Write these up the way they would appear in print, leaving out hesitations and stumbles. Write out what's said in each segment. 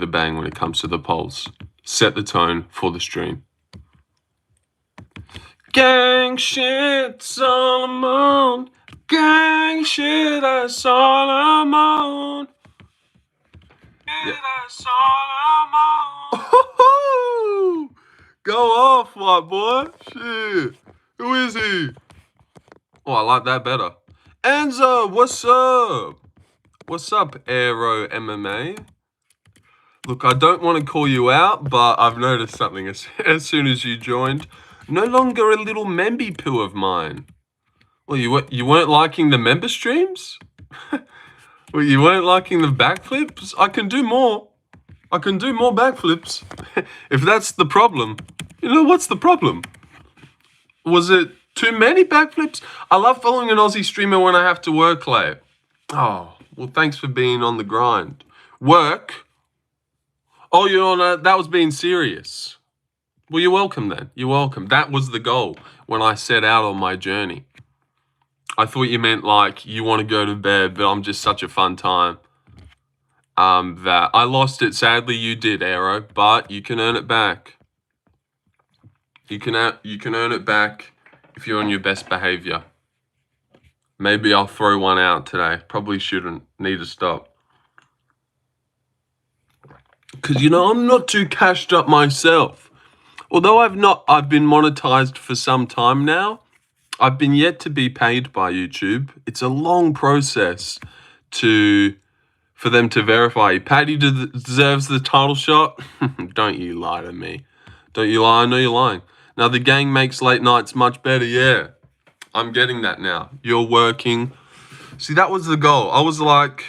bang when it comes to the polls. Set the tone for the stream. Gang shit, Solomon. Gang shit, that's all I'm on. Yeah. Oh, go off, white boy. Shit. Who is he? Oh, I like that better. Enzo, what's up? What's up, Aero MMA? Look, I don't want to call you out, but I've noticed something as soon as you joined. No longer a little memby poo of mine. Well, you weren't liking the member streams? Well, you weren't liking the backflips? I can do more. I can do more backflips. If that's the problem. You know, what's the problem? Was it too many backflips? I love following an Aussie streamer when I have to work late. Oh, well, thanks for being on the grind. Work? Oh, you're on that was being serious. Well, you're welcome then. You're welcome. That was the goal when I set out on my journey. I thought you meant like you want to go to bed, but I'm just such a fun time. That I lost it. Sadly, you did, Aero, but you can earn it back. You can earn it back if you're on your best behavior. Maybe I'll throw one out today. Probably shouldn't. Need to stop. Because, you know, I'm not too cashed up myself. Although I've been monetized for some time now, I've been yet to be paid by YouTube. It's a long process for them to verify. Paddy deserves the title shot. Don't you lie to me. Don't you lie. I know you're lying. Now, the gang makes late nights much better. Yeah, I'm getting that now. You're working. See, that was the goal. I was like,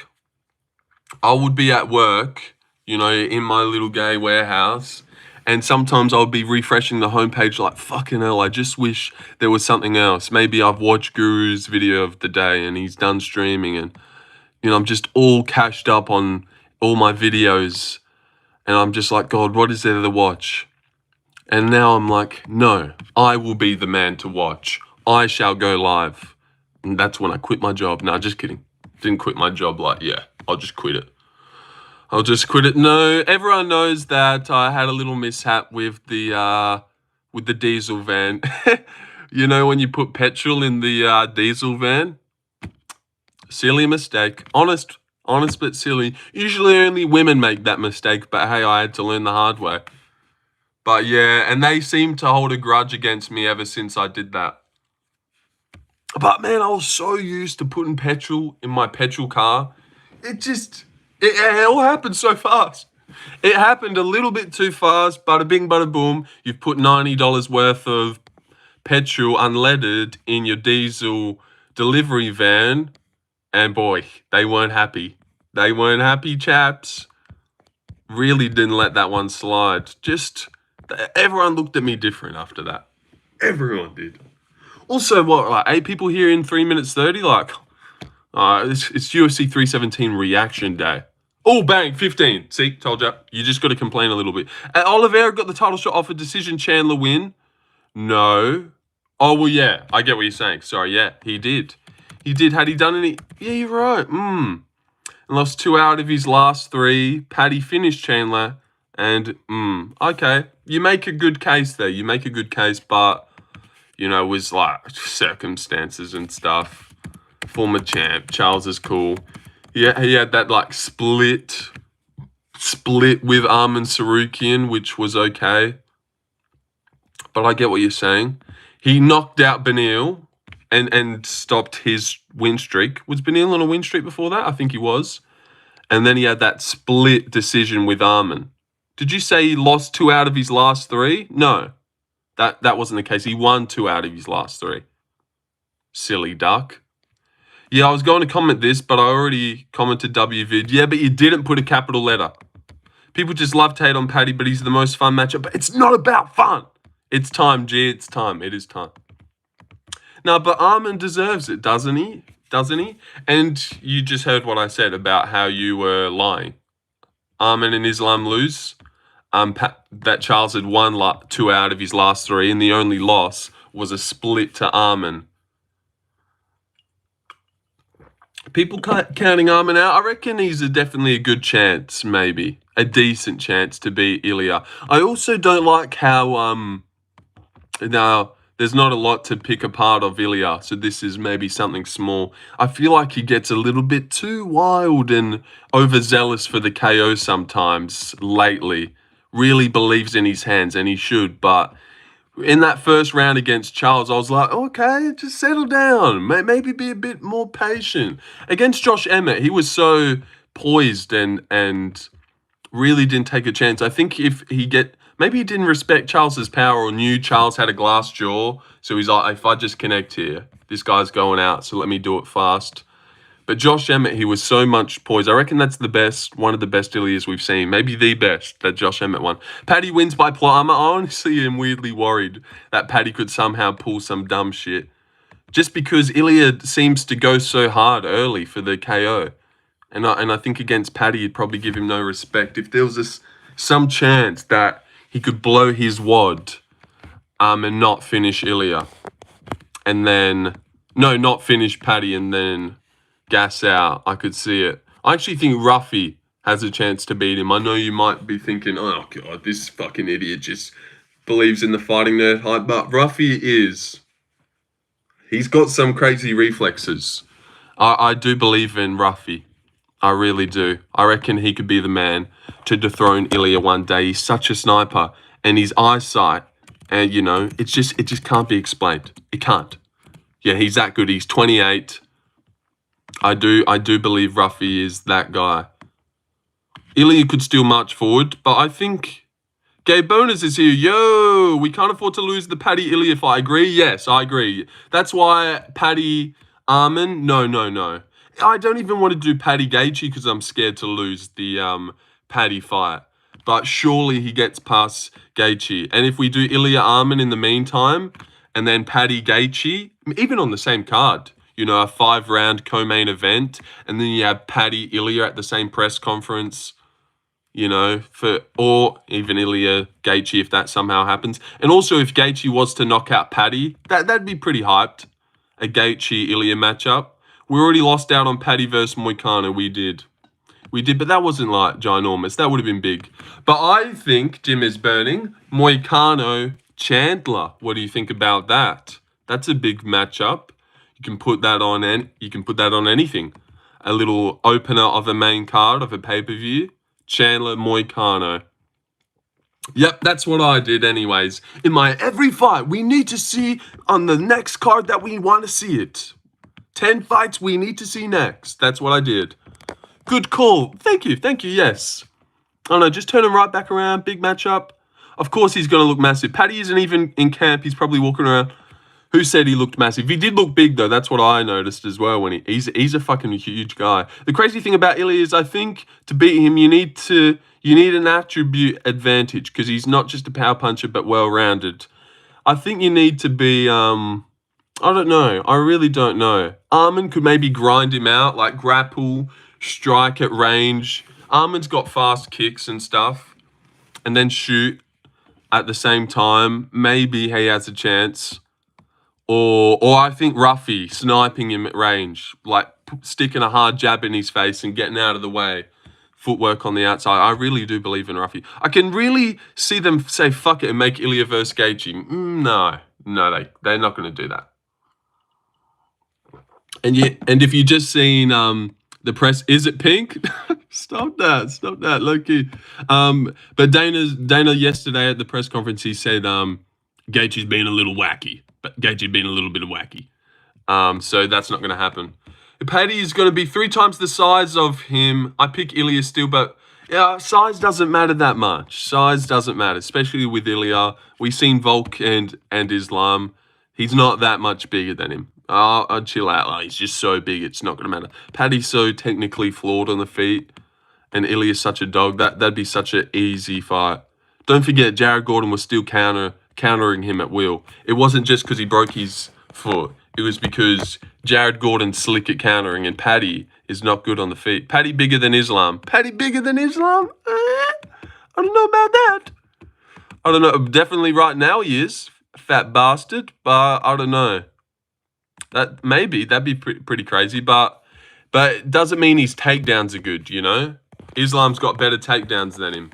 I would be at work, you know, in my little gay warehouse. And sometimes I'll be refreshing the homepage like, fucking hell, I just wish there was something else. Maybe I've watched Guru's video of the day and he's done streaming and, you know, I'm just all cashed up on all my videos. And I'm just like, God, what is there to watch? And now I'm like, no, I will be the man to watch. I shall go live. And that's when I quit my job. No, just kidding. Didn't quit my job like, yeah, I'll just quit it. I'll just quit it. No, everyone knows that I had a little mishap with the diesel van. You know, when you put petrol in the diesel van? Silly mistake. Honest but silly. Usually only women make that mistake, but hey, I had to learn the hard way. But yeah, and they seem to hold a grudge against me ever since I did that. But man, I was so used to putting petrol in my petrol car. It all happened so fast. It happened a little bit too fast. Bada bing, bada boom. You've put $90 worth of petrol unleaded in your diesel delivery van. And boy, they weren't happy. They weren't happy, chaps. Really didn't let that one slide. Everyone looked at me different after that. Everyone did. Also, what, like 8 people here in 3 minutes 30? Like, it's UFC 317 reaction day. Oh, bang, 15. See, told you. You just got to complain a little bit. Oliveira got the title shot off a decision. Chandler win? No. Oh, well, yeah. I get what you're saying. Sorry, yeah, he did. He did. Had he done any? Yeah, you're right. And lost 2 out of his last 3. Paddy finished Chandler. And, okay. You make a good case there. You make a good case, but, you know, it was like circumstances and stuff. Former champ. Charles is cool. Yeah, he had that like split with Arman Sarukian, which was okay. But I get what you're saying. He knocked out Beneil and stopped his win streak. Was Beneil on a win streak before that? I think he was. And then he had that split decision with Arman. Did you say he lost 2 out of his last 3? No, that wasn't the case. He won 2 out of his last 3. Silly duck. Yeah, I was going to comment this, but I already commented WVid. Yeah, but you didn't put a capital letter. People just love to hate on Paddy, but he's the most fun matchup. But it's not about fun. It's time, G. It's time. It is time. No, but Arman deserves it, doesn't he? Doesn't he? And you just heard what I said about how you were lying. Arman and Islam lose. That Charles had won 2 out of his last 3, and the only loss was a split to Arman. People counting Arman out, I reckon he's definitely a good chance, maybe. a decent chance to beat Ilia. I also don't like how now there's not a lot to pick apart of Ilia, so this is maybe something small. I feel like he gets a little bit too wild and overzealous for the KO sometimes lately. Really believes in his hands, and he should, but in that first round against Charles, I was like, okay, just settle down. Maybe be a bit more patient. Against Josh Emmett, he was so poised and really didn't take a chance. I think maybe he didn't respect Charles's power or knew Charles had a glass jaw. So he's like, if I just connect here, this guy's going out, so let me do it fast. But Josh Emmett, he was so much poised. I reckon that's one of the best Ilias we've seen. Maybe the best, that Josh Emmett one. Paddy wins by plot armor. I honestly am weirdly worried that Paddy could somehow pull some dumb shit. Just because Ilia seems to go so hard early for the KO. And I think against Paddy, you'd probably give him no respect. If there was some chance that he could blow his wad and not finish Ilia. And then, no, not finish Paddy and then gas out, I could see it. I actually think Ruffy has a chance to beat him. I know you might be thinking, oh God, this fucking idiot just believes in the fighting nerd hype, but Ruffy he's got some crazy reflexes. I do believe in Ruffy. I really do. I reckon he could be the man to dethrone Ilia one day. He's such a sniper, and his eyesight, and it just can't be explained. It can't. Yeah, he's that good. He's 28. I do believe Ruffy is that guy. Ilia could still march forward, but I think Gabe Bonus is here. Yo, we can't afford to lose the Paddy Ilia fight. Agree? Yes, I agree. That's why Paddy Armin. No. I don't even want to do Paddy Gaethje because I'm scared to lose the Paddy fight. But surely he gets past Gaethje. And if we do Ilia Armin in the meantime, and then Paddy Gaethje, even on the same card, a 5-round co-main event, and then you have Paddy Ilia at the same press conference, or even Ilia Gaethje if that somehow happens. And also if Gaethje was to knock out Paddy, that'd be pretty hyped. A Gaethje Ilia matchup. We already lost out on Paddy versus Moicano. We did, but that wasn't like ginormous. That would have been big. But I think Jim is burning. Moicano Chandler. What do you think about that? That's a big matchup. You can put that on anything. A little opener of a main card of a pay-per-view. Chandler Moicano. Yep, that's what I did anyways. In my every fight, we need to see on the next card that we want to see it. 10 fights we need to see next. That's what I did. Good call. Thank you, yes. I don't know, just turn him right back around. Big matchup. Of course he's going to look massive. Paddy isn't even in camp. He's probably walking around. Who said he looked massive? He did look big, though. That's what I noticed as well. When he's a fucking huge guy. The crazy thing about Ilia is I think to beat him, you need an attribute advantage because he's not just a power puncher, but well-rounded. I think you need to be, I don't know. I really don't know. Armin could maybe grind him out, like grapple, strike at range. Armin's got fast kicks and stuff. And then shoot at the same time. Maybe he has a chance. Or I think Ruffy sniping him at range, like sticking a hard jab in his face and getting out of the way. Footwork on the outside. I really do believe in Ruffy. I can really see them say fuck it and make Ilia versus Gaethje. No, they're not going to do that. And if you just seen the press, is it pink? Stop that, low-key. But Dana yesterday at the press conference, he said Gaethje's been a little wacky. But Gaethje's been a little bit wacky. So that's not going to happen. Paddy is going to be 3 times the size of him. I pick Ilia still, but yeah, size doesn't matter that much. Size doesn't matter, especially with Ilia. We've seen Volk and Islam. He's not that much bigger than him. I'd chill out. Like, he's just so big, it's not going to matter. Paddy's so technically flawed on the feet, and Ilia's such a dog. That'd be such an easy fight. Don't forget, Jared Gordon was still countering him at will. It wasn't just because he broke his foot. It was because Jared Gordon's slick at countering and Paddy is not good on the feet. Paddy bigger than Islam. Paddy bigger than Islam? I don't know about that. I don't know. Definitely right now he is. Fat bastard. But I don't know. That'd be pretty crazy. But it doesn't mean his takedowns are good, Islam's got better takedowns than him.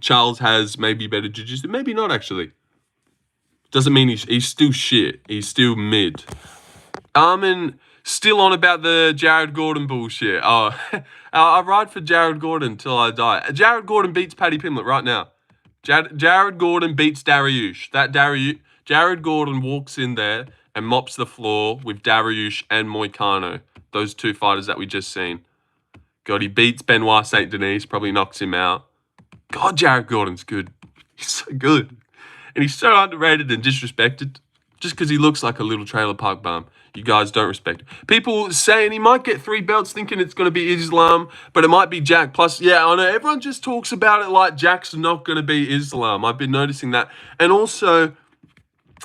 Charles has maybe better jiu-jitsu. Maybe not, actually. Doesn't mean he's still shit. He's still mid. Armin still on about the Jared Gordon bullshit. Oh, I ride for Jared Gordon till I die. Jared Gordon beats Paddy Pimblett right now. Jared Gordon beats Dariush. Jared Gordon walks in there and mops the floor with Dariush and Moicano. Those two fighters that we just seen. God, he beats Benoit Saint Denis. Probably knocks him out. God, Jared Gordon's good. He's so good. And he's so underrated and disrespected just because he looks like a little trailer park bum. You guys don't respect him. People saying he might get 3 belts thinking it's going to be Islam, but it might be Jack. Plus, yeah, I know everyone just talks about it like Jack's not going to be Islam. I've been noticing that. And also,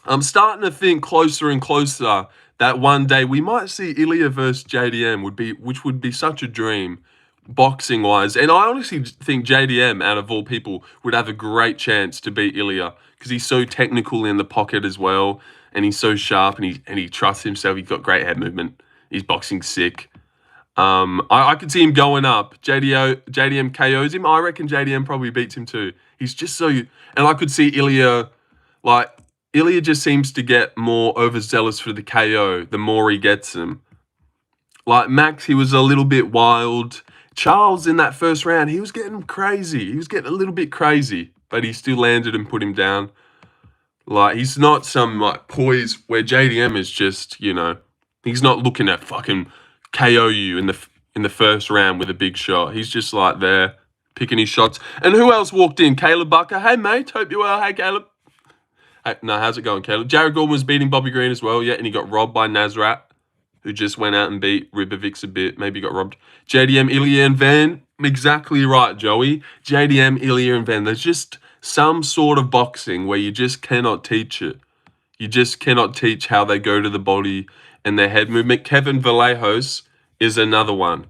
I'm starting to think closer and closer that one day we might see Ilia versus JDM, which would be such a dream. Boxing-wise, and I honestly think JDM, out of all people, would have a great chance to beat Ilia because he's so technical in the pocket as well, and he's so sharp, and he trusts himself. He's got great head movement. He's boxing sick. I could see him going up. JDM KOs him. I reckon JDM probably beats him too. He's just so, and I could see Ilia, like Ilia just seems to get more overzealous for the KO the more he gets him. Like Max, he was a little bit wild. Charles, in that first round, he was getting crazy. He was getting a little bit crazy, but he still landed and put him down. Like, he's not some, like, poise where JDM is just, you know, he's not looking at fucking KO you in the first round with a big shot. He's just, like, there, picking his shots. And who else walked in? Caleb Bucker. Hey, mate. Hope you're well. Hey, Caleb. Hey, no, how's it going, Caleb? Jared Gordon was beating Bobby Green as well, yeah, and he got robbed by Nasrat, who just went out and beat Ribovics a bit. Maybe got robbed. JDM, Ilia, and Van. Exactly right, Joey. JDM, Ilia, and Van. There's just some sort of boxing where you just cannot teach it. You just cannot teach how they go to the body and their head movement. Kevin Vallejos is another one.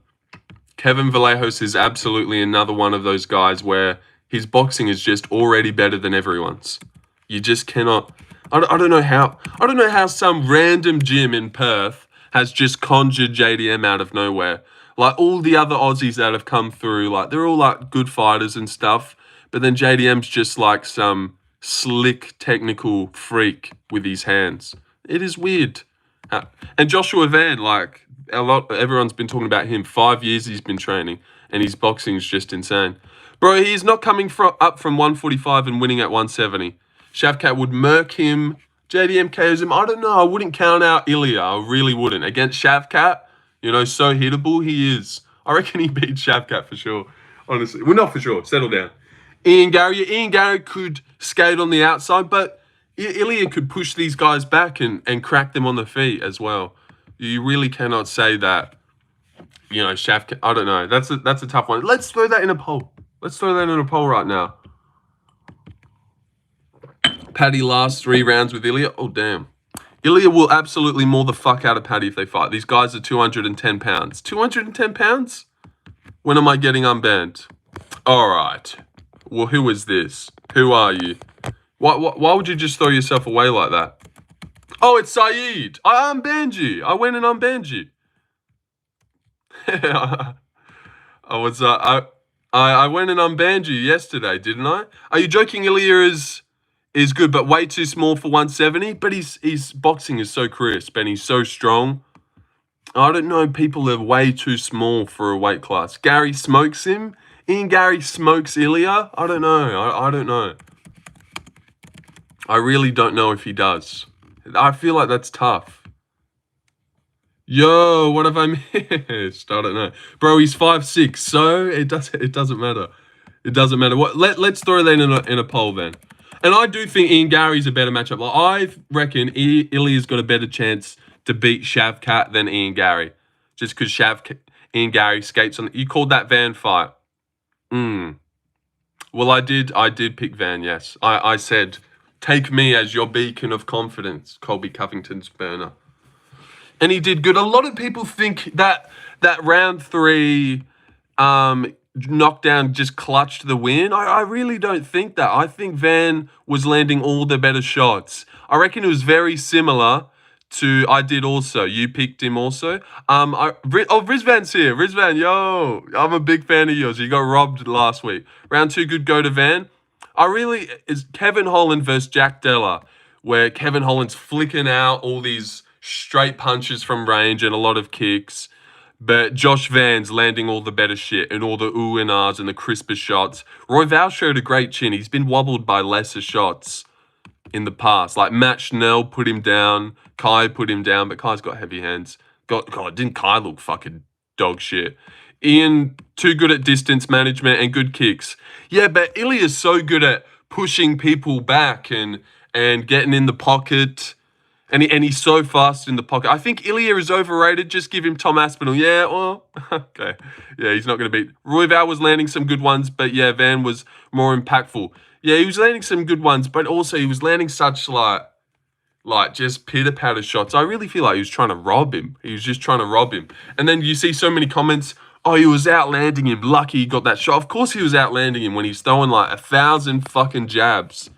Kevin Vallejos is absolutely another one of those guys where his boxing is just already better than everyone's. You just cannot. I don't know how. I don't know how some random gym in Perth has just conjured JDM out of nowhere. Like, all the other Aussies that have come through, like, they're all, like, good fighters and stuff. But then JDM's just, like, some slick, technical freak with his hands. It is weird. And Joshua Van, like, everyone's been talking about him. 5 years he's been training, and his boxing's just insane. Bro, he's not coming up from 145 and winning at 170. Shavkat would murk him. JDM KOs him. I don't know. I wouldn't count out Ilia. I really wouldn't. Against Shavkat, you know, so hittable he is. I reckon he beat Shavkat for sure. Honestly. Well, not for sure. Settle down. Ian Gary could skate on the outside, but Ilia could push these guys back and crack them on the feet as well. You really cannot say that, you know, Shavkat. I don't know. That's a tough one. Let's throw that in a poll. Let's throw that in a poll right now. Paddy last 3 rounds with Ilia. Oh, damn. Ilia will absolutely maul the fuck out of Paddy if they fight. These guys are 210 pounds. 210 pounds? When am I getting unbanned? All right. Well, who is this? Who are you? Why would you just throw yourself away like that? Oh, it's Saeed. I unbanned you. I went and unbanned you. I went and unbanned you yesterday, didn't I? Are you joking? Ilia is good, but way too small for 170. But his boxing is so crisp and he's so strong. I don't know. People are way too small for a weight class. Gary smokes him. Ian Gary smokes Ilia. I don't know. I don't know. I really don't know if he does. I feel like that's tough. Yo, what have I missed? I don't know. Bro, he's 5'6", so it doesn't matter. It doesn't matter. Let's throw that in a poll then. And I do think Ian Gary's a better matchup. Like, I reckon Ilia's got a better chance to beat Shavkat than Ian Gary. Just because Ian Gary skates on... You called that Van fight. Well, I did pick Van, yes. I said, take me as your beacon of confidence, Colby Covington's burner. And he did good. A lot of people think that round 3 knockdown just clutched the win. I really don't think that. I think Van was landing all the better shots. I reckon it was very similar I did also. You picked him also. Rizvan's here. Rizvan, yo, I'm a big fan of yours. You got robbed last week. Round 2, good go to Van. Is Kevin Holland versus Jack Della, where Kevin Holland's flicking out all these straight punches from range and a lot of kicks. But Josh Van's landing all the better shit and all the ooh and ahs and the crisper shots. Roy Val showed a great chin. He's been wobbled by lesser shots in the past. Like Matt Schnell put him down. Kai put him down, but Kai's got heavy hands. God, didn't Kai look fucking dog shit? Ian, too good at distance management and good kicks. Yeah, but Ilia's so good at pushing people back and getting in the pocket. And he's so fast in the pocket. I think Ilia is overrated. Just give him Tom Aspinall. Yeah, well, okay. Yeah, he's not going to beat. Roy Val was landing some good ones, but yeah, Van was more impactful. Yeah, he was landing some good ones, but also he was landing such like just pitter-patter shots. I really feel like he was trying to rob him. He was just trying to rob him. And then you see so many comments, oh, he was outlanding him. Lucky he got that shot. Of course he was outlanding him when he's throwing like 1,000 fucking jabs.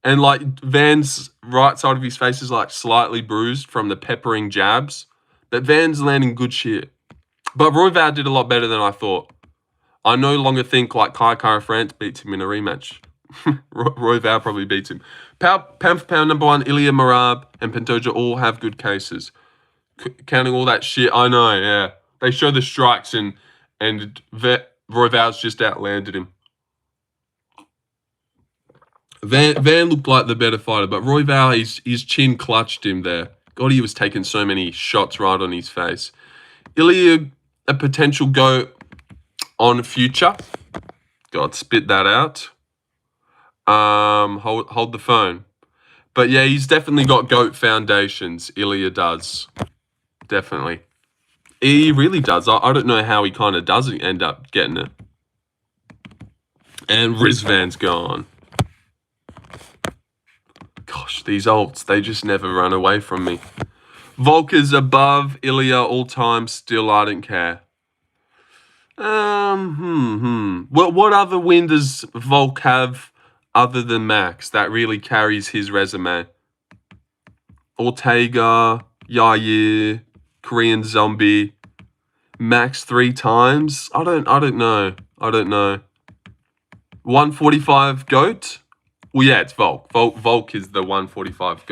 And like Van's right side of his face is like slightly bruised from the peppering jabs. But Van's landing good shit. But Roy Val did a lot better than I thought. I no longer think like Kai Kara France beats him in a rematch. Roy Val probably beats him. Pound for pound, number 1, Ilia Marab and Pantoja all have good cases. Counting all that shit, I know, yeah. They show the strikes and Roy Val's just outlanded him. Van looked like the better fighter, but Roy Val, his chin clutched him there. God, he was taking so many shots right on his face. Ilia, a potential GOAT on future. God, spit that out. Hold the phone. But yeah, he's definitely got GOAT foundations. Ilia does. Definitely. He really does. I don't know how he kind of doesn't end up getting it. And Rizvan's gone. Gosh, these ults, they just never run away from me. Volk is above Ilia all time. Still, I don't care. What other win does Volk have other than Max that really carries his resume? Ortega, Yair, Korean Zombie, Max 3 times. I don't know. 145 GOAT. Well, yeah, it's Volk. Volk is the 145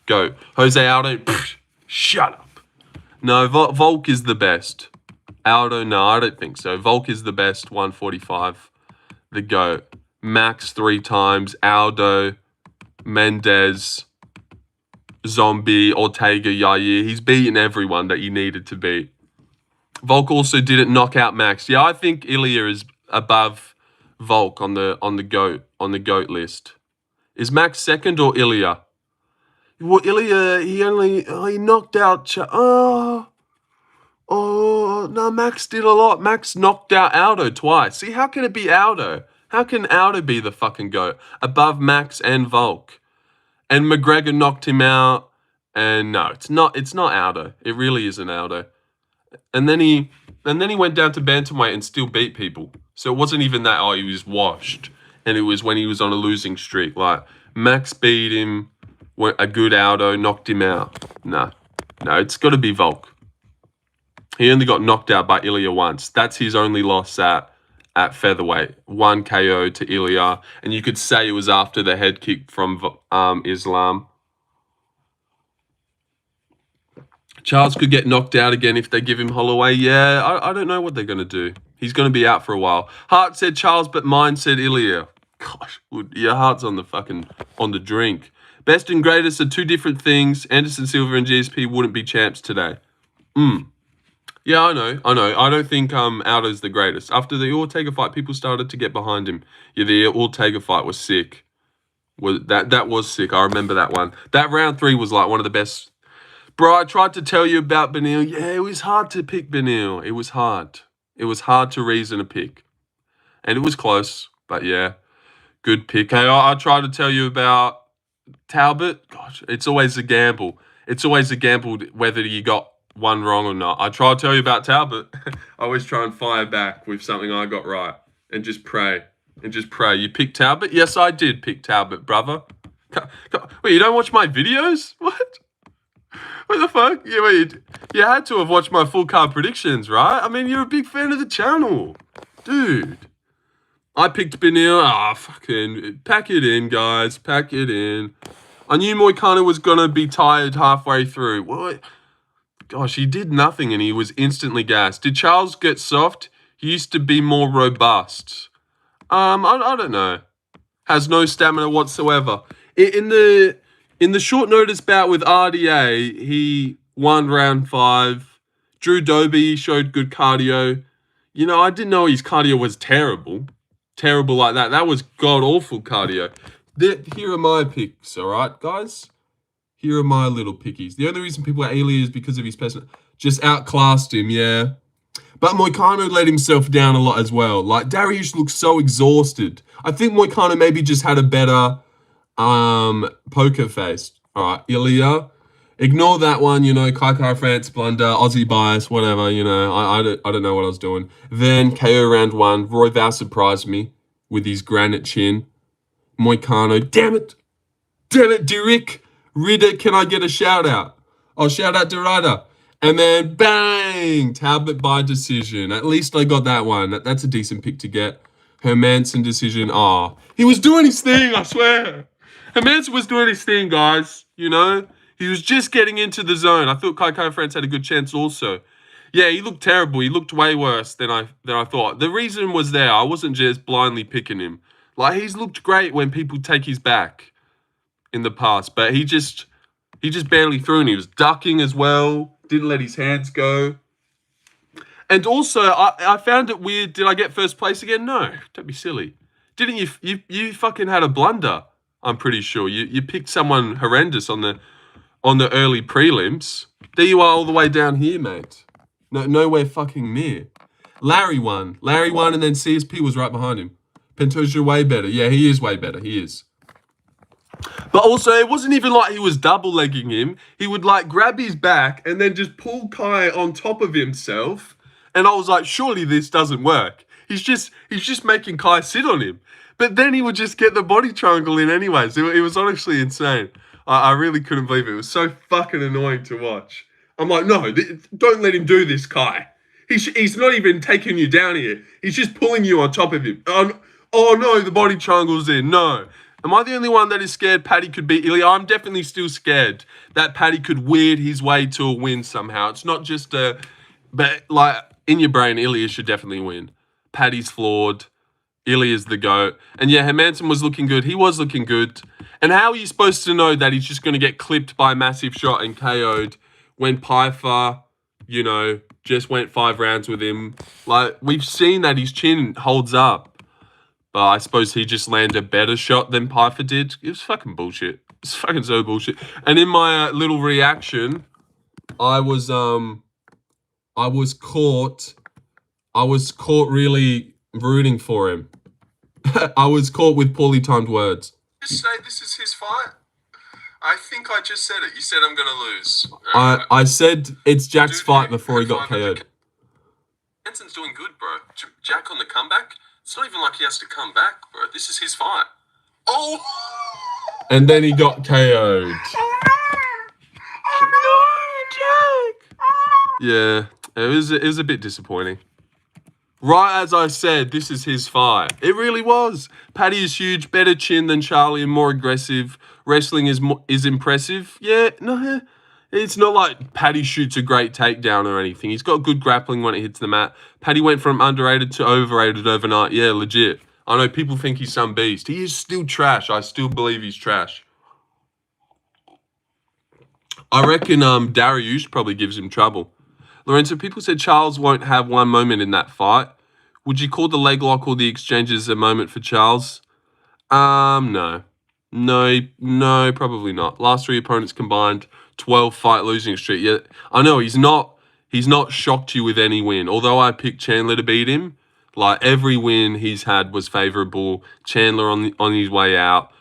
GOAT. Jose Aldo, shut up. No, Volk is the best. Aldo, no, I don't think so. Volk is the best 145. The GOAT. Max 3 times. Aldo, Mendez, Zombie, Ortega, Yair. He's beaten everyone that he needed to beat. Volk also didn't knock out Max. Yeah, I think Ilia is above Volk on the GOAT list. Is Max second or Ilia? Well, Ilia, he knocked out. No, Max did a lot. Max knocked out Aldo twice. See, how can it be Aldo? How can Aldo be the fucking GOAT above Max and Volk? And McGregor knocked him out. And no, it's not Aldo. It really isn't Aldo. And then he went down to bantamweight and still beat people. So it wasn't even that, he was washed. And it was when he was on a losing streak. Like, Max beat him, a good Aldo, knocked him out. No, it's got to be Volk. He only got knocked out by Ilia once. That's his only loss at featherweight. 1 KO to Ilia. And you could say it was after the head kick from Islam. Charles could get knocked out again if they give him Holloway. Yeah, I don't know what they're going to do. He's going to be out for a while. Hart said Charles, but mine said Ilia. Gosh, your heart's on the drink. Best and greatest are 2 different things. Anderson Silva and GSP wouldn't be champs today. Yeah, I know. I don't think Aldo's the greatest. After the Ortega fight, people started to get behind him. Yeah, the Ortega fight was sick. That was sick. I remember that one. That round 3 was like one of the best. Bro, I tried to tell you about Beneil. Yeah, it was hard to pick Beneil. It was hard. It was hard to reason a pick. And it was close, but yeah, good pick. Hey, I tried to tell you about Talbot. Gosh, it's always a gamble. It's always a gamble whether you got one wrong or not. I try to tell you about Talbot. I always try and fire back with something I got right and just pray. You picked Talbot? Yes, I did pick Talbot, brother. Wait, you don't watch my videos? What? What the fuck? Yeah, wait, you had to have watched my full card predictions, right? I mean, you're a big fan of the channel. Dude. I picked Benil. Ah, fucking pack it in, guys. Pack it in. I knew Moicano was going to be tired halfway through. What? Gosh, he did nothing and he was instantly gassed. Did Charles get soft? He used to be more robust. I don't know. Has no stamina whatsoever. In the short notice bout with RDA, he won round 5. Drew Doby showed good cardio. You know, I didn't know his cardio was terrible. Terrible like that. That was god-awful cardio. Here are my picks, all right, guys? Here are my little pickies. The only reason people are Ilia is because of his person. Just outclassed him, yeah. But Moicano let himself down a lot as well. Like, Dariush looks so exhausted. I think Moicano maybe just had a better poker face. All right, Ilia. Ignore that one, you know, Kai France blunder, Aussie bias, whatever, you know. I don't know what I was doing. Then KO round 1. Roy Val surprised me with his granite chin. Moicano. Damn it, Derek. Ridder, can I get a shout out? Oh, shout out to Ryder. And then bang, Talbot by decision. At least I got that one. That's a decent pick to get. Hermanson decision. Oh, he was doing his thing, I swear. Hermanson was doing his thing, guys. You know, he was just getting into the zone. I thought Kai France had a good chance also. Yeah, he looked terrible. He looked way worse than I thought. The reason was there. I wasn't just blindly picking him. Like, he's looked great when people take his back in the past, but he just barely threw, and he was ducking as well. Didn't let his hands go. And also, I found it weird. Did I get first place again? No, don't be silly. Didn't you? You fucking had a blunder. I'm pretty sure you picked someone horrendous on the early prelims. There you are, all the way down here, mate. Nowhere fucking near. Larry won, and then CSP was right behind him. Pentoja way better. Yeah, he is way better. He is. But also, it wasn't even like he was double-legging him. He would, like, grab his back and then just pull Kai on top of himself. And I was like, surely this doesn't work. He's just making Kai sit on him. But then he would just get the body triangle in anyways. It was honestly insane. I really couldn't believe it. It was so fucking annoying to watch. I'm like, no, don't let him do this, Kai. He's not even taking you down here. He's just pulling you on top of him. Oh no, the body triangle's in. No. Am I the only one that is scared Paddy could beat Ilia? I'm definitely still scared that Paddy could weird his way to a win somehow. It's not just but like in your brain, Ilia should definitely win. Paddy's flawed. Ilia's the GOAT. And yeah, Hermanson was looking good. He was looking good. And how are you supposed to know that he's just going to get clipped by a massive shot and KO'd when Piper, you know, just went 5 rounds with him? Like, we've seen that his chin holds up. But I suppose he just landed a better shot than Piper did. It was fucking bullshit. It's fucking so bullshit. And in my little reaction, I was caught really rooting for him. I was caught with poorly timed words. Just say this is his fight. I think I just said it. You said I'm gonna lose. I said it's Jack's fight before he got KO'd. Benson's doing good, bro. Jack on the comeback. It's not even like he has to come back, bro. This is his fight. Oh! And then he got KO'd. Oh no, Jack! Yeah, it was a bit disappointing. Right as I said, this is his fight. It really was. Paddy is huge, better chin than Charlie, and more aggressive. Wrestling is impressive. Yeah, no, it's not like Paddy shoots a great takedown or anything. He's got good grappling when it hits the mat. Paddy went from underrated to overrated overnight. Yeah, legit. I know people think he's some beast. He is still trash. I still believe he's trash. I reckon Dariush probably gives him trouble. Lorenzo, people said Charles won't have one moment in that fight. Would you call the leg lock or the exchanges a moment for Charles? No. No, probably not. Last 3 opponents combined, 12 fight losing streak. Yeah, I know he's not shocked you with any win. Although I picked Chandler to beat him, like every win he's had was favorable. Chandler on his way out.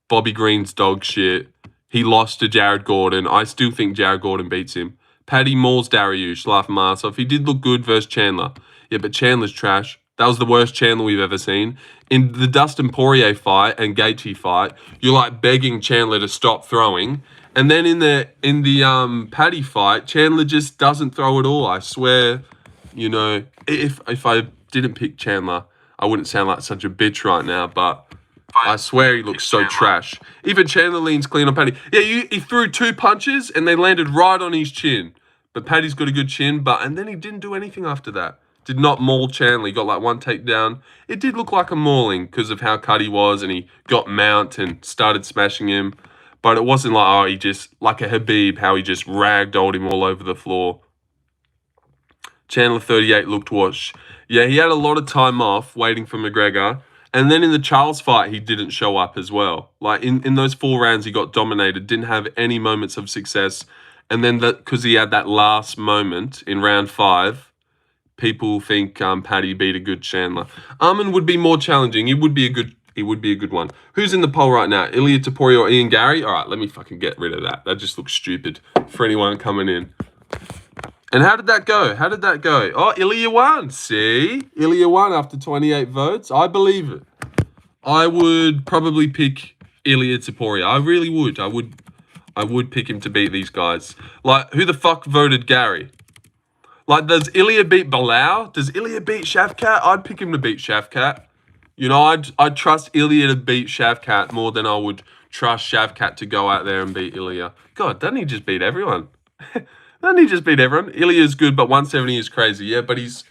Bobby Green's dog shit. He lost to Jared Gordon. I still think Jared Gordon beats him. Paddy mauls Dariush, laughing my ass off. He did look good versus Chandler. Yeah, but Chandler's trash. That was the worst Chandler we've ever seen. In the Dustin Poirier fight and Gaethje fight, you're like begging Chandler to stop throwing. And then in the Paddy fight, Chandler just doesn't throw at all. I swear, if I didn't pick Chandler, I wouldn't sound like such a bitch right now. But I swear he looks so trash. Even Chandler leans clean on Paddy. Yeah, he threw 2 punches and they landed right on his chin. But Paddy's got a good chin, and then he didn't do anything after that. Did not maul Chandler. He got like 1 takedown. It did look like a mauling because of how cut he was, and he got mount and started smashing him. But it wasn't like, he just, like a Habib, how he just ragdolled him all over the floor. Chandler 38 looked washed. Yeah, he had a lot of time off waiting for McGregor. And then in the Charles fight, he didn't show up as well. Like in those 4 rounds, he got dominated, didn't have any moments of success. And then because he had that last moment in round 5, people think Paddy beat a good Chandler. Armin would be more challenging. He would be a good one. Who's in the poll right now? Ilia Topuria or Ian Gary? All right, let me fucking get rid of that. That just looks stupid for anyone coming in. And how did that go? Oh, Ilia won. See? Ilia won after 28 votes. I believe it. I would probably pick Ilia Topuria. I really would. I would pick him to beat these guys. Like, who the fuck voted Gary? Like, does Ilia beat Bilal? Does Ilia beat Shavkat? I'd pick him to beat Shavkat. I'd trust Ilia to beat Shavkat more than I would trust Shavkat to go out there and beat Ilia. God, doesn't he just beat everyone? Ilia's good, but 170 is crazy. Yeah, but he's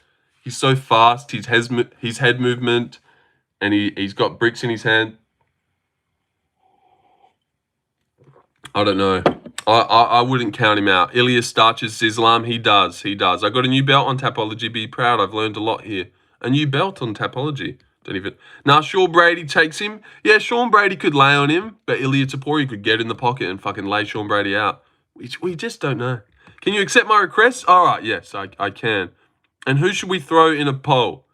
so fast. His head movement, and he's got bricks in his hand. I don't know. I wouldn't count him out. Ilia starches Islam. He does. I got a new belt on Tapology. Be proud. I've learned a lot here. A new belt on Tapology. Don't even... Now, Sean Brady takes him. Yeah, Sean Brady could lay on him, but Ilia Topuria could get in the pocket and fucking lay Sean Brady out. We just don't know. Can you accept my request? All right, yes, I can. And who should we throw in a poll?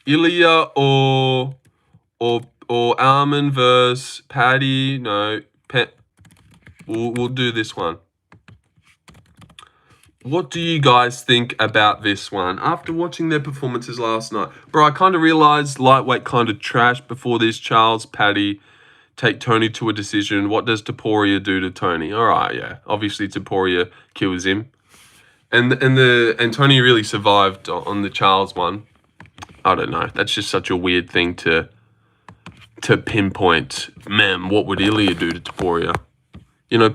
Ilia or Armin versus Paddy? No, We'll do this one. What do you guys think about this one? After watching their performances last night. Bro, I kind of realized lightweight kind of trash before this. Charles, Paddy take Tony to a decision. What does Topuria do to Tony? All right, yeah. Obviously, Topuria kills him. And Tony really survived on the Charles one. I don't know. That's just such a weird thing to pinpoint. Man, what would Ilia do to Topuria?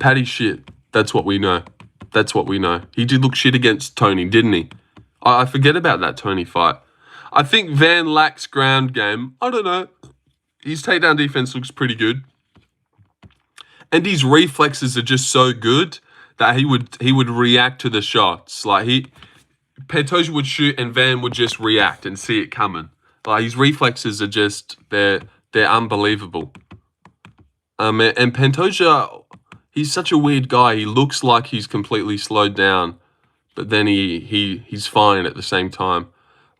Paddy's shit. That's what we know. He did look shit against Tony, didn't he? I forget about that Tony fight. I think Van lacks ground game. I don't know. His takedown defense looks pretty good. And his reflexes are just so good that he would react to the shots. Like Pantoja would shoot and Van would just react and see it coming. Like his reflexes are just they're unbelievable. And Pantoja, he's such a weird guy. He looks like he's completely slowed down, but then he's fine at the same time.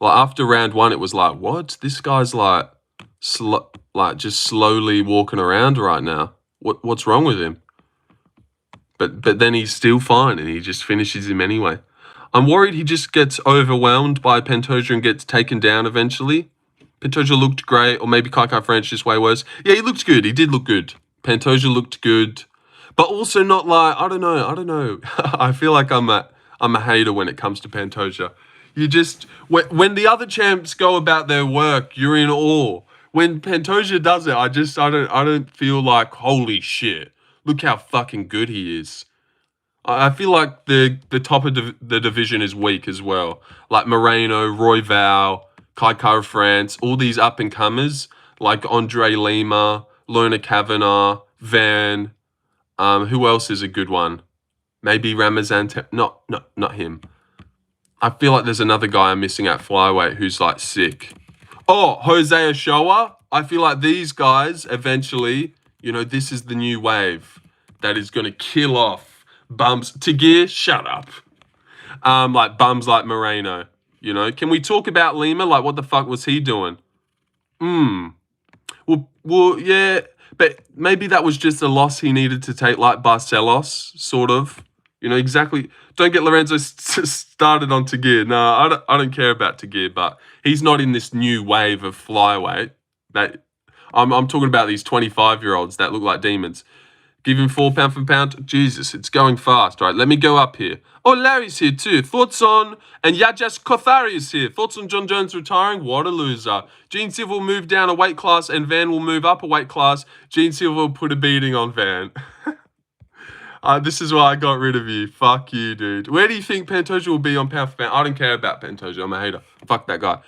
Like after round 1, it was like, what? This guy's like just slowly walking around right now. What's wrong with him? But then he's still fine and he just finishes him anyway. I'm worried he just gets overwhelmed by Pantoja and gets taken down eventually. Pantoja looked great, or maybe Kai French just way worse. Yeah, he looked good. He did look good. Pantoja looked good, but also not like, I don't know. I feel like I'm a hater when it comes to Pantoja. You just, when the other champs go about their work, you're in awe. When Pantoja does it, I don't feel like, holy shit, look how fucking good he is. I feel like the top of the division is weak as well. Like Moreno, Royval, Kai France, all these up-and-comers, like Andre Lima, Lorna Kavanagh, Van, who else is a good one? Maybe Ramazan, not him. I feel like there's another guy I'm missing at flyweight who's like sick. Oh, Jose Ochoa. I feel like these guys eventually, this is the new wave that is going to kill off bums. Tagir, shut up. Like bums like Moreno. Can we talk about Lima? Like, what the fuck was he doing? Well, yeah, but maybe that was just a loss he needed to take, like Barcelos, sort of. Exactly. Don't get Lorenzo started on Tagir. No, I don't care about Tagir, but he's not in this new wave of flyweight. That I'm talking about these 25-year-olds that look like demons. Give him £4 for pound. Jesus, it's going fast. All right, let me go up here. Oh, Larry's here too. Thoughts on... And Yajas Kothari is here. Thoughts on John Jones retiring? What a loser. Gene Silver will move down a weight class and Van will move up a weight class. Gene Silver will put a beating on Van. This is why I got rid of you. Fuck you, dude. Where do you think Pantoja will be on pound for pound? I don't care about Pantoja. I'm a hater. Fuck that guy.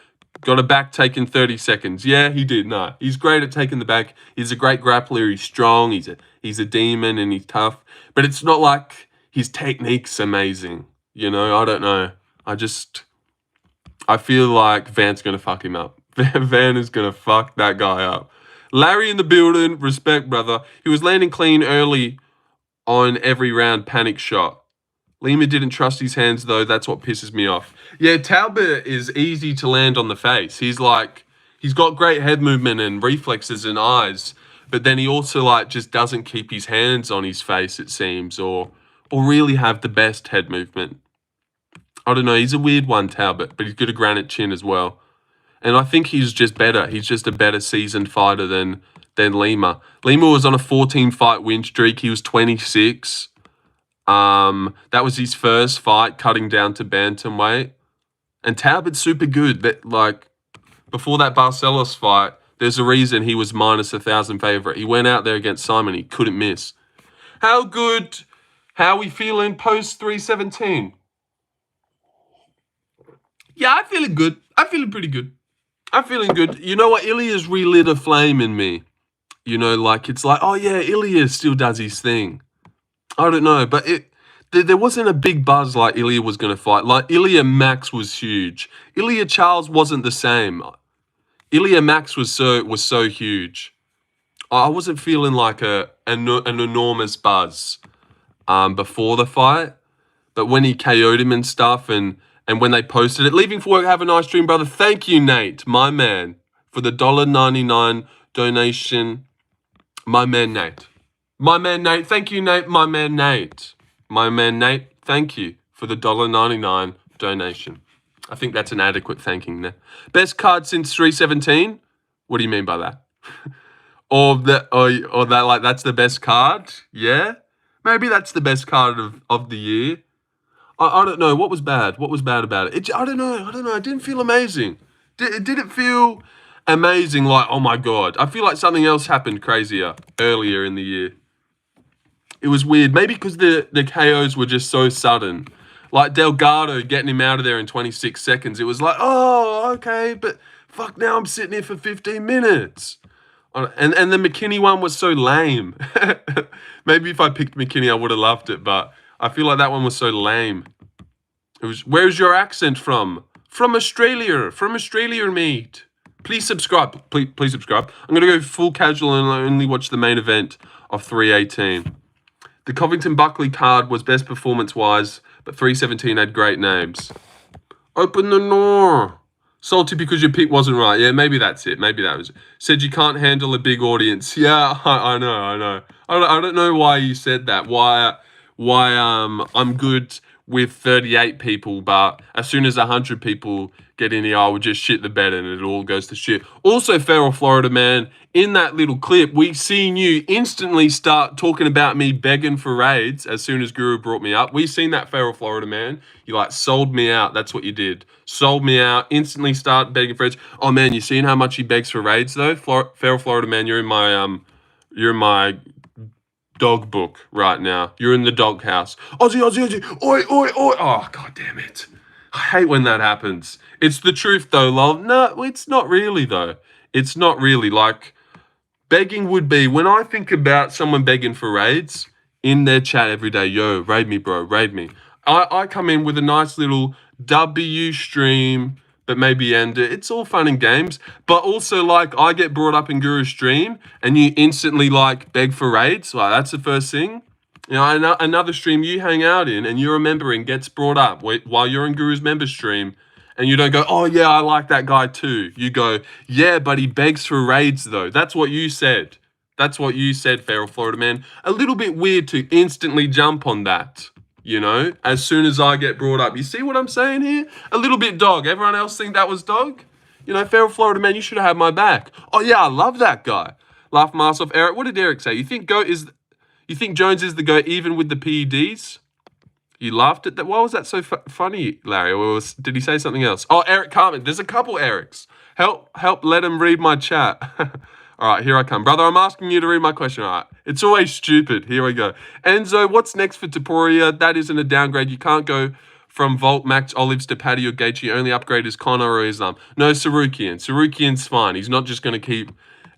Got a back take in 30 seconds. Yeah, he did. No, he's great at taking the back. He's a great grappler. He's strong. He's a demon and he's tough. But it's not like his technique's amazing. You know, I don't know. I feel like Van's going to fuck him up. Van is going to fuck that guy up. Larry in the building. Respect, brother. He was landing clean early on every round. Panic shot. Lima didn't trust his hands, though. That's what pisses me off. Yeah, Talbot is easy to land on the face. He's got great head movement and reflexes and eyes, but then he also just doesn't keep his hands on his face, it seems, or really have the best head movement. I don't know. He's a weird one, Talbot, but he's got a granite chin as well. And I think he's just better. He's just a better seasoned fighter than Lima. Lima was on a 14-fight win streak. He was 26. That was his first fight, cutting down to bantamweight. And Talbot's super good. Before that Barcelos fight, there's a reason he was minus 1,000 favorite. He went out there against Simon. He couldn't miss. How are we feeling post 317? Yeah, I'm feeling good. I'm feeling pretty good. I'm feeling good. You know what? Ilia's relit a flame in me. You know, it's like, oh yeah, Ilia still does his thing. I don't know, but there wasn't a big buzz like Ilia was going to fight. Like, Ilia Max was huge. Ilia Charles wasn't the same. Ilia Max was so huge. I wasn't feeling like an enormous buzz before the fight, but when he KO'd him and stuff, and when they posted it, leaving for work, have a nice dream, brother. Thank you, Nate, my man, for the $1.99 donation. My man, Nate. My man, Nate. Thank you, Nate. My man, Nate. My man, Nate. Thank you for the $1.99 donation. I think that's an adequate thanking there. Best card since 317? What do you mean by that? or that's the best card? Yeah? Maybe that's the best card of the year. I don't know. What was bad? What was bad about it? I don't know. It didn't feel amazing. Did it feel amazing? Like, oh my God. I feel like something else happened crazier earlier in the year. It was weird. Maybe because the KOs were just so sudden. Like Delgado getting him out of there in 26 seconds. It was like, oh, okay, but fuck, now I'm sitting here for 15 minutes. And the McKinney one was so lame. Maybe if I picked McKinney, I would have loved it, but I feel like that one was so lame. Where's your accent from? From Australia. From Australia, mate. Please subscribe. Please subscribe. I'm going to go full casual and only watch the main event of 318. The Covington Buckley card was best performance-wise, but 317 had great names. Open the door. Salty because your pick wasn't right. Yeah, maybe that's it. Maybe that was it. Said you can't handle a big audience. Yeah, I know. I don't know why you said that. Why I'm good with 38 people, but as soon as 100 people get in here, I would just shit the bed and it all goes to shit. Also, Feral Florida Man, in that little clip, we seen you instantly start talking about me begging for raids as soon as Guru brought me up. We seen that, Feral Florida Man. You sold me out. That's what you did. Sold me out. Instantly start begging for raids. Oh man, you seen how much he begs for raids though? Feral Florida Man, you're in my dog book right now. You're in the dog house. Aussie. Oi. Oh, God damn it. I hate when that happens. It's the truth though, lol. No, it's not really though. It's not really. Begging would be, when I think about someone begging for raids in their chat every day, yo, raid me, bro, raid me. I come in with a nice little W stream, but maybe end it. It's all fun and games. But also, I get brought up in Guru's stream and you instantly, beg for raids. That's the first thing. You know, another stream you hang out in and you're a member and gets brought up while you're in Guru's member stream, and you don't go, oh yeah, I like that guy too. You go, yeah, but he begs for raids though. That's what you said. That's what you said, Feral Florida Man. A little bit weird to instantly jump on that, you know, as soon as I get brought up. You see what I'm saying here? A little bit dog. Everyone else think that was dog? You know, Feral Florida Man, you should have had my back. Oh yeah, I love that guy. Laugh my ass off. Eric, what did Eric say? You think GOAT is You think Jones is the GOAT even with the PEDs? You laughed at that. Why was that so funny, Larry? Or did he say something else? Oh, Eric Cartman. There's a couple Erics. Help, let him read my chat. All right, here I come. Brother, I'm asking you to read my question. All right. It's always stupid. Here we go. Enzo, what's next for Topuria? That isn't a downgrade. You can't go from Volt, Max, Olives to Paddy or Gaethje. Only upgrade is Conor or Islam. No, Sarukian. Sarukian's fine. He's not just going to keep...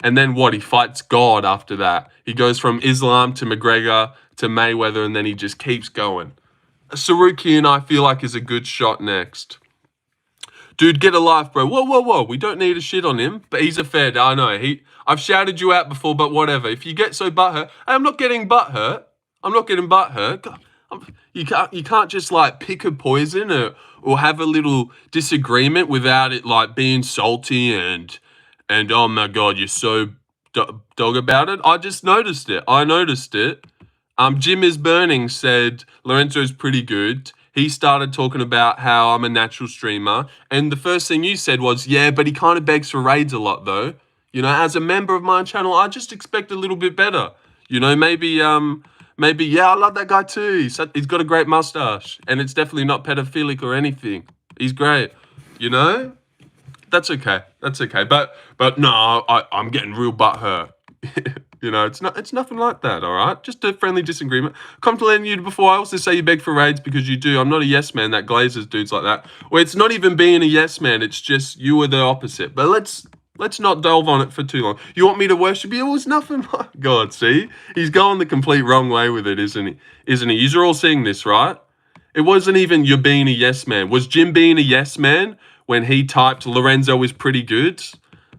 And then what? He fights God after that. He goes from Islam to McGregor to Mayweather, and then he just keeps going. Sarukian, I feel like, is a good shot next. Dude, get a life, bro. Whoa. We don't need to shit on him, but he's a fair... I know. I've shouted you out before, but whatever. If you get so butthurt... I'm not getting butthurt. God, you can't just, like, pick a poison or have a little disagreement without it, like, being salty and oh, my God, you're so dog about it. I just noticed it. Jim is Burning said Lorenzo's pretty good. He started talking about how I'm a natural streamer. And the first thing you said was, yeah, but he kind of begs for raids a lot, though. You know, as a member of my channel, I just expect a little bit better. You know, maybe, yeah, I love that guy too. He's got a great mustache. And it's definitely not pedophilic or anything. He's great, you know? That's okay. But no, I'm getting real butthurt. You know, it's nothing like that, all right? Just a friendly disagreement. Come to letting you before. I also say you beg for raids because you do. I'm not a yes man that glazes dudes like that. Well, it's not even being a yes man. It's just you are the opposite. But let's not delve on it for too long. You want me to worship you? It was nothing like God, see? He's going the complete wrong way with it, isn't he? You're all seeing this, right? It wasn't even you being a yes man. Was Jim being a yes man when he typed Lorenzo is pretty good?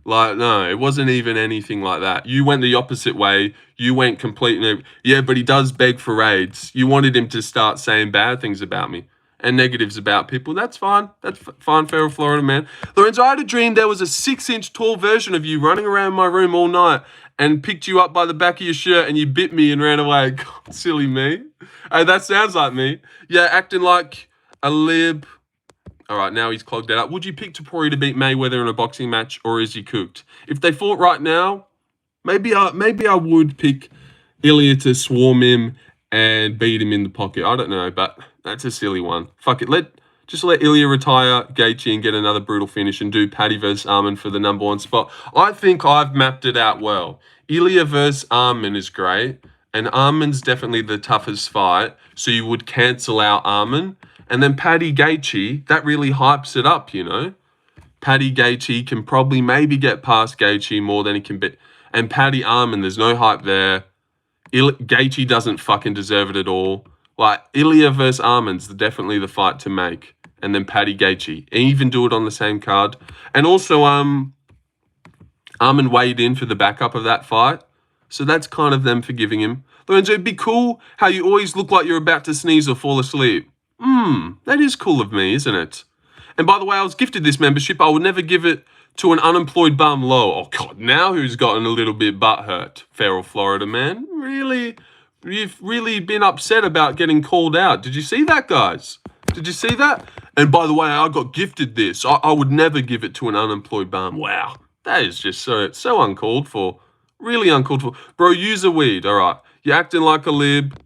Like, no, it wasn't even anything like that. You went the opposite way. You went completely... Yeah, but he does beg for raids. You wanted him to start saying bad things about me and negatives about people. That's fine. That's fine, feral Florida man. Lorenzo, I had a dream there was a 6-inch tall version of you running around my room all night and picked you up by the back of your shirt and you bit me and ran away. God, silly me. Hey, that sounds like me. Yeah, acting like a lib... All right, now he's clogged that up. Would you pick Topuria to beat Mayweather in a boxing match, or is he cooked? If they fought right now, maybe I would pick Ilia to swarm him and beat him in the pocket. I don't know, but that's a silly one. Fuck it. Just let Ilia retire Gaethje and get another brutal finish and do Paddy versus Arman for the #1 spot. I think I've mapped it out well. Ilia versus Arman is great, and Arman's definitely the toughest fight, so you would cancel out Arman. And then Paddy Gaethje, that really hypes it up, you know. Paddy Gaethje can probably maybe get past Gaethje more than he can beat. And Paddy Arman, there's no hype there. Gaethje doesn't fucking deserve it at all. Like, Ilia versus Arman's definitely the fight to make. And then Paddy Gaethje. And even do it on the same card. And also, Arman weighed in for the backup of that fight. So that's kind of them forgiving him. Lorenzo, it'd be cool how you always look like you're about to sneeze or fall asleep. That is cool of me, isn't it? And by the way, I was gifted this membership. I would never give it to an unemployed bum low. Oh, God, now who's gotten a little bit butthurt? Feral Florida man. Really? You've really been upset about getting called out. Did you see that, guys? Did you see that? And by the way, I got gifted this. I would never give it to an unemployed bum. Wow. That is just so uncalled for. Really uncalled for. Bro, use a weed. All right. You're acting like a lib.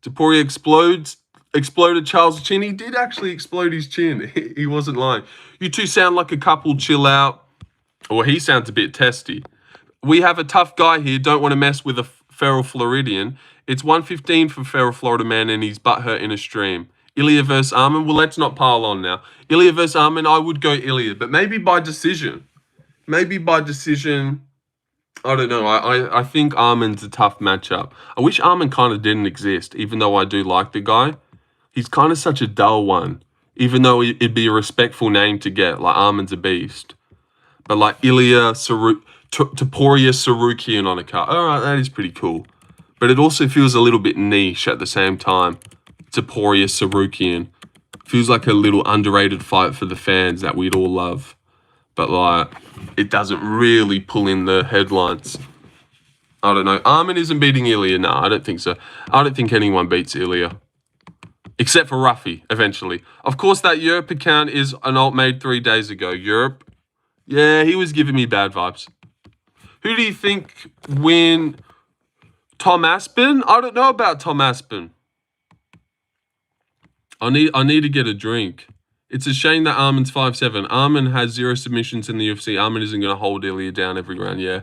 Topuria exploded Charles' chin. He did actually explode his chin. He wasn't lying. You two sound like a couple. Chill out. Or he sounds a bit testy. We have a tough guy here. Don't want to mess with a feral Floridian. It's 1:15 for feral Florida man and he's butthurt in a stream. Ilia versus Arman. Well, let's not pile on now. Ilia versus Arman. I would go Ilia, but maybe by decision. I don't know. I think Arman's a tough matchup. I wish Arman kind of didn't exist, even though I do like the guy. He's kind of such a dull one, even though it'd be a respectful name to get. Like, Arman's a beast. But like Ilia Topuria Sarukian on a card. All right, that is pretty cool. But it also feels a little bit niche at the same time. Topuria Sarukian. Feels like a little underrated fight for the fans that we'd all love. But like, it doesn't really pull in the headlines. I don't know. Arman isn't beating Ilia. No, I don't think so. I don't think anyone beats Ilia. Except for Ruffy, eventually. Of course, that Europe account is an alt made 3 days ago. Europe? Yeah, he was giving me bad vibes. Who do you think win Tom Aspen? I don't know about Tom Aspen. I need to get a drink. It's a shame that Armin's 5'7". Armin has 0 submissions in the UFC. Armin isn't going to hold Ilia down every round, yeah.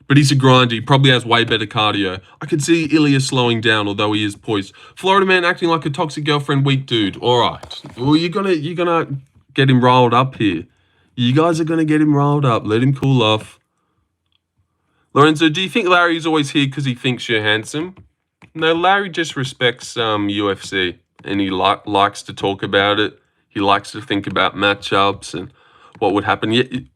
But he's a grinder. He probably has way better cardio. I can see Ilia slowing down, although he is poised. Florida man acting like a toxic girlfriend, weak dude. All right. Well, you're gonna get him riled up here. You guys are gonna get him riled up. Let him cool off. Lorenzo, do you think Larry's always here because he thinks you're handsome? No, Larry just respects UFC, and he likes to talk about it. He likes to think about matchups and what would happen.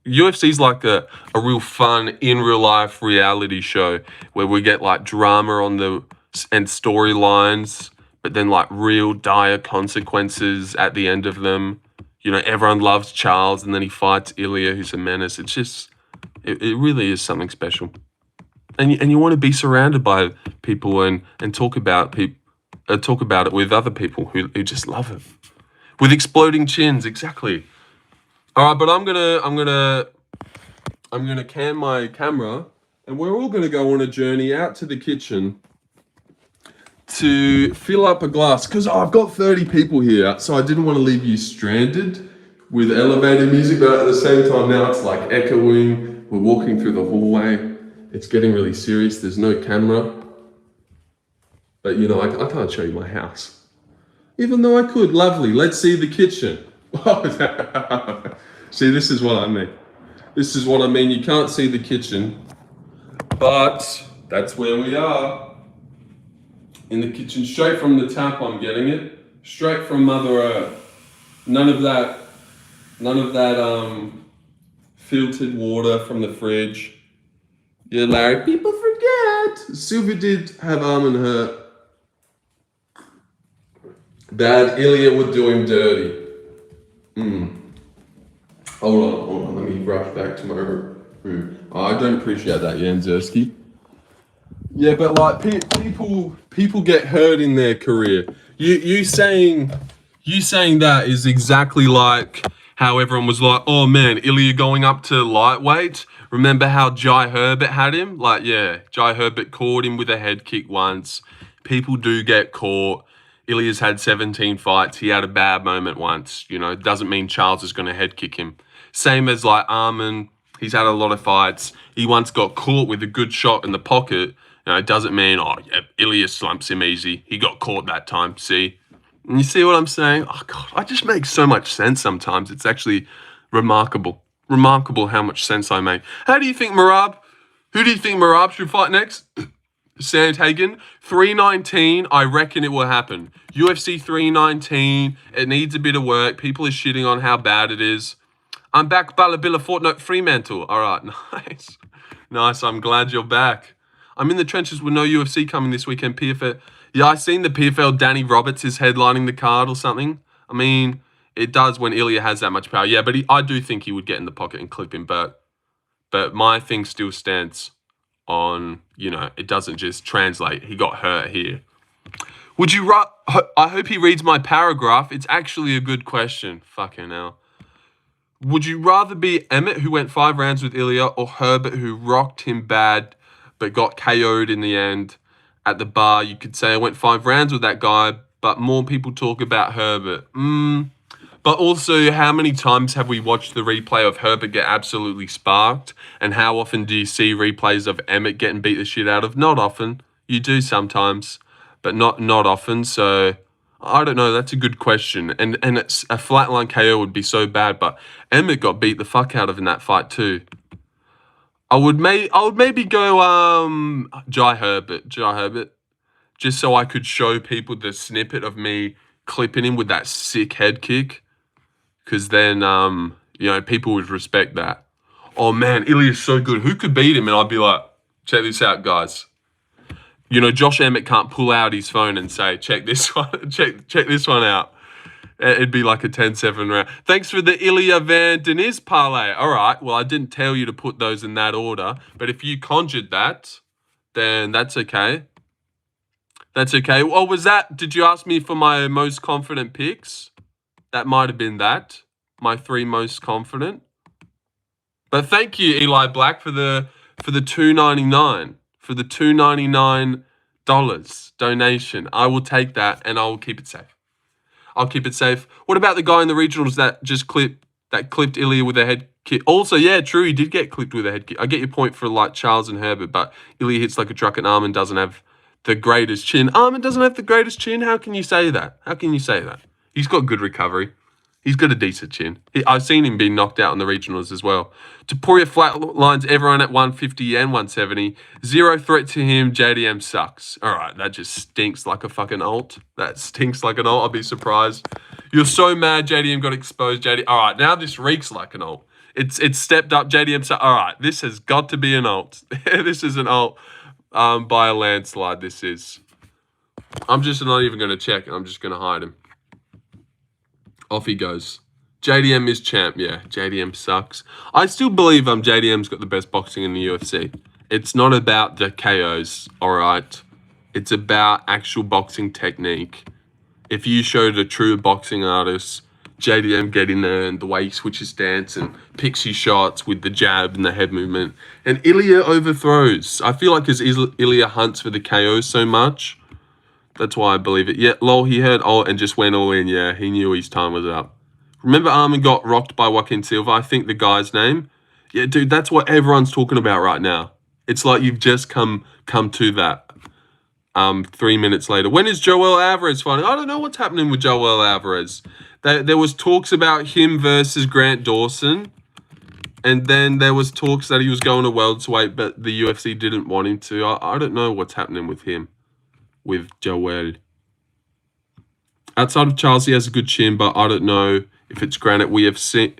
UFC's like a real fun, in real life reality show where we get like drama on the and storylines, but then like real dire consequences at the end of them. You know, everyone loves Charles, and then he fights Ilia, who's a menace. It's just, it really is something special. And you want to be surrounded by people and talk about it with other people who just love it. With exploding chins, exactly. All right, but I'm gonna cam my camera, and we're all gonna go on a journey out to the kitchen to fill up a glass because I've got 30 people here, so I didn't want to leave you stranded with elevator music. But at the same time, now it's like echoing. We're walking through the hallway. It's getting really serious. There's no camera, but you know I can't show you my house, even though I could. Lovely. Let's see the kitchen. See, this is what I mean. This is what I mean. You can't see the kitchen, but that's where we are. In the kitchen, straight from the tap, I'm getting it. Straight from Mother Earth. None of that filtered water from the fridge. Yeah, Larry, people forget. Sylvia did have arm in her. Bad Ilia would do him dirty. Hold on. Let me rush back to my room. Oh, I don't appreciate that, Yanzerski. Yeah, but like people get hurt in their career. You saying that is exactly like how everyone was like, oh man, Ilia going up to lightweight. Remember how Jai Herbert had him? Like, yeah, Jai Herbert caught him with a head kick once. People do get caught. Ilia's had 17 fights. He had a bad moment once. You know, doesn't mean Charles is going to head kick him. Same as like Armin. He's had a lot of fights. He once got caught with a good shot in the pocket. You know, it doesn't mean, oh, yeah, Ilia slumps him easy. He got caught that time, see? And you see what I'm saying? Oh, God, I just make so much sense sometimes. It's actually remarkable. Remarkable how much sense I make. How do you think Marab? Who do you think Marab should fight next? Sandhagen. 319, I reckon it will happen. UFC 319, it needs a bit of work. People are shitting on how bad it is. I'm back, Ballabilla Fortnite Fremantle. All right, nice. Nice, I'm glad you're back. I'm in the trenches with no UFC coming this weekend. PFL. Yeah, I seen the PFL. Danny Roberts is headlining the card or something. I mean, it does when Ilia has that much power. Yeah, but I do think he would get in the pocket and clip him. But my thing still stands on, you know, it doesn't just translate. He got hurt here. Would you... I hope he reads my paragraph. It's actually a good question. Fucking hell. Would you rather be Emmett, who went 5 rounds with Ilia, or Herbert, who rocked him bad but got KO'd in the end at the bar? You could say I went 5 rounds with that guy, but more people talk about Herbert. But also, how many times have we watched the replay of Herbert get absolutely sparked? And how often do you see replays of Emmett getting beat the shit out of? Not often. You do sometimes, but not often. So I don't know. That's a good question. And it's a flatline KO would be so bad, but Emmett got beat the fuck out of in that fight too. I would maybe go Jai Herbert, just so I could show people the snippet of me clipping him with that sick head kick, because then you know, people would respect that. Oh man, Ilia's so good. Who could beat him? And I'd be like, check this out, guys. You know, Josh Emmett can't pull out his phone and say, check this one, check this one out. It'd be like a 10-7 round. Thanks for the Ilia Van Deniz parlay. All right. Well, I didn't tell you to put those in that order. But if you conjured that, then that's okay. That's okay. Oh, was that... Did you ask me for my most confident picks? That might have been that. My 3 most confident. But thank you, Eli Black, for the $2.99. for the $299 donation. I will take that and I will keep it safe. I'll keep it safe. What about the guy in the regionals that just clipped Ilia with a head kick? Also, yeah, true, he did get clipped with a head kick. I get your point for like Charles and Herbert, but Ilia hits like a truck and Armin doesn't have the greatest chin. Armin doesn't have the greatest chin? How can you say that? How can you say that? He's got good recovery. He's got a decent chin. I've seen him being knocked out in the regionals as well. Topuria flatlines everyone at 150 and 170. Zero threat to him. JDM sucks. All right, that just stinks like a fucking ult. That stinks like an ult. I'll be surprised. You're so mad JDM got exposed. JDM. All right, now this reeks like an ult. It's stepped up. JDM. All right, this has got to be an ult. This is an ult by a landslide. This is. I'm just not even going to check. I'm just going to hide him. Off he goes. JDM is champ. Yeah, JDM sucks. I still believe JDM's got the best boxing in the UFC. It's not about the KOs, all right? It's about actual boxing technique. If you showed a true boxing artist, JDM get in there and the way he switches stance and picks his shots with the jab and the head movement. And Ilia overthrows. I feel like because Ilia hunts for the KOs so much, that's why I believe it. Yeah, lol, he heard ult and just went all in. Yeah, he knew his time was up. Remember Armin got rocked by Joaquin Silva? I think the guy's name. Yeah, dude, that's what everyone's talking about right now. It's like you've just come to that 3 minutes later. When is Joel Alvarez fighting? I don't know what's happening with Joel Alvarez. There was talks about him versus Grant Dawson. And then there was talks that he was going to welterweight, but the UFC didn't want him to. I don't know what's happening with him. With Joel. Outside of Charles, he has a good chin, but I don't know if it's granite. We've seen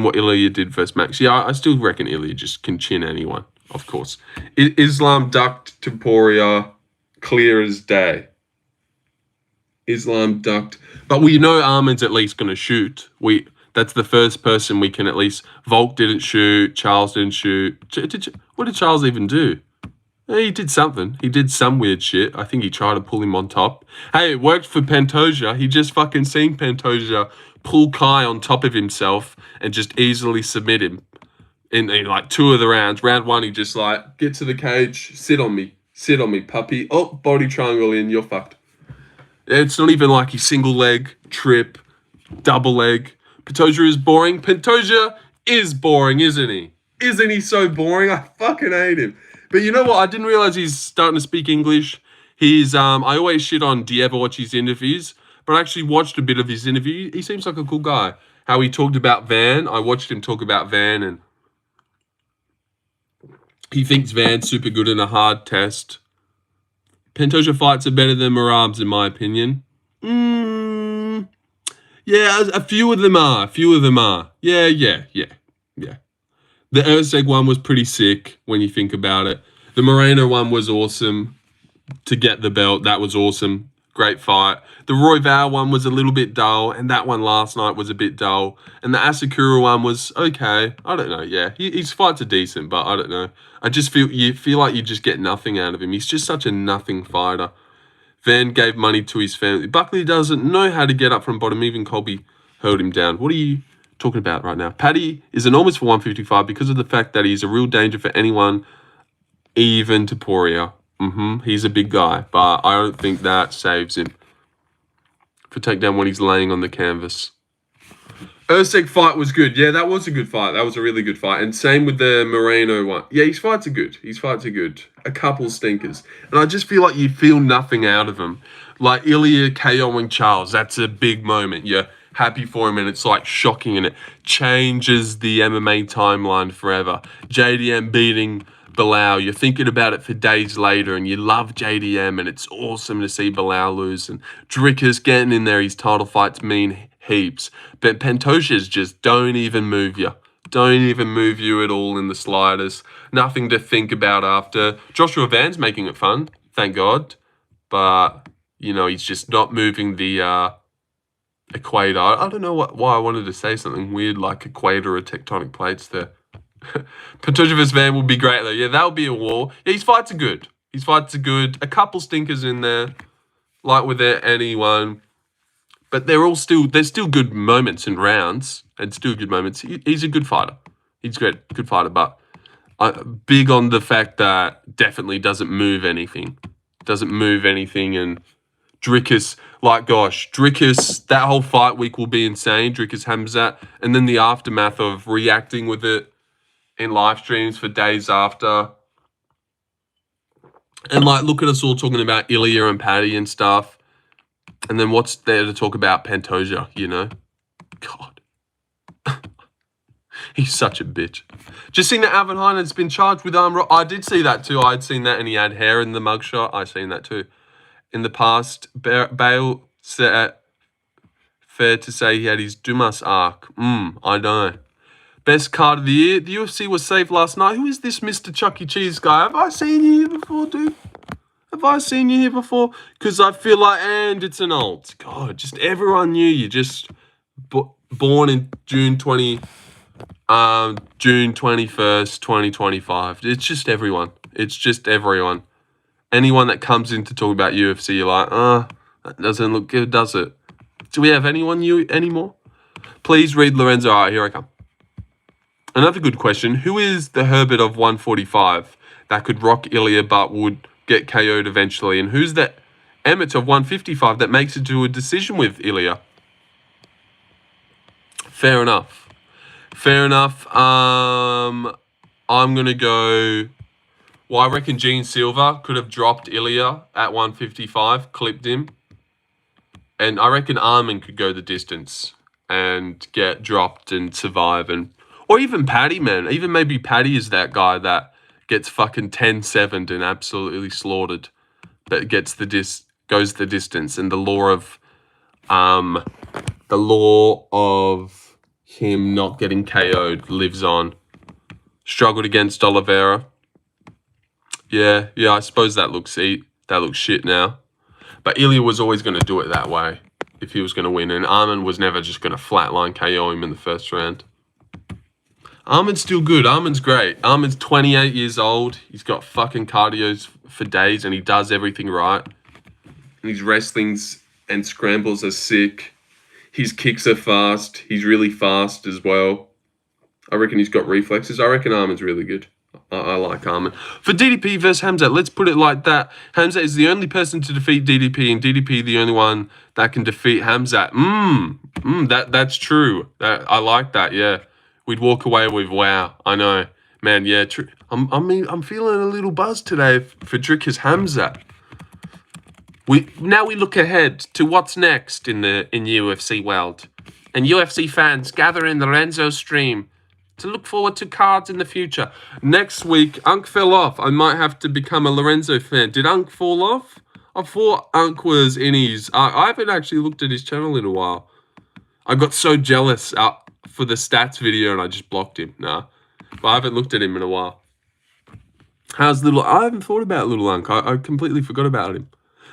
what Ilia did versus Max. Yeah, I still reckon Ilia just can chin anyone, of course. Islam ducked Topuria clear as day. Islam ducked. But we know Armin's at least going to shoot. That's the first person we can at least... Volk didn't shoot. Charles didn't shoot. What did Charles even do? He did something. He did some weird shit. I think he tried to pull him on top. Hey, it worked for Pantoja. He just fucking seen Pantoja pull Kai on top of himself and just easily submit him in like 2 of the rounds. Round 1, he just like, get to the cage, sit on me, puppy. Oh, body triangle in, you're fucked. It's not even like he single leg, trip, double leg. Pantoja is boring. Pantoja is boring, isn't he? Isn't he so boring? I fucking hate him. But you know what? I didn't realize he's starting to speak English. I always shit on, do you ever watch his interviews? But I actually watched a bit of his interview. He seems like a cool guy. How he talked about Van. I watched him talk about Van and he thinks Van's super good in a hard test. Pantoja fights are better than Merab's in my opinion. Yeah, a few of them are. Yeah. The Urseg one was pretty sick when you think about it. The Moreno one was awesome to get the belt. That was awesome. Great fight. The Roy Val one was a little bit dull, and that one last night was a bit dull. And the Asakura one was okay. I don't know. Yeah, his fights are decent, but I don't know. I just feel like you just get nothing out of him. He's just such a nothing fighter. Van gave money to his family. Buckley doesn't know how to get up from bottom. Even Colby held him down. What are you talking about right now? Paddy is enormous for 155 because of the fact that he's a real danger for anyone, even Topuria. He's a big guy, but I don't think that saves him for takedown when he's laying on the canvas. Urseg fight was good. Yeah, that was a good fight. That was a really good fight. And same with the Moreno one. Yeah, his fights are good. A couple stinkers. And I just feel like you feel nothing out of him. Like Ilia KOing Charles, that's a big moment. You're happy for him and it's like shocking and it changes the MMA timeline forever. JDM beating Bilal, you're thinking about it for days later and you love JDM and it's awesome to see Bilal lose. And Drickus getting in there, his title fights mean heaps. But Pantoja's just don't even move you. Don't even move you at all in the slightest. Nothing to think about after. Joshua Van's making it fun, thank God. But, you know, he's just not moving the equator. I don't know why I wanted to say something weird like equator or tectonic plates there. Pantoja vs Van will be great though. Yeah, that'll be a war. Yeah, his fights are good. A couple stinkers in there, like with anyone. But there's still good moments and rounds and still good moments. He's a good fighter. He's great, good fighter. But Big on the fact that definitely doesn't move anything. And Drickus, Drickus, that whole fight week will be insane. Drickus Hamzat. And then the aftermath of reacting with it in live streams for days after. And look at us all talking about Ilia and Paddy and stuff. And then what's there to talk about Pantoja, God. He's such a bitch. Just seen that Alvin Heinen's been charged with armed robbery. I did see that too. I'd seen that, and he had hair in the mugshot. I seen that too. In the past, Bale said, fair to say he had his Dumas arc. I know. Best card of the year. The UFC was saved last night. Who is this Mr. Chuck E. Cheese guy? Have I seen you here before, dude? Have I seen you here before? Because I feel like, and it's an alt. God, just everyone knew you. Just born in June 21st, 2025. It's just everyone. Anyone that comes in to talk about UFC, you're like, that doesn't look good, does it? Do we have anyone new anymore? Please read Lorenzo. All right, here I come. Another good question. Who is the Herbert of 145 that could rock Ilia but would get KO'd eventually? And who's the Emmett of 155 that makes it to a decision with Ilia? Fair enough. I'm going to go... Well, I reckon Gene Silva could have dropped Ilia at 155, clipped him. And I reckon Armin could go the distance and get dropped and survive. Or even Paddy, man. Even maybe Paddy is that guy that gets fucking 10-7'd and absolutely slaughtered. That gets goes the distance. And the law of him not getting KO'd lives on. Struggled against Oliveira. Yeah, I suppose that looks shit now. But Ilia was always going to do it that way if he was going to win. And Armin was never just going to flatline KO him in the first round. Armin's still good. Armin's great. Armin's 28 years old. He's got fucking cardios for days and he does everything right. And his wrestlings and scrambles are sick. His kicks are fast. He's really fast as well. I reckon he's got reflexes. I reckon Armin's really good. I like Armin. For DDP versus Hamzat, let's put it like that. Hamzat is the only person to defeat DDP, and DDP the only one that can defeat Hamzat. That's true. I like that, yeah. We'd walk away with, wow, I know. Man, yeah, true. I'm feeling a little buzz today for Drickus Hamzat. Now we look ahead to what's next in UFC world. And UFC fans, gather in the Lorenzo stream to look forward to cards in the future. Next week, Unk fell off. I might have to become a Lorenzo fan. Did Unk fall off? I thought Unk was in his... I haven't actually looked at his channel in a while. I got so jealous for the stats video and I just blocked him. Nah. But I haven't looked at him in a while. How's little... I haven't thought about little Unk. I completely forgot about him.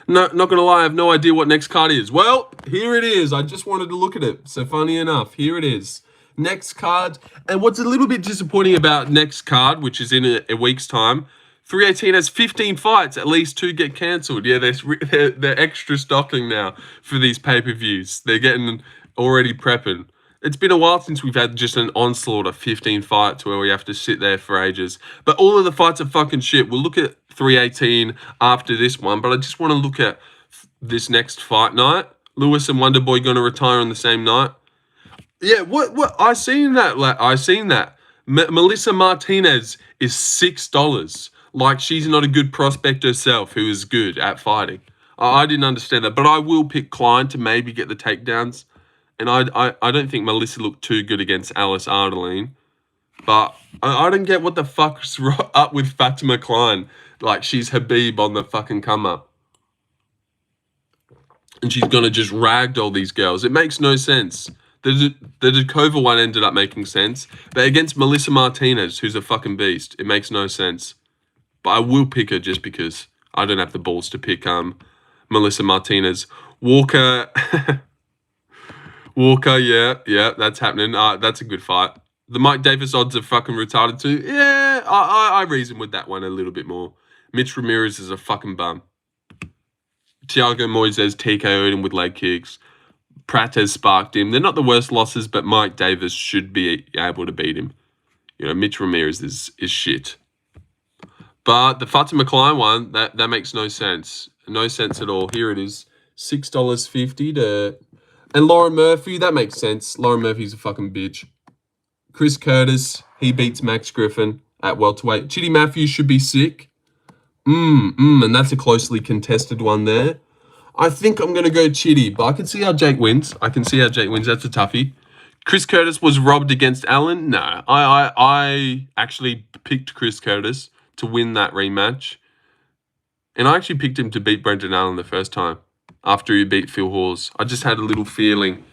No, not going to lie, I have no idea what next card is. Well, here it is. I just wanted to look at it. So funny enough, here it is. Next card, and what's a little bit disappointing about next card, which is in a week's time, 318 has 15 fights, at least 2 get cancelled. Yeah, they're extra stocking now for these pay-per-views. They're getting already prepping. It's been a while since we've had just an onslaught of 15 fights where we have to sit there for ages. But all of the fights are fucking shit. We'll look at 318 after this one, but I just want to look at this next fight night. Lewis and Wonderboy going to retire on the same night. Yeah, what I seen that. Melissa Martinez is $6. Like, she's not a good prospect herself who is good at fighting. I didn't understand that, but I will pick Klein to maybe get the takedowns. And I don't think Melissa looked too good against Alice Ardeline. But I don't get what the fuck's up with Fatima Klein. Like, she's Habib on the fucking come up. And she's going to just ragdoll these girls. It makes no sense. The Dakova one ended up making sense. But against Melissa Martinez, who's a fucking beast, it makes no sense. But I will pick her just because I don't have the balls to pick Melissa Martinez. Walker, yeah, that's happening. That's a good fight. The Mike Davis odds are fucking retarded too. Yeah, I reason with that one a little bit more. Mitch Ramirez is a fucking bum. Thiago Moises TKO'd him with leg kicks. Pratt has sparked him. They're not the worst losses, but Mike Davis should be able to beat him. You know, Mitch Ramirez is shit. But the Fatima Klein one, that makes no sense. No sense at all. Here it is. $6.50 to... And Lauren Murphy, that makes sense. Lauren Murphy's a fucking bitch. Chris Curtis, he beats Max Griffin at welterweight. Chitty Matthews should be sick. And that's a closely contested one there. I think I'm going to go Chitty, but I can see how Jake wins. That's a toughie. Chris Curtis was robbed against Allen. No, I actually picked Chris Curtis to win that rematch. And I actually picked him to beat Brendan Allen the first time after he beat Phil Hawes. I just had a little feeling.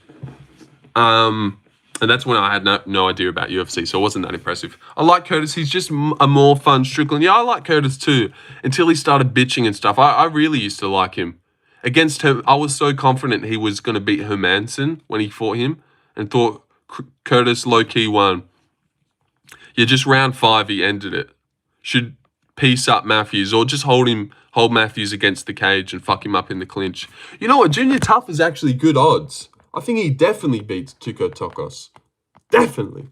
And that's when I had no idea about UFC, so it wasn't that impressive. I like Curtis. He's just a more fun Strickland. Yeah, I like Curtis too, until he started bitching and stuff. I really used to like him. Against him, I was so confident he was going to beat Hermanson when he fought him and thought Curtis low-key won. Yeah, just round 5, he ended it. Should piece up Matthews or just hold Matthews against the cage and fuck him up in the clinch. You know what? Junior Tough is actually good odds. I think he definitely beats Tuko Tokos. Definitely.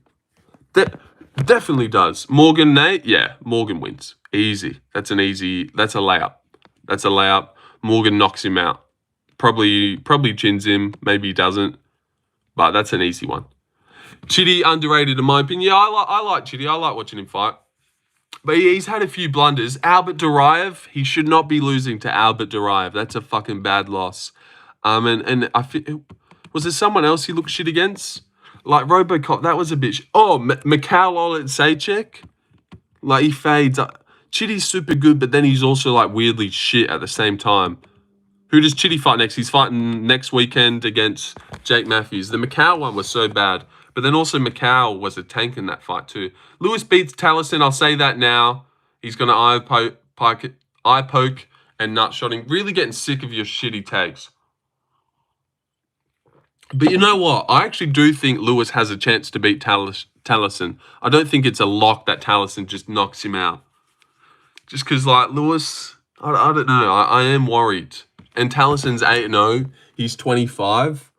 Definitely does. Morgan, Nate? Yeah, Morgan wins. Easy. That's a layup. Morgan knocks him out. Probably chins him. Maybe he doesn't. But that's an easy one. Chitty, underrated in my opinion. Yeah, I like Chitty. I like watching him fight. But he's had a few blunders. Albert Duraev, he should not be losing to Albert Duraev. That's a fucking bad loss. And I feel... Was there someone else he looked shit against? Like Robocop, that was a bitch. Oh, Mikhail Oleksijczyk. Like, he fades. Chitty's super good, but then he's also, like, weirdly shit at the same time. Who does Chitty fight next? He's fighting next weekend against Jake Matthews. The Mikhail one was so bad. But then also Mikhail was a tank in that fight too. Lewis beats Taliesin. I'll say that now. He's going to eye poke and nut shotting. Really getting sick of your shitty takes. But you know what? I actually do think Lewis has a chance to beat Taliesin. I don't think it's a lock that Taliesin just knocks him out. Just because, like, Lewis, I don't know. I am worried. And Taliesin's 8-0. He's 25.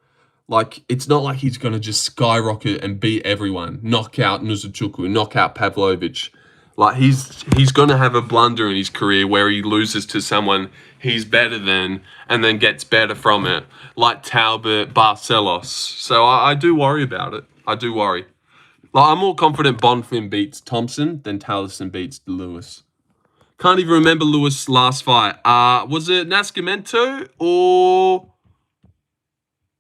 Like, it's not like he's going to just skyrocket and beat everyone. Knock out Nuzuchuku, knock out Pavlovich. Like, he's going to have a blunder in his career where he loses to someone he's better than and then gets better from it. Like Talbot, Barcelos. So I do worry about it. I do worry. Like, I'm more confident Bonfim beats Thompson than Taliesin beats Lewis. Can't even remember Lewis' last fight. Was it Nascimento or...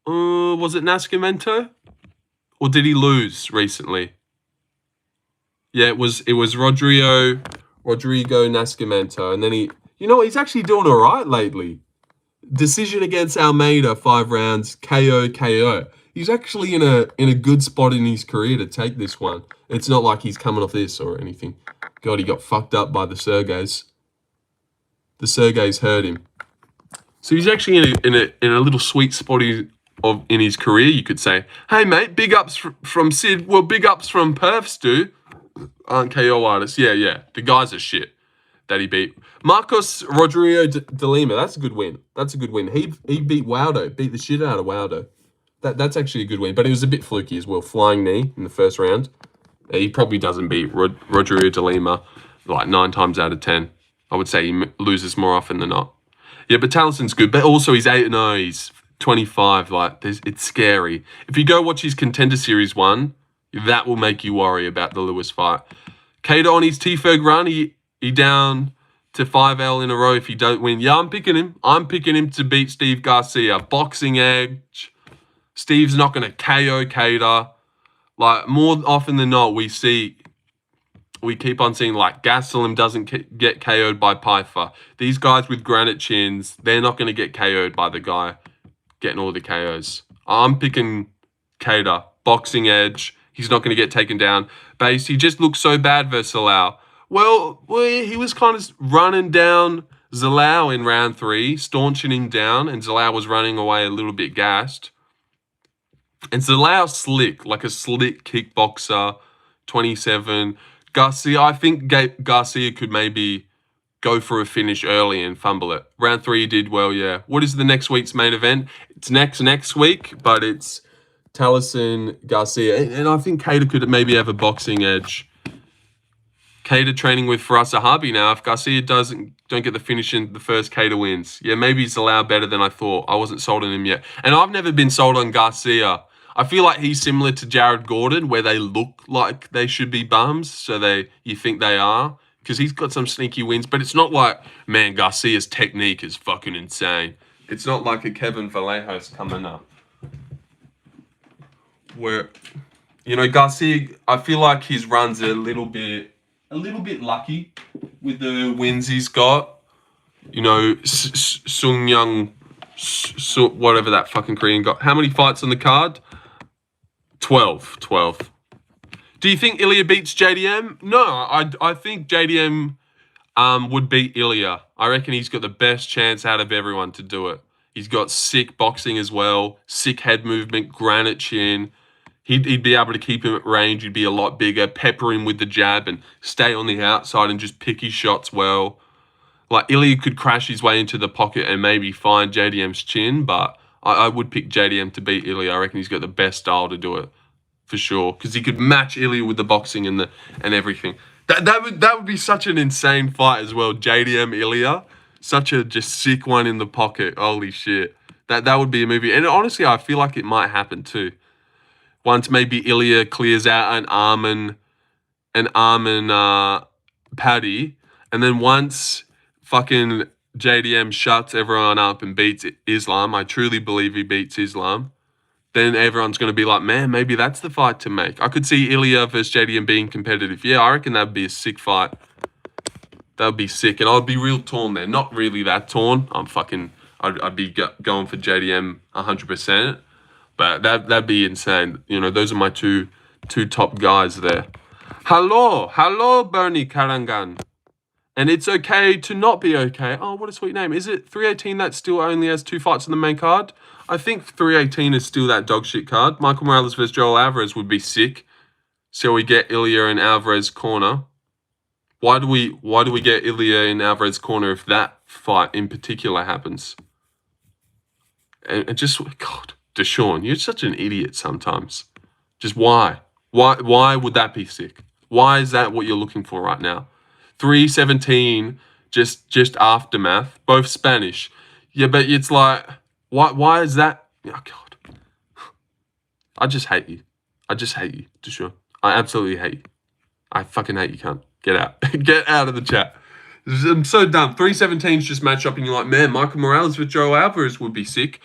was it Nascimento? Or did he lose recently? Yeah, it was Rodrigo Nascimento. And then he's actually doing all right lately. Decision against Almeida, 5 rounds, KO. He's actually in a good spot in his career to take this one. It's not like he's coming off this or anything. God, he got fucked up by the Sergeys. The Sergeys hurt him. So he's actually in a little sweet spot in his career, you could say. Hey, mate, big ups from Sid. Well, big ups from Perths, dude. Aren't KO artists. Yeah. The guys are shit that he beat. Marcos Rodrigo de Lima. That's a good win. He beat Waldo. Beat the shit out of Waldo. That's actually a good win. But it was a bit fluky as well. Flying knee in the first round. He probably doesn't beat Rodrigo de Lima like 9 times out of 10. I would say he loses more often than not. Yeah, but Taliesin's good. But also he's 8-0. He's 25. Like, it's scary. If you go watch his Contender Series 1, that will make you worry about the Lewis fight. Cater on his T-Ferg run, he down to 5L in a row if he don't win. Yeah, I'm picking him. I'm picking him to beat Steve Garcia. Boxing edge. Steve's not going to KO Cater. Like, more often than not, we keep on seeing, like, Gastelum doesn't get KO'd by Pfeiffer. These guys with granite chins, they're not going to get KO'd by the guy getting all the KOs. I'm picking Cater. Boxing edge. He's not going to get taken down. Base, he just looks so bad versus Zalal. Well, he was kind of running down Zalal in round 3, staunching him down, and Zalal was running away a little bit gassed. And Zalal's slick, like a slick kickboxer, 27. Garcia, I think Garcia could maybe go for a finish early and fumble it. Round 3 he did well, yeah. What is the next week's main event? It's next week, but it's Taliesin, Garcia. And I think Cater could maybe have a boxing edge Cater training with Faraz Zahabi now. If Garcia don't get the finish in the first, Cater wins. Yeah, maybe he's allowed better than I thought. I wasn't sold on him yet. And I've never been sold on Garcia. I feel like he's similar to Jared Gordon, where they look like they should be bums, so you think they are. Because he's got some sneaky wins, but it's not like, man, Garcia's technique is fucking insane. It's not like a Kevin Vallejo's coming up. Where, Garcia, I feel like his runs are a little bit lucky with the wins he's got. Sung Young, whatever that fucking Korean got. How many fights on the card? 12. Do you think Ilia beats JDM? No, I think JDM would beat Ilia. I reckon he's got the best chance out of everyone to do it. He's got sick boxing as well, sick head movement, granite chin. He'd be able to keep him at range. He'd be a lot bigger, pepper him with the jab and stay on the outside and just pick his shots well. Like, Ilia could crash his way into the pocket and maybe find JDM's chin, but I would pick JDM to beat Ilia. I reckon he's got the best style to do it, for sure, because he could match Ilia with the boxing and everything. That would be such an insane fight as well. JDM Ilia, such a just sick one in the pocket. Holy shit, that would be a movie. And honestly, I feel like it might happen too. Once maybe Ilia clears out an arm and Paddy, and then once fucking JDM shuts everyone up and beats Islam, I truly believe he beats Islam, then everyone's going to be like, man, maybe that's the fight to make. I could see Ilia versus JDM being competitive. Yeah, I reckon that'd be a sick fight. That would be sick. And I'd be real torn there. Not really that torn. I'd be going for JDM 100%. But that'd be insane. Those are my two top guys there. Hello, Bernie Karangan. And it's okay to not be okay. Oh, what a sweet name. Is it 318 that still only has 2 fights on the main card? I think 318 is still that dog shit card. Michael Morales versus Joel Alvarez would be sick. So we get Ilia in Alvarez corner. Why do we get Ilia in Alvarez corner if that fight in particular happens? And just, God, Deshaun, you're such an idiot sometimes. Just why? Why would that be sick? Why is that what you're looking for right now? 317, just aftermath, both Spanish. Yeah, but it's like, why is that? Oh, God. I just hate you. Deshaun. I absolutely hate you. I fucking hate you, cunt. Get out. Get out of the chat. I'm so dumb. 317's just match up and you're like, man, Michael Morales with Joe Alvarez would be sick.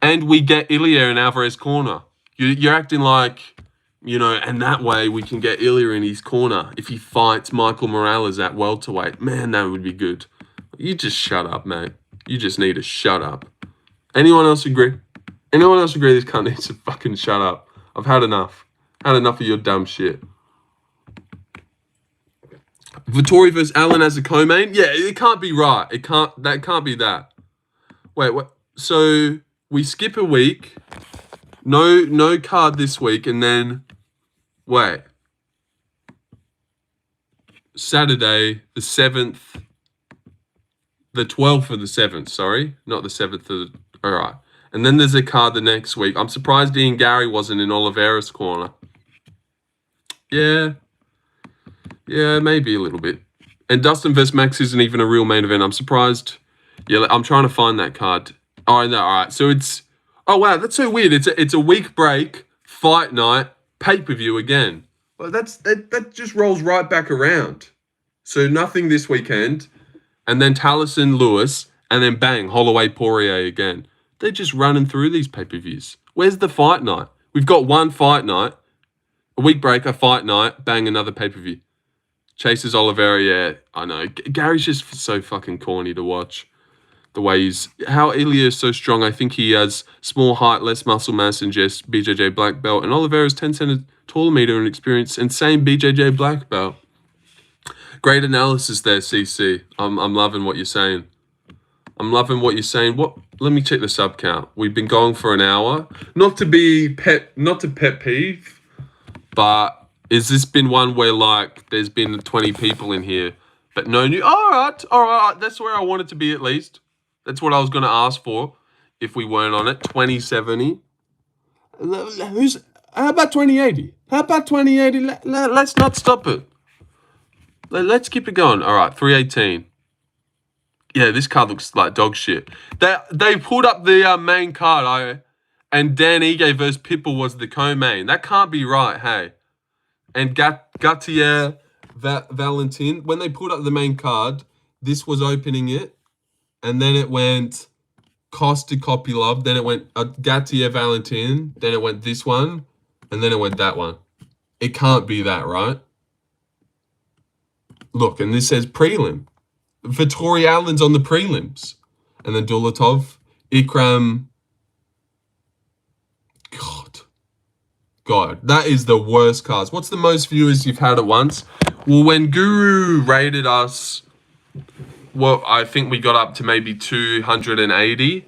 And we get Ilia in Alvarez corner. You're acting like, and that way we can get Ilia in his corner if he fights Michael Morales at welterweight. Man, that would be good. You just shut up, mate. You just need to shut up. Anyone else agree? This cunt needs to fucking shut up. I've had enough. Had enough of your dumb shit. Vittori versus Allen as a co-main? Yeah, it can't be right. That can't be that. Wait, what? So we skip a week. No card this week, and then wait. Saturday, the 7th. The 12th of the 7th, sorry. Not the 7th alright. And then there's a card the next week. I'm surprised Ian Gary wasn't in Oliveira's corner. Yeah, maybe a little bit. And Dustin vs. Max isn't even a real main event. I'm surprised. Yeah, I'm trying to find that card. Oh, no, all right. So it's... Oh, wow, that's so weird. It's a week break, fight night, pay-per-view again. Well, that just rolls right back around. So nothing this weekend. And then Taliesin Lewis. And then bang, Holloway Poirier again. They're just running through these pay-per-views. Where's the fight night? We've got one fight night. A week break, a fight night, bang, another pay-per-view. Chases Oliveira, yeah, I know. Gary's just so fucking corny to watch. The way how Ilia is so strong. I think he has small height, less muscle mass, and just BJJ black belt. And Oliveira's 10 centimeters taller meter and experience, and same BJJ black belt. Great analysis there, CC. I'm loving what you're saying. Let me check the sub count. We've been going for an hour. Not to pet peeve, but has this been one where like there's been 20 people in here, but no new? All right. That's where I want it to be at least. That's what I was going to ask for if we weren't on it. 2070. How about 2080? Let's not stop it. Let's keep it going. All right, 318. Yeah, this card looks like dog shit. They pulled up the main card. And Dan Ige versus Pitbull was the co-main. That can't be right, hey. And Gautier Valentin, when they pulled up the main card, this was opening it, and then it went Costa Kopylov, then it went Gautier Valentin, then it went this one, and then it went that one. It can't be that, right? Look, and this says prelim. Vittori Allen's on the prelims. And then Dulatov, Ikram. God, that is the worst cards. What's the most viewers you've had at once? Well, when Guru rated us, well, I think we got up to maybe 280.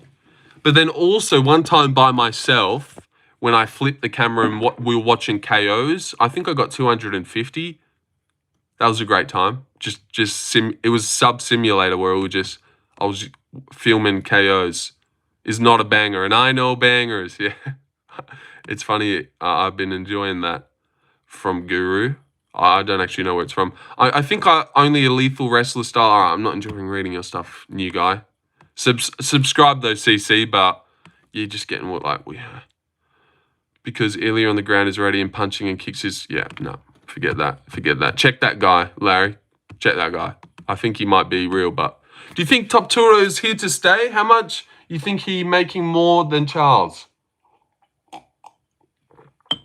But then also one time by myself, when I flipped the camera and we were watching KOs, I think I got 250. That was a great time. It was sub simulator where I was filming KOs. Is not a banger, and I know bangers. Yeah, it's funny. I've been enjoying that from Guru. I don't actually know where it's from. I think only a lethal wrestler star. I'm not enjoying reading your stuff, new guy. Subscribe though, CC. But you're just getting what because Ilia on the ground is ready and punching and kicks his. Yeah, no. Forget that. Check that guy, Larry. Check that guy. I think he might be real, but... Do you think Topuria is here to stay? How much you think he making more than Charles?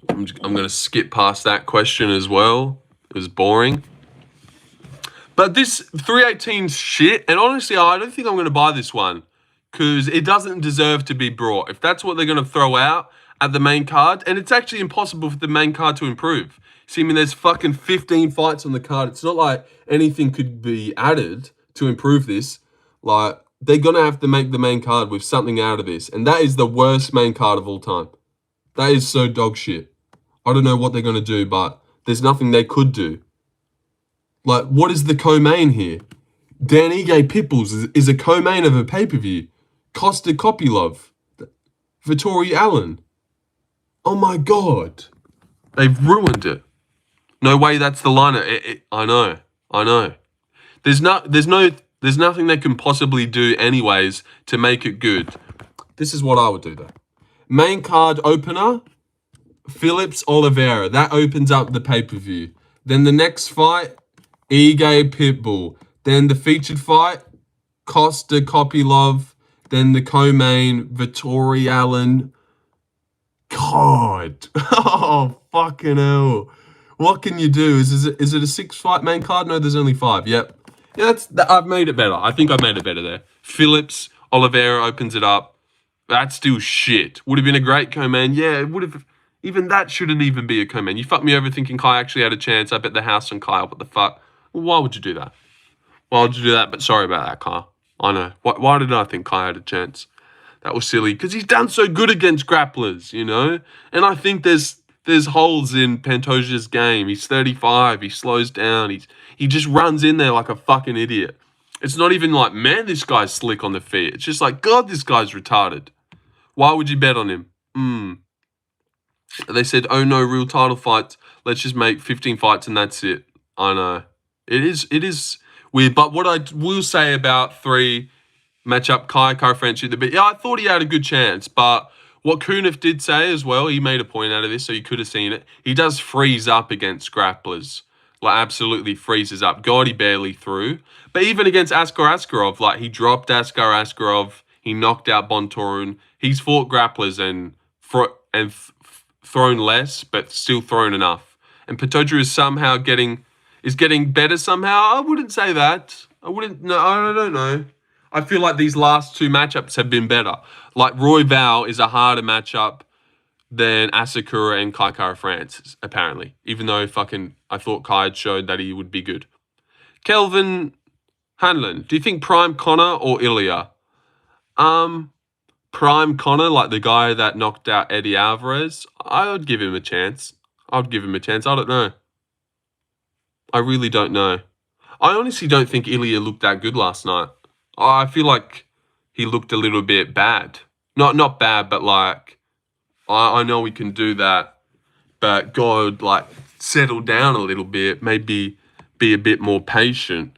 I'm going to skip past that question as well. It was boring. But this 318's shit, and honestly, I don't think I'm going to buy this one because it doesn't deserve to be brought. If that's what they're going to throw out at the main card, and it's actually impossible for the main card to improve. See, I mean, there's fucking 15 fights on the card. It's not like anything could be added to improve this. Like, they're going to have to make the main card with something out of this. And that is the worst main card of all time. That is so dog shit. I don't know what they're going to do, but there's nothing they could do. Like, what is the co-main here? Dan Ige Pitbulls is a co-main of a pay-per-view. Costa Kopylov. Vittori Allen. Oh my God. They've ruined it. No way that's the lineup. I know. There's nothing they can possibly do anyways to make it good. This is what I would do though. Main card opener, Phillips Oliveira. That opens up the pay-per-view. Then the next fight, Ige Pitbull. Then the featured fight, Costa Kopylov. Then the co-main, Vittori Allen. God. Oh, fucking hell. What can you do? Is it a 6-fight main card? No, there's only 5. Yep. Yeah, I've made it better. I think I've made it better there. Phillips, Oliveira opens it up. That's still shit. Would have been a great co-main. Yeah, it would have. Even that shouldn't even be a co-main. You fucked me over thinking Kai actually had a chance. I bet the house on Kyle. What the fuck? Well, why would you do that? Why would you do that? But sorry about that, Kai. I know. Why did I think Kai had a chance? That was silly. Because he's done so good against grapplers, you know? And I think there's holes in Pantoja's game. He's 35. He slows down. He just runs in there like a fucking idiot. It's not even like, man, this guy's slick on the feet. It's just like, God, this guy's retarded. Why would you bet on him? They said, oh, no, real title fights. Let's just make 15 fights and that's it. I know. It is weird. But what I will say about 3 matchup, Kai French, yeah, I thought he had a good chance. But what Kunif did say as well, he made a point out of this, so you could have seen it. He does freeze up against grapplers. Like, absolutely freezes up. God, he barely threw. But even against Askar Askarov, like, he dropped Askar Askarov. He knocked out Bontorun. He's fought grapplers and thrown less, but still thrown enough. And Pantoja is somehow getting better somehow. I wouldn't say that. I don't know. I feel like these last 2 matchups have been better. Like, Roy Val is a harder matchup than Asakura and Kai Kara France, apparently. Even though I thought Kai had showed that he would be good. Kelvin Hanlon, do you think Prime Connor or Ilia? Prime Connor, like the guy that knocked out Eddie Alvarez, I would give him a chance. I don't know. I really don't know. I honestly don't think Ilia looked that good last night. I feel like he looked a little bit bad. Not bad, but like, I know we can do that. But God, like, settle down a little bit. Maybe be a bit more patient.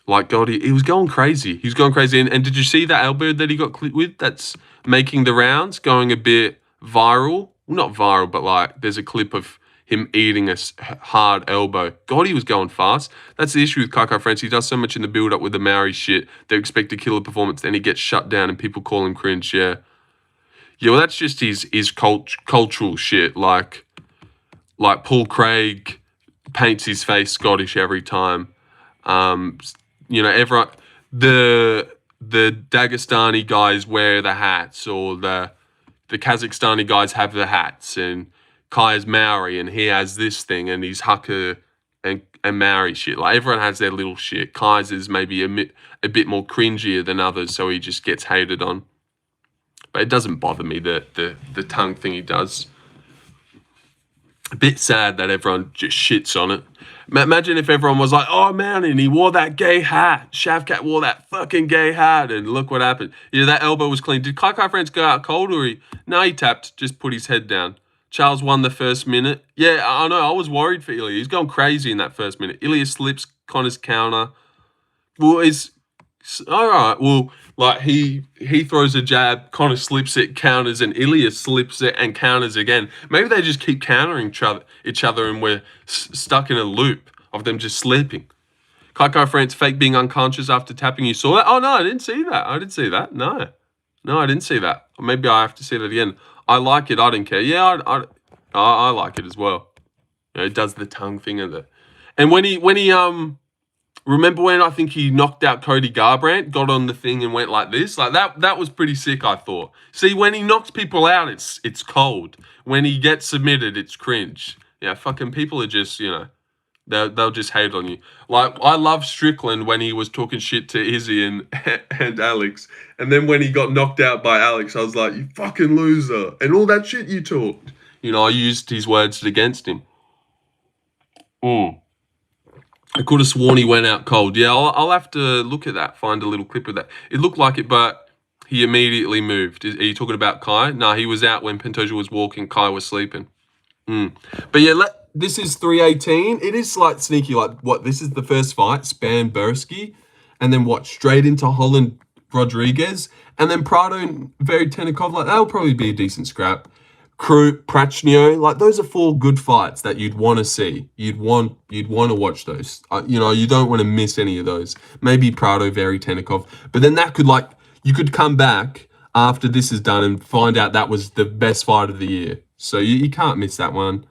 Like, God, he was going crazy. He was going crazy. And did you see that elbow that he got clipped with that's making the rounds, going a bit viral? Well, not viral, but like there's a clip of him eating a hard elbow. God, he was going fast. That's the issue with Kai France. He does so much in the build-up with the Maori shit. They expect a killer performance, then he gets shut down and people call him cringe, yeah. Yeah, well, that's just his cultural shit. Like Paul Craig paints his face Scottish every time. Everyone, the Dagestani guys wear the hats, or the Kazakhstani guys have the hats, and Kai is Maori and he has this thing, and he's Hakka and Maori shit. Like, everyone has their little shit. Kai's is maybe a bit more cringier than others, so he just gets hated on. But it doesn't bother me, the tongue thing he does. A bit sad that everyone just shits on it. Imagine if everyone was like, oh man, and he wore that gay hat. Shavkat wore that fucking gay hat, and look what happened. Yeah, that elbow was clean. Did Kai France go out cold, or No, he tapped, just put his head down. Charles won the first minute. Yeah, I know, I was worried for Ilia. He's going crazy in that first minute. Ilia slips Connor's counter. Well, all right. Well, like he throws a jab, Connor slips it, counters, and Ilia slips it and counters again. Maybe they just keep countering each other, and we're stuck in a loop of them just slipping. Kai France fake being unconscious after tapping. You saw that? Oh no, I didn't see that. No, I didn't see that. Maybe I have to see that again. I like it. I didn't care. Yeah, I like it as well. It does the tongue thing and when he remember when I think he knocked out Cody Garbrandt, got on the thing and went like this? Like that was pretty sick, I thought. See, when he knocks people out, it's cold. When he gets submitted, it's cringe. Yeah, fucking people are just, they'll just hate on you. Like, I love Strickland when he was talking shit to Izzy and Alex. And then when he got knocked out by Alex, I was like, you fucking loser. And all that shit you talked. I used his words against him. I could have sworn he went out cold. Yeah, I'll have to look at that, find a little clip of that. It looked like it, but he immediately moved. Are you talking about Kai? No, he was out when Pantoja was walking. Kai was sleeping. But yeah, this is 318. It is like sneaky. Like, what? This is the first fight, Span Bursky, and then what? Straight into Holland Rodriguez, and then Prado and Veritenikov. Like, that'll probably be a decent scrap. Crew, Prachnio, like those are 4 good fights that you'd want to see. You'd want to watch those. You don't want to miss any of those. Maybe Prado, Veritenikov, but then you could come back after this is done and find out that was the best fight of the year. So you can't miss that one.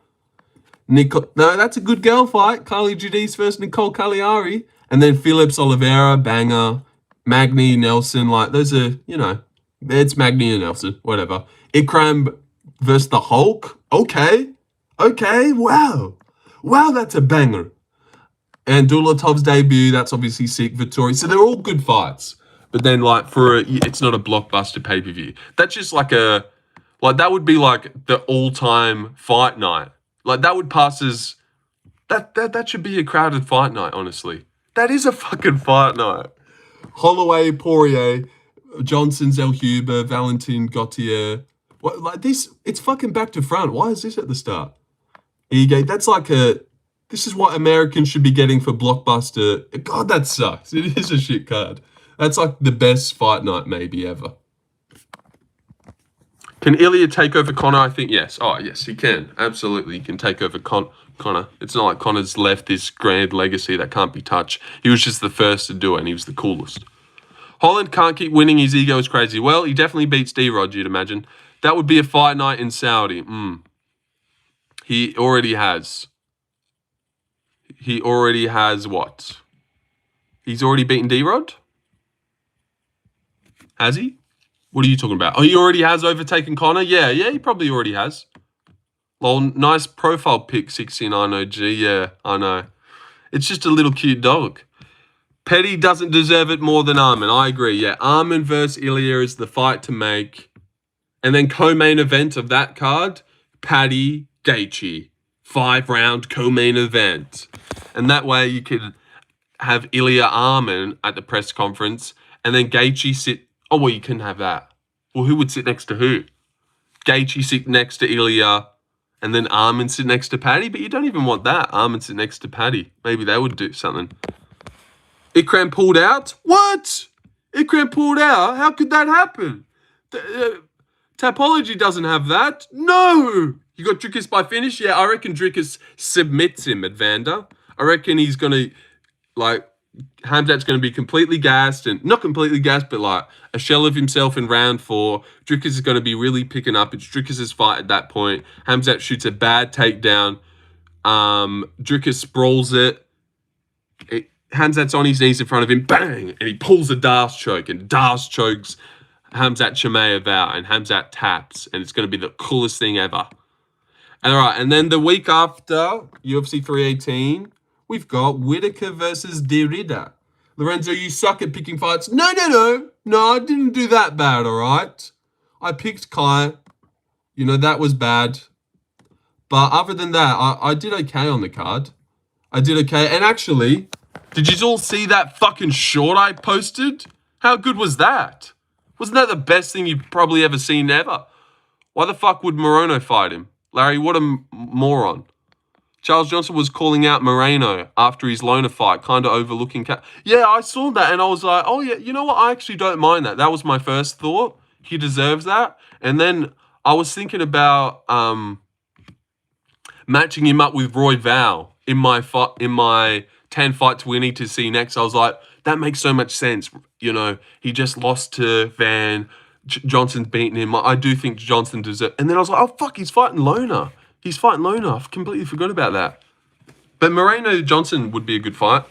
No, that's a good girl fight. Carly Giudice versus Nicole Cagliari, and then Phillips Oliveira, banger. Magny Nelson, like those are it's Magny and Nelson, whatever. Ikram versus the Hulk. Okay, wow, that's a banger. And Dulatov's debut, that's obviously sick. Vittori, so they're all good fights. But then, like, it's not a blockbuster pay-per-view. That's just that would be like the all-time fight night. Like, that would pass as that should be a crowded fight night. Honestly, that is a fucking fight night. Holloway, Poirier, Johnson, Zellhuber, Valentin, Gauthier. What, like this? It's fucking back to front. Why is this at the start? That's like this is what Americans should be getting for Blockbuster. God, that sucks. It is a shit card. That's like the best fight night maybe ever. Can Ilia take over Conor? I think yes. Oh, yes, he can. Absolutely, he can take over Conor. It's not like Conor's left this grand legacy that can't be touched. He was just the first to do it, and he was the coolest. Holland can't keep winning. His ego is crazy. Well, he definitely beats D-Rod, you'd imagine. That would be a fight night in Saudi. He already has. He already has what? He's already beaten D-Rod? Has he? What are you talking about? Oh, he already has overtaken Conor? Yeah, he probably already has. Lol, nice profile pic, 69 OG. Yeah, I know. It's just a little cute dog. Paddy doesn't deserve it more than Armin. I agree, yeah. Armin versus Ilia is the fight to make. And then co-main event of that card, Paddy, Gaethje. 5-round co-main event. And that way you could have Ilia Armin at the press conference and then Gaethje sit... Oh, well, you can have that. Well, who would sit next to who? Gaethje sit next to Ilia And then Armin sit next to Paddy, but you don't even want that. Armin sit next to Paddy. Maybe they would do something. Ikram pulled out? What? Ikram pulled out? How could that happen? Tapology doesn't have that. No! You got Drickus by finish? Yeah, I reckon Drickus submits him at Vander. I reckon he's going to, like, Hamzat's going to be completely gassed, and not completely gassed, but like a shell of himself in round 4. Drickus is going to be really picking up. It's Drickus' fight at that point. Hamzat shoots a bad takedown. Drickus sprawls it. Hamzat's on his knees in front of him. Bang! And he pulls a Darce choke, and Darce chokes Hamzat Chimaev out, and Hamzat taps, and it's going to be the coolest thing ever. All right, and then the week after, UFC 318, we've got Whitaker versus Derrida. Lorenzo, you suck at picking fights. No, I didn't do that bad, all right? I picked Kai. You know, that was bad. But other than that, I did okay on the card. I did okay. And actually, did you all see that fucking short I posted? How good was that? Wasn't that the best thing you've probably ever seen ever? Why the fuck would Moreno fight him? Larry, what a moron. Charles Johnson was calling out Moreno after his Lona fight, kind of overlooking... Yeah, I saw that and I was like, oh yeah, you know what? I actually don't mind that. That was my first thought. He deserves that. And then I was thinking about matching him up with Roy Val in my 10 fights we need to see next. I was like, that makes so much sense. You know, he just lost to Van. Johnson's beaten him. I do think Johnson deserves... And then I was like, oh, fuck, he's fighting Lona. He's fighting Lona. I completely forgot about that. But Moreno-Johnson would be a good fight.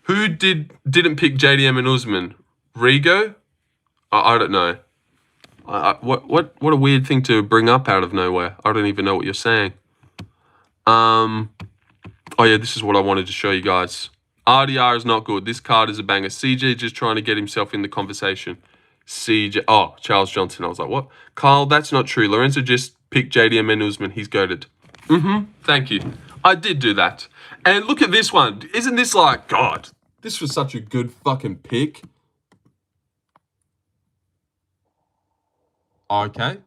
Who didn't pick JDM and Usman? Rigo? I don't know. What a weird thing to bring up out of nowhere. I don't even know what you're saying. Oh yeah, this is what I wanted to show you guys. RDR is not good. This card is a banger. CJ just trying to get himself in the conversation. CJ. Oh, Charles Johnson. I was like, what? Kyle, that's not true. Lorenzo just picked JDM and Usman. He's goated. Thank you. I did do that. And look at this one. Isn't this like, God, this was such a good fucking pick. Okay.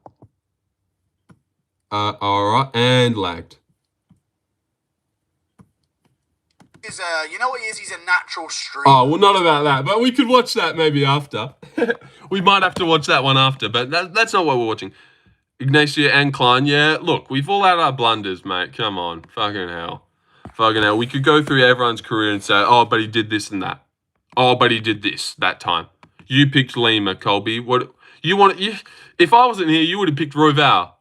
All right. And lagged. You know what he is? He's a natural streamer. Oh, well, not about that. But we could watch that maybe after. We might have to watch that one after. But that's not what we're watching. Ignacio and Klein. Yeah, look, we've all had our blunders, mate. Come on. Fucking hell. Fucking hell. We could go through everyone's career and say, oh, but he did this and that. Oh, but he did this that time. You picked Lima, Colby. What you want? If I wasn't here, you would have picked Roval.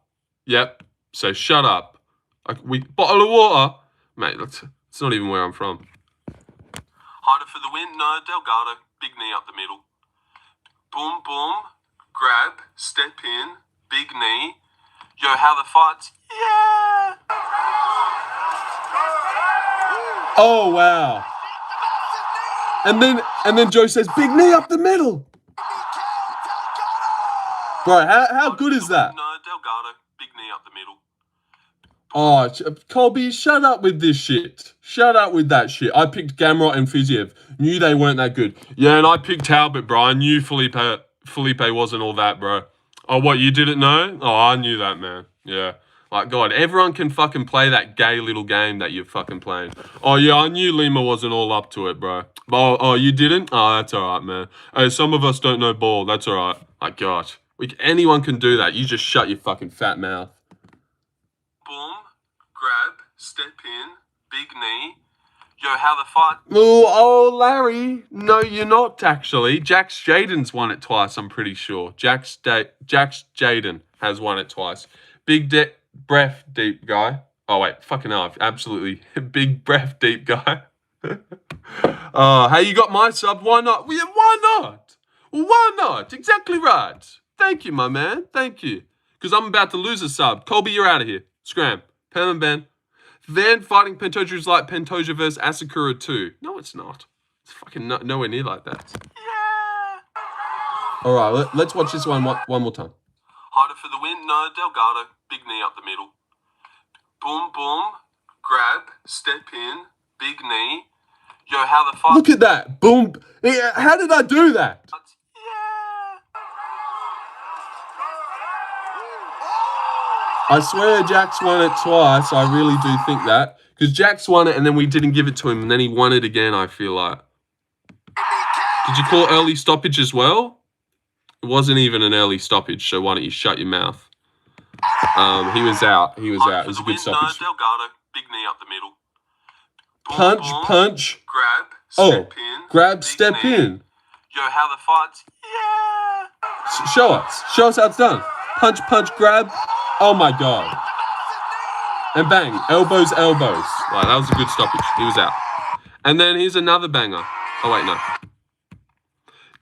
Yep. So shut up. Bottle of water, mate. It's not even where I'm from. Harder for the win. No, Delgado. Big knee up the middle. Boom, boom. Grab. Step in. Big knee. Yo, how the fight's? Yeah. Oh wow. And then Joe says, big knee up the middle. Bro, how good is that? No, Delgado. Big knee up the middle. Oh, Colby, shut up with this shit. Shut up with that shit. I picked Gamrot and Fiziev. Knew they weren't that good. Yeah, and I picked Talbot, bro. I knew Felipe wasn't all that, bro. Oh, what, you didn't know? Oh, I knew that, man. Yeah. Like, God, everyone can fucking play that gay little game that you're fucking playing. Oh, yeah, I knew Lima wasn't all up to it, bro. Oh, you didn't? Oh, that's all right, man. Hey, some of us don't know ball. That's all right. Like, gosh. Anyone can do that. You just shut your fucking fat mouth. Boom. Grab. Step in. Big knee. Yo, how the fight? Oh, Larry. No, you're not, actually. Jax Jaden's won it twice, I'm pretty sure. Jax Jaden has won it twice. Big breath deep guy. Oh, wait. Fucking hell. Absolutely. Big breath deep guy. Hey, you got my sub. Why not? Well, yeah, why not? Well, why not? Exactly right. Thank you, my man. Thank you. Because I'm about to lose a sub. Colby, you're out of here. Scram. Pen and Ben. Then fighting Pantoja is like Pantoja versus Asakura 2. No, it's not. It's fucking nowhere near like that. Yeah. All right, let's watch this one more time. Harder for the win. No, Delgado. Big knee up the middle. Boom, boom. Grab. Step in. Big knee. Yo, how the fuck? Look at that. Boom. How did I do that? I swear Jax won it twice. I really do think that. Because Jax won it and then we didn't give it to him and then he won it again, I feel like. Did you call early stoppage as well? It wasn't even an early stoppage, so why don't you shut your mouth? He was out. He was out. It was a good stoppage. Delgado, big knee up the middle. Punch, punch. Grab, step in. Grab, step knee. in. Yo, how the fight's? Yeah. Show us. Show us how it's done. Punch, punch, grab. Oh my God. And bang. Elbows, elbows. Right, that was a good stoppage. He was out. And then here's another banger. Oh, wait, no.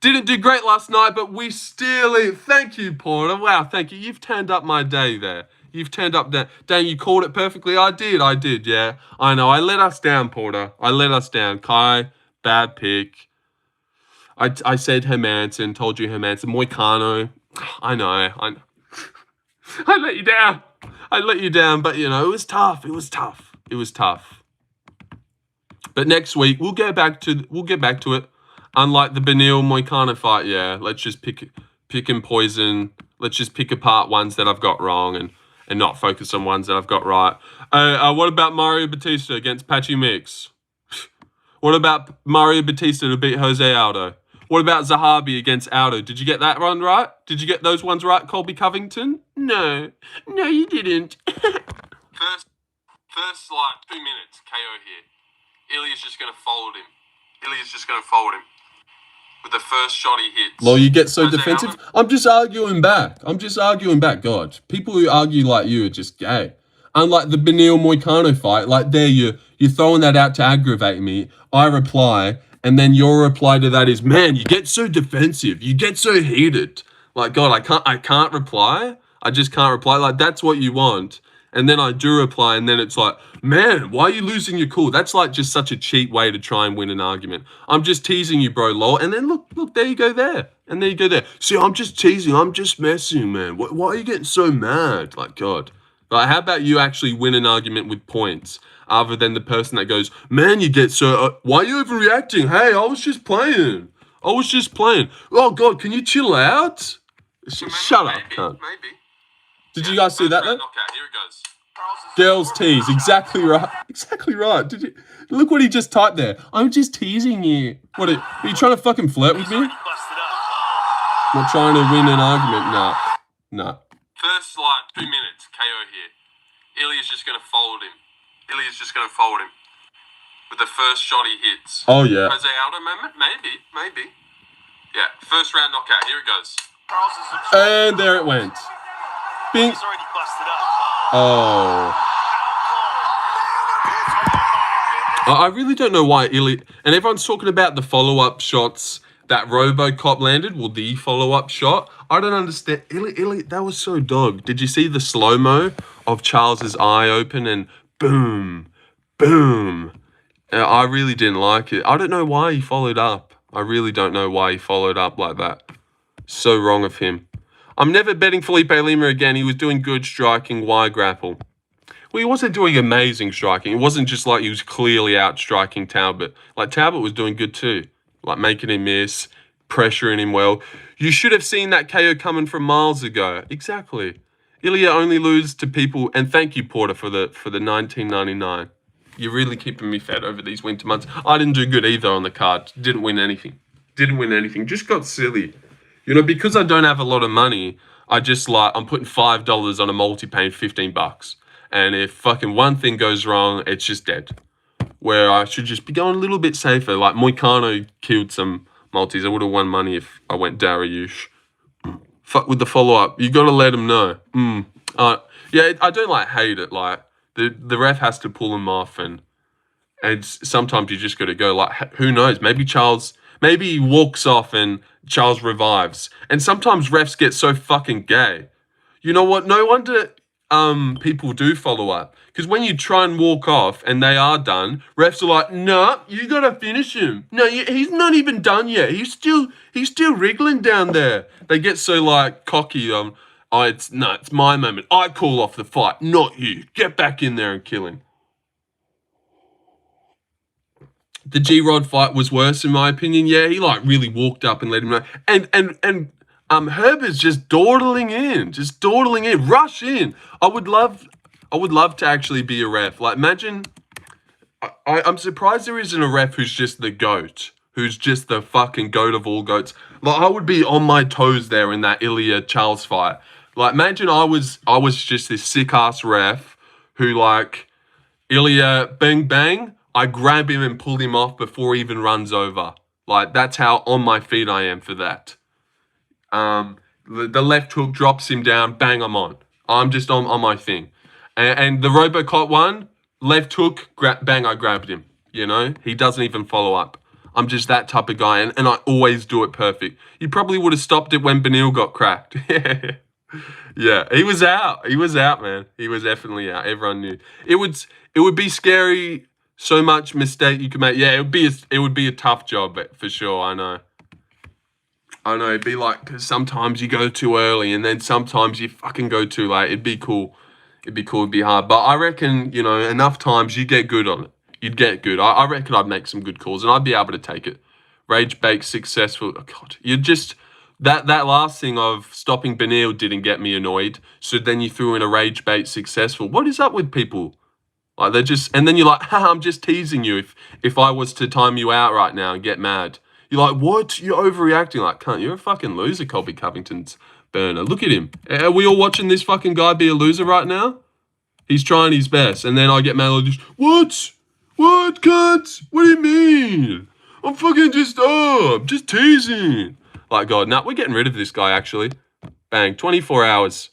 Didn't do great last night, but we still... Thank you, Porter. Wow, thank you. You've turned up my day there. You've turned up that. Dan, you called it perfectly. I did, yeah. I know. I let us down, Porter. I let us down. Kai, bad pick. I said Hermanson, told you Hermanson. Moicano. I know. I let you down. I let you down, but, you know, it was tough. It was tough. But next week, we'll get back to it. Unlike the Benil Moicano fight, yeah. Let's just pick and poison. Let's just pick apart ones that I've got wrong and not focus on ones that I've got right. What about Mario Batista against Patchy Mix? What about Mario Batista to beat Jose Aldo? What about Zahabi against Aldo? Did you get that one right? Did you get those ones right, Colby Covington? No, you didn't. First, like 2 minutes, KO here. Ilia's just going to fold him. With the first shot he hits. Well, you get so defensive. I'm just arguing back. God, people who argue like you are just gay. Unlike the Benil Moicano fight, like there you're throwing that out to aggravate me. I reply, and then your reply to that is, man, you get so defensive. You get so heated. Like, God, I can't reply. I just can't reply. Like, that's what you want. And then I do reply, and then it's like, man, why are you losing your cool? That's like just such a cheap way to try and win an argument. I'm just teasing you, bro, lol. And then look, there you go there. And there you go there. See, I'm just teasing. I'm just messing, man. Why are you getting so mad? Like, God. Like, how about you actually win an argument with points other than the person that goes, man, you get so... why are you overreacting? Hey, I was just playing. Oh, God, can you chill out? Shut up, cunt. Maybe. Did you guys see that, though? Knockout. Here it goes. Girls tease. Exactly right. Did you look what he just typed there? I'm just teasing you. What are you trying to fucking flirt with me? Not trying to win an argument. Nah. First, like 2 minutes, KO here. Ilia's just going to fold him. With the first shot he hits. Oh, yeah. Jose Aldo, maybe. Yeah, first round knockout. Here it goes. And there it went. Bing. Oh. I really don't know why Ilia... And everyone's talking about the follow-up shots that RoboCop landed. Well, the follow-up shot. I don't understand. Ilia, that was so dog. Did you see the slow-mo of Charles's eye open and boom, boom? I really didn't like it. I don't know why he followed up. I really don't know why he followed up like that. So wrong of him. I'm never betting Felipe Lima again. He was doing good striking. Why grapple? Well, he wasn't doing amazing striking. It wasn't just like he was clearly out striking Talbot. Like, Talbot was doing good too. Like, making him miss, pressuring him well. You should have seen that KO coming from miles ago. Exactly. Ilia only loses to people, and thank you, Porter, for the 1999. You're really keeping me fed over these winter months. I didn't do good either on the card. Didn't win anything. Just got silly. You know, because I don't have a lot of money, I'm putting $5 on a multi paying $15. And if fucking one thing goes wrong, it's just dead. Where I should just be going a little bit safer. Like, Moicano killed some multis. I would have won money if I went Dariush. Fuck with the follow-up. You got to let him know. Yeah, I don't, hate it. Like, the ref has to pull him off. And sometimes you just got to go. Like, who knows? Maybe he walks off and Charles revives. And sometimes refs get so fucking gay. You know what? No wonder people do follow up. Because when you try and walk off and they are done, refs are like, nah, you gotta finish him. No, he's not even done yet. He's still wriggling down there. They get so cocky. It's my moment. I call off the fight, not you. Get back in there and kill him. The G-Rod fight was worse in my opinion. Yeah, he really walked up and let him know. And Herbert's just dawdling in, rush in. I would love to actually be a ref. Like, imagine, I'm surprised there isn't a ref who's just the GOAT, who's just the fucking GOAT of all GOATs. Like, I would be on my toes there in that Ilia Charles fight. Like, imagine I was just this sick ass ref who, like, Ilia bang bang, I grab him and pull him off before he even runs over. Like, that's how on my feet I am for that. The left hook drops him down, bang, I'm on. I'm just on my thing. And the Robocop one, left hook, bang, I grabbed him. You know, he doesn't even follow up. I'm just that type of guy, and I always do it perfect. You probably would have stopped it when Benil got cracked. Yeah, he was out. He was out, man. He was definitely out. Everyone knew. It would be scary. So much mistake you could make. Yeah, it would be a tough job for sure. I know. It'd be like, cause sometimes you go too early and then sometimes you fucking go too late. It'd be cool. It'd be hard. But I reckon, you know, enough times you get good on it. You'd get good. I reckon I'd make some good calls and I'd be able to take it. Rage bait successful. Oh God, you just, that last thing of stopping Benil didn't get me annoyed. So then you threw in a rage bait successful. What is up with people? Like, they're just, and then you're like, I'm just teasing you. If I was to time you out right now and get mad. You're like, what? You're overreacting. Like, cunt, you're a fucking loser, Colby Covington's burner. Look at him. Are we all watching this fucking guy be a loser right now? He's trying his best. And then I get mad like this. What? What, cunt? What do you mean? I'm fucking just teasing. Like, God, nah, we're getting rid of this guy, actually. Bang, 24 hours.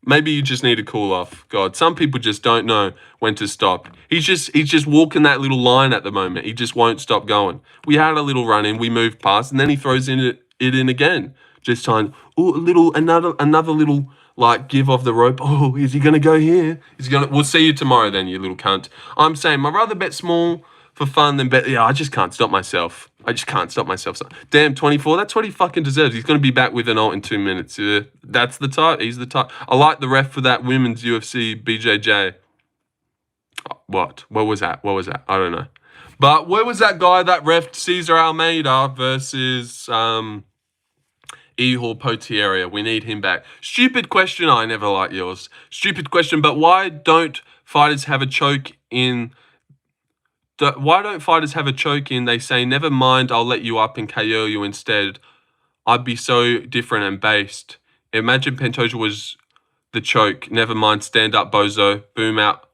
Maybe you just need to cool off. God, some people just don't know when to stop. He's just walking that little line at the moment. He just won't stop going. We had a little run in, we moved past, and then he throws it in again. Just trying, another little like give off the rope. Oh, is he gonna go here? We'll see you tomorrow then, you little cunt. I'm saying I'd rather bet small for fun than bet. Yeah, I just can't stop myself. Damn, 24. That's what he fucking deserves. He's going to be back with an ult in 2 minutes. That's the type. He's the type. I like the ref for that women's UFC BJJ. What? What was that? I don't know. But where was that guy that ref Cesar Almeida versus Ihor Potieria? We need him back. Stupid question. I never like yours. Stupid question. But why don't fighters have a choke in? Why don't fighters have a choke in? They say, never mind, I'll let you up and KO you instead. I'd be so different and based. Imagine Pantoja was the choke. Never mind, stand up, bozo. Boom out.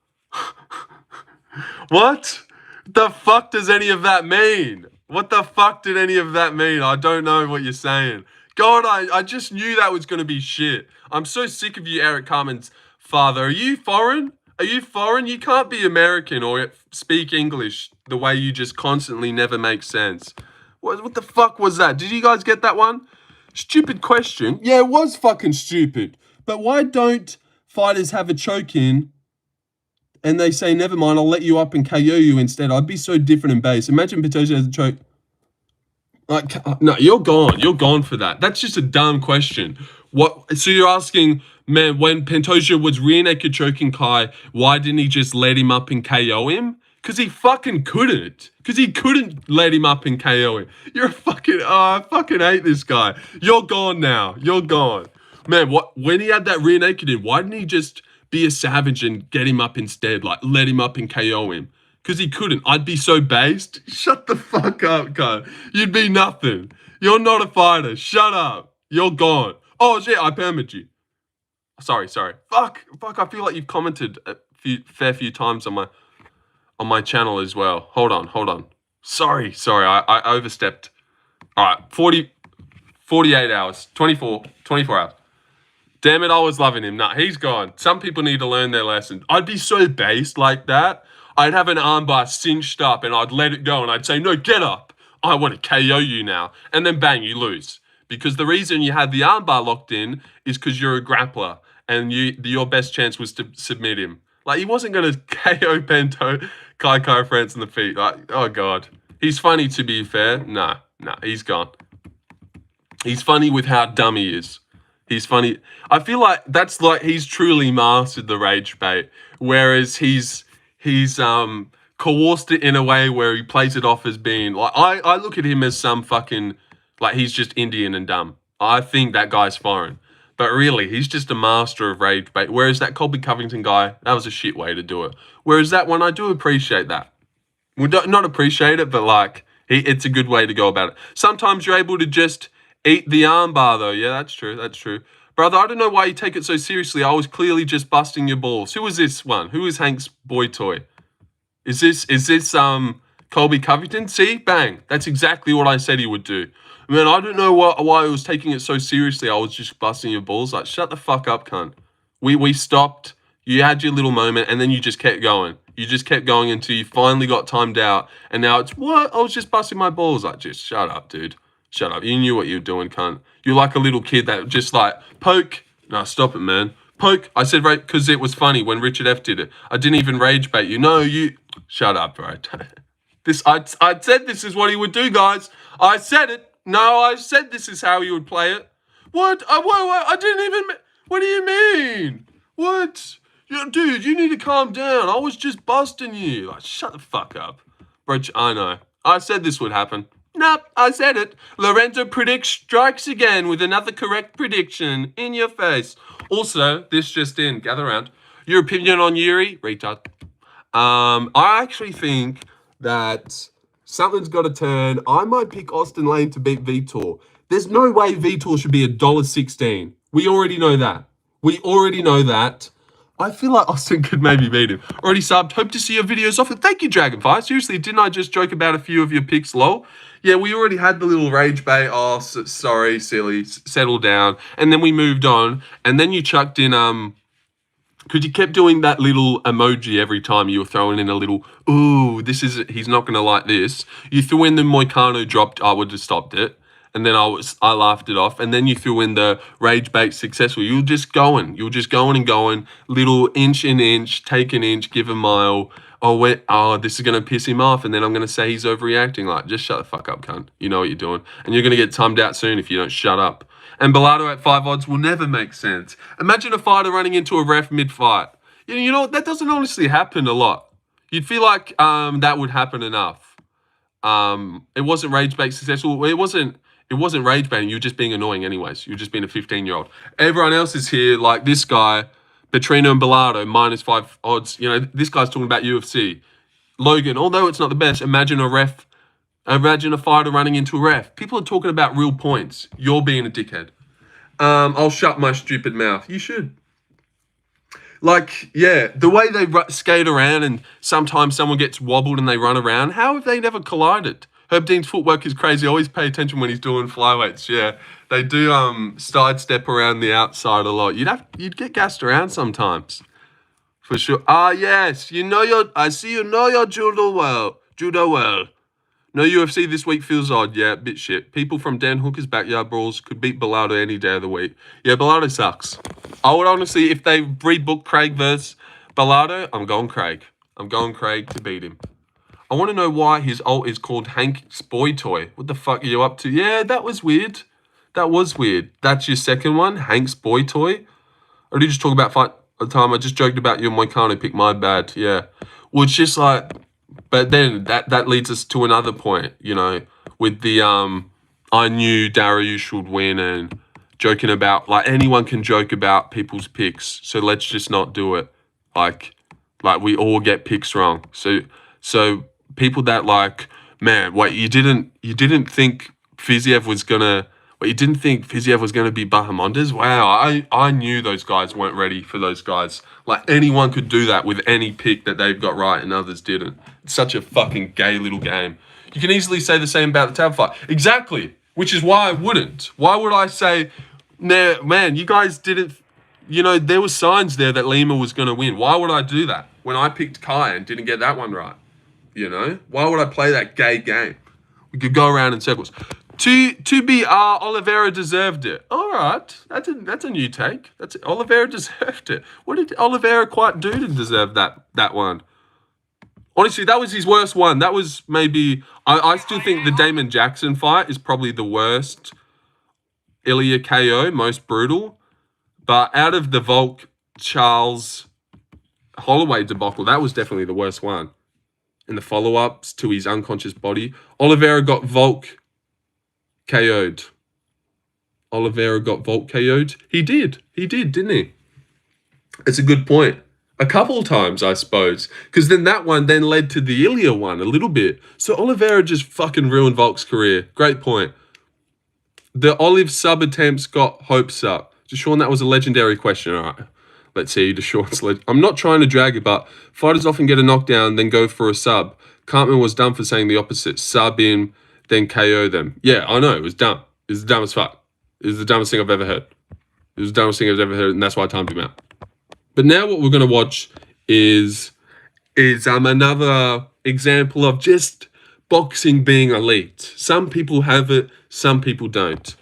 What? The fuck does any of that mean? What the fuck did any of that mean? I don't know what you're saying. God, I just knew that was going to be shit. I'm so sick of you, Eric Carmen's father. Are you foreign? You can't be American or speak English the way you just constantly never make sense. What the fuck was that? Did you guys get that one? Stupid question. Yeah, it was fucking stupid. But why don't fighters have a choke in and they say, never mind, I'll let you up and KO you instead? I'd be so different and base. Imagine Pantoja has a choke. Like, no, you're gone. You're gone for that. That's just a dumb question. What? So you're asking, man, when Pantoja was rear naked choking Kai, why didn't he just let him up and KO him? Because he fucking couldn't. Because he couldn't let him up and KO him. You're a fucking, I fucking hate this guy. You're gone now. You're gone. Man, when he had that rear naked in, why didn't he just be a savage and get him up instead? Like, let him up and KO him. Because he couldn't. I'd be so based. Shut the fuck up, guy. You'd be nothing. You're not a fighter. Shut up. You're gone. Oh, shit, I permit you. Sorry. Fuck, I feel like you've commented a fair few times on my channel as well. Hold on. Sorry, I overstepped. All right, 48 hours, 24 hours. Damn it, I was loving him. Nah, he's gone. Some people need to learn their lesson. I'd be so based like that. I'd have an armbar cinched up and I'd let it go and I'd say, no, get up. I want to KO you now. And then bang, you lose. Because the reason you had the armbar locked in is because you're a grappler and your best chance was to submit him. Like, he wasn't going to KO Kai France in the feet. Like, oh, God. He's funny, to be fair. Nah, he's gone. He's funny with how dumb he is. He's funny. I feel like that's like he's truly mastered the rage bait, whereas he's coerced it in a way where he plays it off as being like I look at him as some fucking like he's just Indian and dumb. I think that guy's foreign. But really, he's just a master of rage bait. Whereas that Colby Covington guy, that was a shit way to do it. Whereas that one, I do appreciate that. Well, not appreciate it, but like, it's a good way to go about it. Sometimes you're able to just eat the armbar, though. Yeah, that's true. That's true. Brother, I don't know why you take it so seriously. I was clearly just busting your balls. Who was this one? Who is Hank's boy toy? Is this Colby Covington? See? Bang. That's exactly what I said he would do. Man, I don't know why I was taking it so seriously. I was just busting your balls. Like, shut the fuck up, cunt. We stopped. You had your little moment, and then you just kept going. You just kept going until you finally got timed out. And now it's, what? I was just busting my balls. Like, just shut up, dude. Shut up. You knew what you were doing, cunt. You're like a little kid that just like, poke. No, stop it, man. Poke. I said right because it was funny when Richard F did it. I didn't even rage bait you. No, you... Shut up, bro. I said this is what he would do, guys. I said it. No, I said this is how he would play it. What? I didn't even... What do you mean? What? Dude, you need to calm down. I was just busting you. Like, shut the fuck up. Bro, I know. I said this would happen. Nope, I said it. Lorenzo predicts strikes again with another correct prediction in your face. Also, this just in. Gather around. Your opinion on Yuri? Retard. I actually think that something's got to turn. I might pick Austin Lane to beat Vitor. There's no way Vitor should be $1.16. We already know that. I feel like Austin could maybe beat him. Already subbed. Hope to see your videos often. Thank you, Dragonfire. Seriously, didn't I just joke about a few of your picks, lol? Yeah, we already had the little rage bait. Oh, sorry, silly. Settle down. And then we moved on. And then you chucked in, because you kept doing that little emoji every time you were throwing in a little, ooh, he's not going to like this. You threw in the Moicano dropped, I would have stopped it. And then I laughed it off. And then you threw in the rage bait successful. You were just going and going. Little inch and inch, take an inch, give a mile. Oh, this is going to piss him off. And then I'm going to say he's overreacting. Like, just shut the fuck up, cunt. You know what you're doing. And you're going to get timed out soon if you don't shut up. And Bilardo at 5 odds will never make sense. Imagine a fighter running into a ref mid-fight. You know, that doesn't honestly happen a lot. You'd feel like that would happen enough. It wasn't rage bait successful. It wasn't rage baiting. You were just being annoying anyways. You were just being a 15-year-old. Everyone else is here, like this guy, Petrino and Bilardo, -5 odds. You know, this guy's talking about UFC. Logan, although it's not the best, imagine a fighter running into a ref. People are talking about real points. You're being a dickhead. I'll shut my stupid mouth. You should. Like, yeah, the way they skate around and sometimes someone gets wobbled and they run around. How have they never collided? Herb Dean's footwork is crazy. I always pay attention when he's doing flyweights. Yeah, they do sidestep around the outside a lot. You'd get gassed around sometimes. For sure. Yes. I see you know your judo well. No UFC this week feels odd. Yeah, bit shit. People from Dan Hooker's backyard brawls could beat Bilardo any day of the week. Yeah, Bilardo sucks. I would honestly, if they rebook Craig versus Bilardo, I'm going Craig. I'm going Craig to beat him. I want to know why his ult is called Hank's boy toy. What the fuck are you up to? Yeah, that was weird. That's your second one, Hank's boy toy? Or did you just talk about fight at the time? I just joked about your Moicano pick, my bad. Yeah. Well, it's just like... But then that leads us to another point, you know, with the I knew Dariush would win and joking about, like, anyone can joke about people's picks, so let's just not do it. Like we all get picks wrong. So people that like, man, wait, you didn't think Fiziev was gonna be Bahamondes? Wow, I knew those guys weren't ready for those guys. Like, anyone could do that with any pick that they've got right and others didn't. It's such a fucking gay little game. You can easily say the same about the tab fight. Exactly, which is why I wouldn't. Why would I say, nah, man, you guys didn't, you know, there were signs there that Lima was going to win. Why would I do that when I picked Kai and didn't get that one right? You know? Why would I play that gay game? We could go around in circles. To be Oliveira deserved it. All right, that's a new take. Oliveira deserved it. What did Oliveira quite do to deserve that one? Honestly, that was his worst one. That was maybe... I still think the Damon Jackson fight is probably the worst Ilia KO, most brutal. But out of the Volk Charles Holloway debacle, that was definitely the worst one. And the follow-ups to his unconscious body. Oliveira got Volk KO'd. Oliveira got Volt KO'd? He did, didn't he? It's a good point. A couple times, I suppose. Because then that one then led to the Ilia one a little bit. So Oliveira just fucking ruined Volk's career. Great point. The Olive sub attempts got hopes up. Deshaun, that was a legendary question. All right. Let's see. Deshaun's I'm not trying to drag it, but fighters often get a knockdown, then go for a sub. Cartman was dumb for saying the opposite. Sub in, then KO them. Yeah, I know. It was dumb. It was dumb as fuck. It was the dumbest thing I've ever heard. It was the dumbest thing I've ever heard, and that's why I timed him out. But now what we're going to watch is another example of just boxing being elite. Some people have it, some people don't.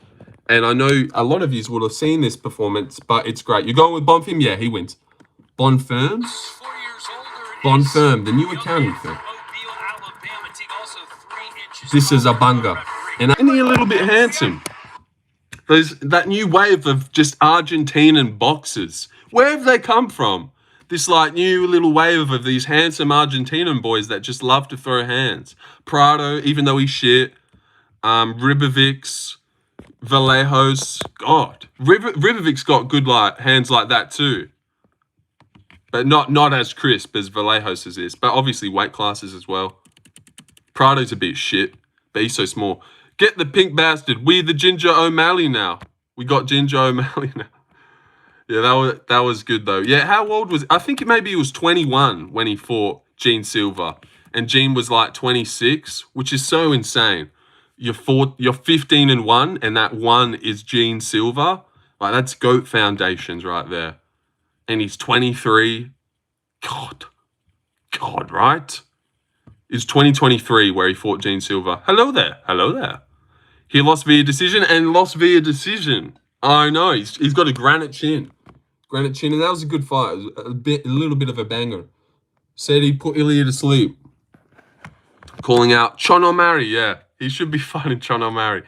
And I know a lot of you would have seen this performance, but it's great. You're going with Bonfim? Yeah, he wins. Bonfirm? Bonfirm, the new accounting firm. This is a banger. And ain't he a little bit handsome? That new wave of just Argentinian boxers. Where have they come from? This like new little wave of these handsome Argentinian boys that just love to throw hands. Prado, even though he's shit. Ribovics, Vallejos. God, Ribovic's got good like hands like that too. But not as crisp as Vallejos is. But obviously weight classes as well. Prado's a bit shit, but he's so small. Get the pink bastard. We the Ginger O'Malley now. We got Ginger O'Malley now. Yeah, that was good though. Yeah, how old was... I think maybe he was 21 when he fought Gene Silva. And Gene was like 26, which is so insane. You're 15-1, and that one is Gene Silva. Like, that's GOAT foundations right there. And he's 23. God, right? It's 2023 where he fought Gene Silva. Hello there. He lost via decision and lost via decision. I know, he's got a granite chin. And that was a good fight. It was a little bit of a banger. Said he put Ilia to sleep. Calling out Sean O'Malley, yeah. He should be fighting Sean O'Malley.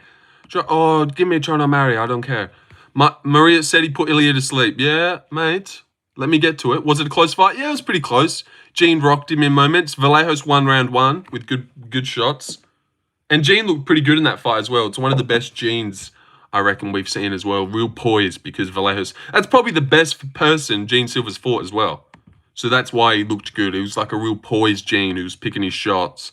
Oh, give me Sean O'Malley, I don't care. Maria said he put Ilia to sleep. Yeah, mate. Let me get to it. Was it a close fight? Yeah, it was pretty close. Gene rocked him in moments. Vallejos won round 1 with good shots. And Gene looked pretty good in that fight as well. It's one of the best Genes I reckon we've seen as well. Real poise because Vallejos... That's probably the best person Gene Silva's fought as well. So that's why he looked good. He was like a real poised Gene who was picking his shots.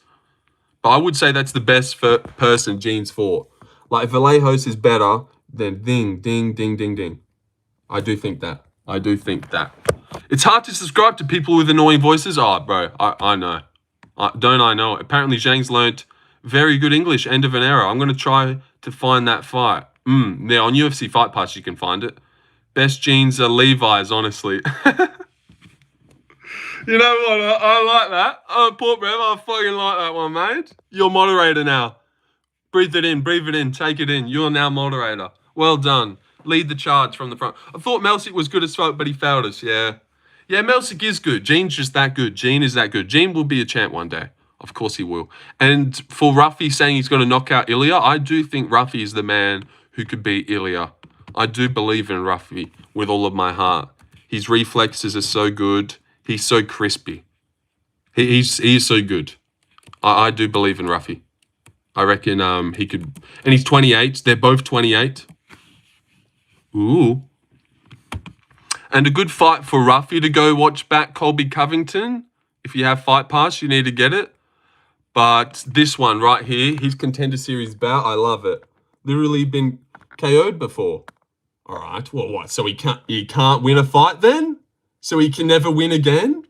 But I would say that's the best person Gene's fought. Like, Vallejos is better than ding, ding, ding, ding, ding. I do think that. It's hard to subscribe to people with annoying voices. Oh, bro, I know. Don't I know? Apparently, Zhang's learnt very good English. End of an era. I'm going to try to find that fight. Yeah, on UFC Fight Pass, you can find it. Best jeans are Levi's, honestly. You know what? I like that. Oh, Port Rev, I fucking like that one, mate. You're moderator now. Breathe it in, take it in. You're now moderator. Well done. Lead the charge from the front. I thought Melsick was good as fuck, but he failed us, yeah. Yeah, Melsick is good. Gene's just that good. Gene is that good. Gene will be a champ one day. Of course he will. And for Ruffy saying he's going to knock out Ilia, I do think Ruffy is the man who could beat Ilia. I do believe in Ruffy with all of my heart. His reflexes are so good. He's so crispy. He is so good. I do believe in Ruffy. I reckon he could... And he's 28. They're both 28. Ooh. And a good fight for Ruffy to go watch back Colby Covington. If you have Fight Pass, you need to get it. But this one right here, his Contender Series bout, I love it. Literally been KO'd before. All right, well, what? So he can't win a fight then? So he can never win again?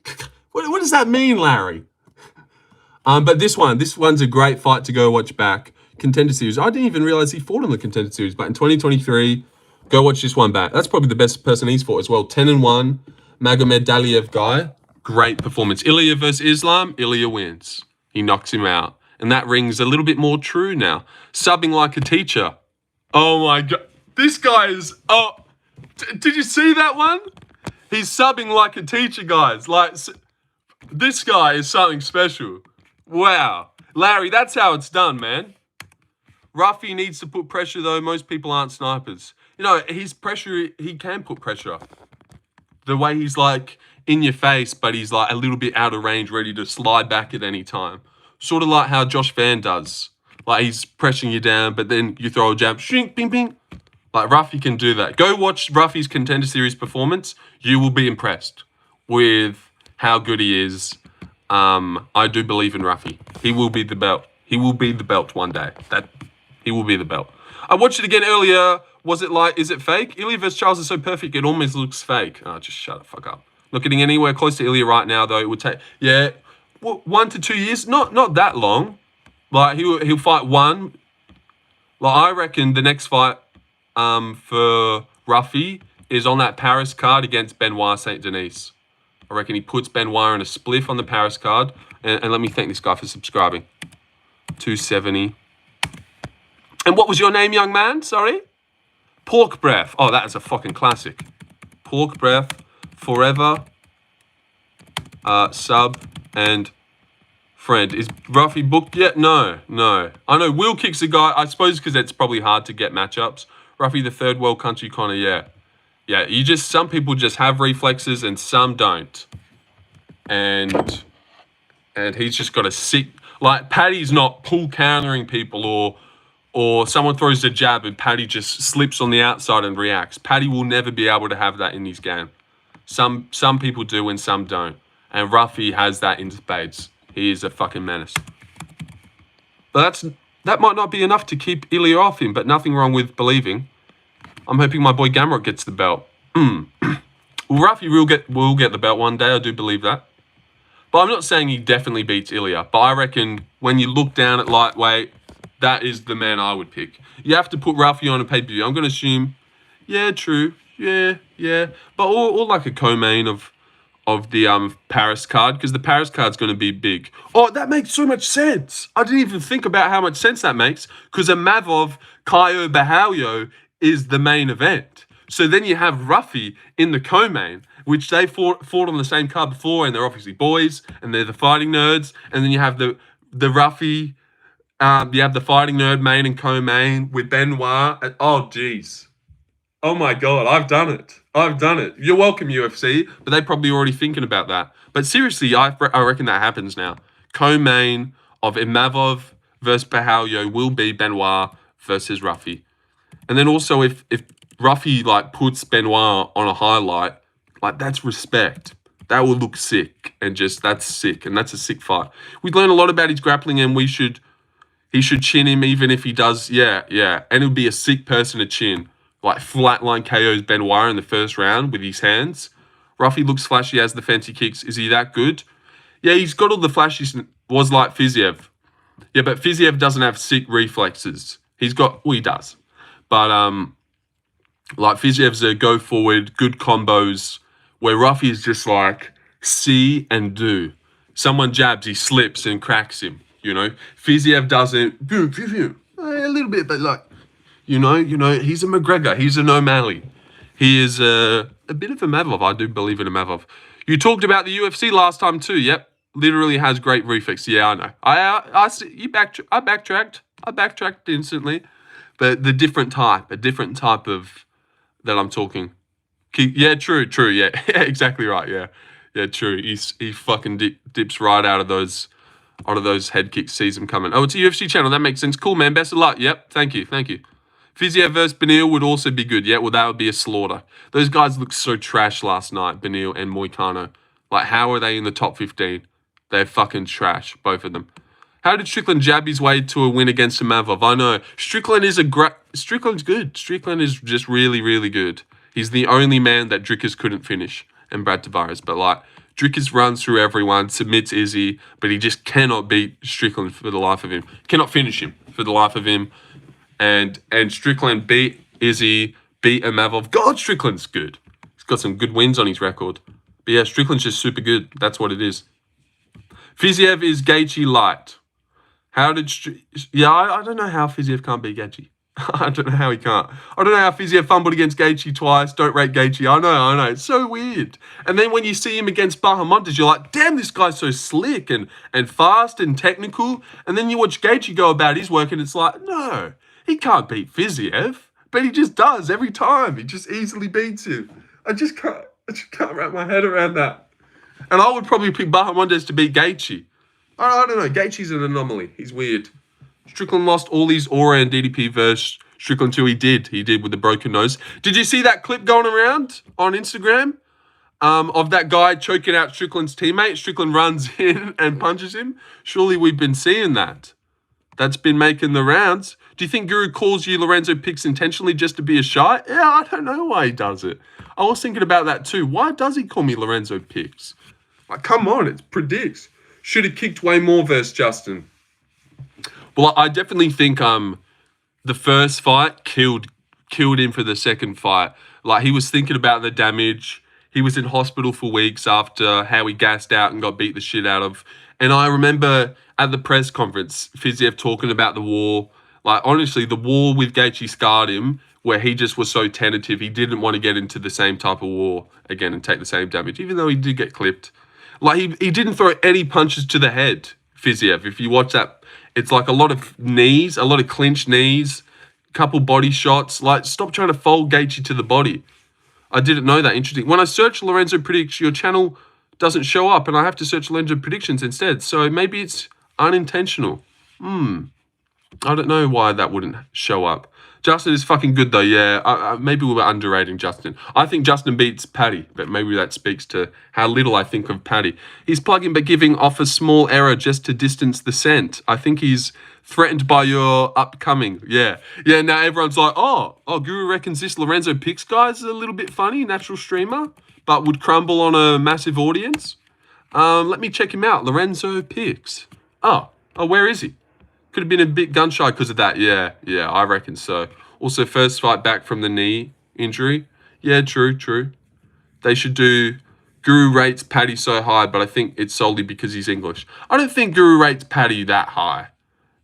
What does that mean, Larry? But this one's a great fight to go watch back. Contender Series. I didn't even realize he fought in the Contender Series, but in 2023, go watch this one back. That's probably the best person he's fought as well. 10-1, Magomed Daliev guy. Great performance. Ilia versus Islam, Ilia wins. He knocks him out. And that rings a little bit more true now. Subbing like a teacher. Oh my God. This guy is... Oh, did you see that one? He's subbing like a teacher, guys. Like, this guy is something special. Wow. Larry, that's how it's done, man. Ruffy needs to put pressure, though. Most people aren't snipers. You know, his pressure, he can put pressure. The way he's like in your face, but he's like a little bit out of range, ready to slide back at any time. Sort of like how Josh Van does. Like, he's pressing you down, but then you throw a jab, shrink, ping, ping. Like, Ruffy can do that. Go watch Ruffy's Contender Series performance. You will be impressed with how good he is. I do believe in Ruffy. He will be the belt. He will be the belt one day. He will be the belt. I watched it again earlier. Was it like, is it fake? Ilia vs. Charles is so perfect, it almost looks fake. Oh, just shut the fuck up. Not getting anywhere close to Ilia right now, though. It would take, 1 to 2 years. Not that long. Like, he'll fight one. Like, I reckon the next fight for Ruffy is on that Paris card against Benoit Saint Denis. I reckon he puts Benoit in a spliff on the Paris card. And let me thank this guy for subscribing. 270. And what was your name, young man? Sorry? Pork Breath. Oh, that is a fucking classic. Pork Breath, forever, sub, and friend. Is Ruffy booked yet? No. I know Will Kick's a guy, I suppose because it's probably hard to get matchups. Ruffy, the third world country, Connor, yeah. Yeah, some people just have reflexes and some don't. And he's just got a sick, like, Paddy's not pull countering people or someone throws a jab and Paddy just slips on the outside and reacts. Paddy will never be able to have that in his game. Some people do and some don't. And Ruffy has that in spades. He is a fucking menace. But that might not be enough to keep Ilia off him, but nothing wrong with believing. I'm hoping my boy Gamrot gets the belt. Well, Ruffy will get the belt one day, I do believe that. But I'm not saying he definitely beats Ilia. But I reckon when you look down at lightweight, that is the man I would pick. You have to put Ruffy on a pay-per-view. I'm going to assume, yeah, true. Yeah. But or like a co-main of the Paris card, because the Paris card's going to be big. Oh, that makes so much sense. I didn't even think about how much sense that makes, because a Mavov Caio Bahalio is the main event. So then you have Ruffy in the co-main, which they fought on the same card before, and they're obviously boys, and they're the fighting nerds. And then you have the Ruffy, you have the fighting nerd main and co-main with Benoit. Oh, jeez. Oh my God, I've done it. You're welcome, UFC, but they're probably already thinking about that. But seriously, I reckon that happens now. Co-main of Imavov versus Bahalio will be Benoit versus Ruffy. And then also if Ruffy like puts Benoit on a highlight, like that's respect. That will look sick, and that's sick, and that's a sick fight. We've learned a lot about his grappling, and he should chin him even if he does, yeah. And it would be a sick person to chin. Like flatline KOs Benoit in the first round with his hands. Ruffy looks flashy, has the fancy kicks. Is he that good? Yeah, he's got all the flashes. Was like Fiziev. Yeah, but Fiziev doesn't have sick reflexes. He does. But like Fiziev's a go forward, good combos, where Ruffy is just like see and do. Someone jabs, he slips and cracks him. Fiziev doesn't. A little bit, but like. You know, he's a McGregor. He's an O'Malley. He is a bit of a Mavov. I do believe in a Mavov. You talked about the UFC last time too. Yep, literally has great reflex. Yeah, I know. I backtracked instantly, but a different type of that I'm talking. Yeah, true. Yeah, exactly right. Yeah, true. He fucking dips right out of those head kicks. Sees him coming. Oh, it's a UFC channel. That makes sense. Cool, man. Best of luck. Yep. Thank you. Fiziev versus Benil would also be good. Yeah, well, that would be a slaughter. Those guys looked so trash last night, Benil and Moicano. Like, how are they in the top 15? They're fucking trash, both of them. How did Strickland jab his way to a win against Imavov? I know. Strickland's good. Strickland is just really, really good. He's the only man that Drickers couldn't finish, and Brad Tavares. But, like, Drickers runs through everyone, submits Izzy, but he just cannot beat Strickland for the life of him. Cannot finish him for the life of him. And Strickland beat Izzy, beat Imavov. God, Strickland's good. He's got some good wins on his record. But yeah, Strickland's just super good. That's what it is. Fiziev is Gaethje light. I don't know how Fiziev can't beat Gaethje. I don't know how he can't. I don't know how Fiziev fumbled against Gaethje twice. Don't rate Gaethje. I know. It's so weird. And then when you see him against Bahamontes, you're like, damn, this guy's so slick and fast and technical. And then you watch Gaethje go about his work and it's like, no. He can't beat Fiziev, but he just does every time. He just easily beats him. I just can't wrap my head around that. And I would probably pick Bahamontes to beat Gaethje. I don't know. Gaethje's an anomaly. He's weird. Strickland lost all his aura and DDP versus Strickland too. He did with the broken nose. Did you see that clip going around on Instagram? Of that guy choking out Strickland's teammate. Strickland runs in and punches him. Surely we've been seeing that. That's been making the rounds. Do you think Guru calls you Lorenzo Picks intentionally just to be a shy? Yeah, I don't know why he does it. I was thinking about that too. Why does he call me Lorenzo Picks? Like, come on, it predicts. Should have kicked way more versus Justin. Well, I definitely think the first fight killed him for the second fight. Like, he was thinking about the damage. He was in hospital for weeks after how he gassed out and got beat the shit out of. And I remember at the press conference, Fiziev talking about the war. Like, honestly, the war with Gaethje scarred him, where he just was so tentative. He didn't want to get into the same type of war again and take the same damage, even though he did get clipped. Like, he didn't throw any punches to the head, Fiziev. If you watch that, it's like a lot of knees, a lot of clinched knees, couple body shots. Like, stop trying to fold Gaethje to the body. I didn't know that. Interesting. When I search Lorenzo Predicts, your channel doesn't show up, and I have to search Lorenzo Predictions instead. So maybe it's unintentional. I don't know why that wouldn't show up. Justin is fucking good, though, yeah. Maybe we were underrating Justin. I think Justin beats Paddy, but maybe that speaks to how little I think of Paddy. He's plugging but giving off a small error just to distance the scent. I think he's threatened by your upcoming. Yeah, now everyone's like, oh, Guru reckons this Lorenzo Picks guy is a little bit funny, natural streamer, but would crumble on a massive audience. Let me check him out. Lorenzo Picks. Oh, where is he? Could have been a bit gun shy because of that. Yeah, I reckon so. Also, first fight back from the knee injury. Yeah, true. They should do Guru rates Paddy so high, but I think it's solely because he's English. I don't think Guru rates Paddy that high.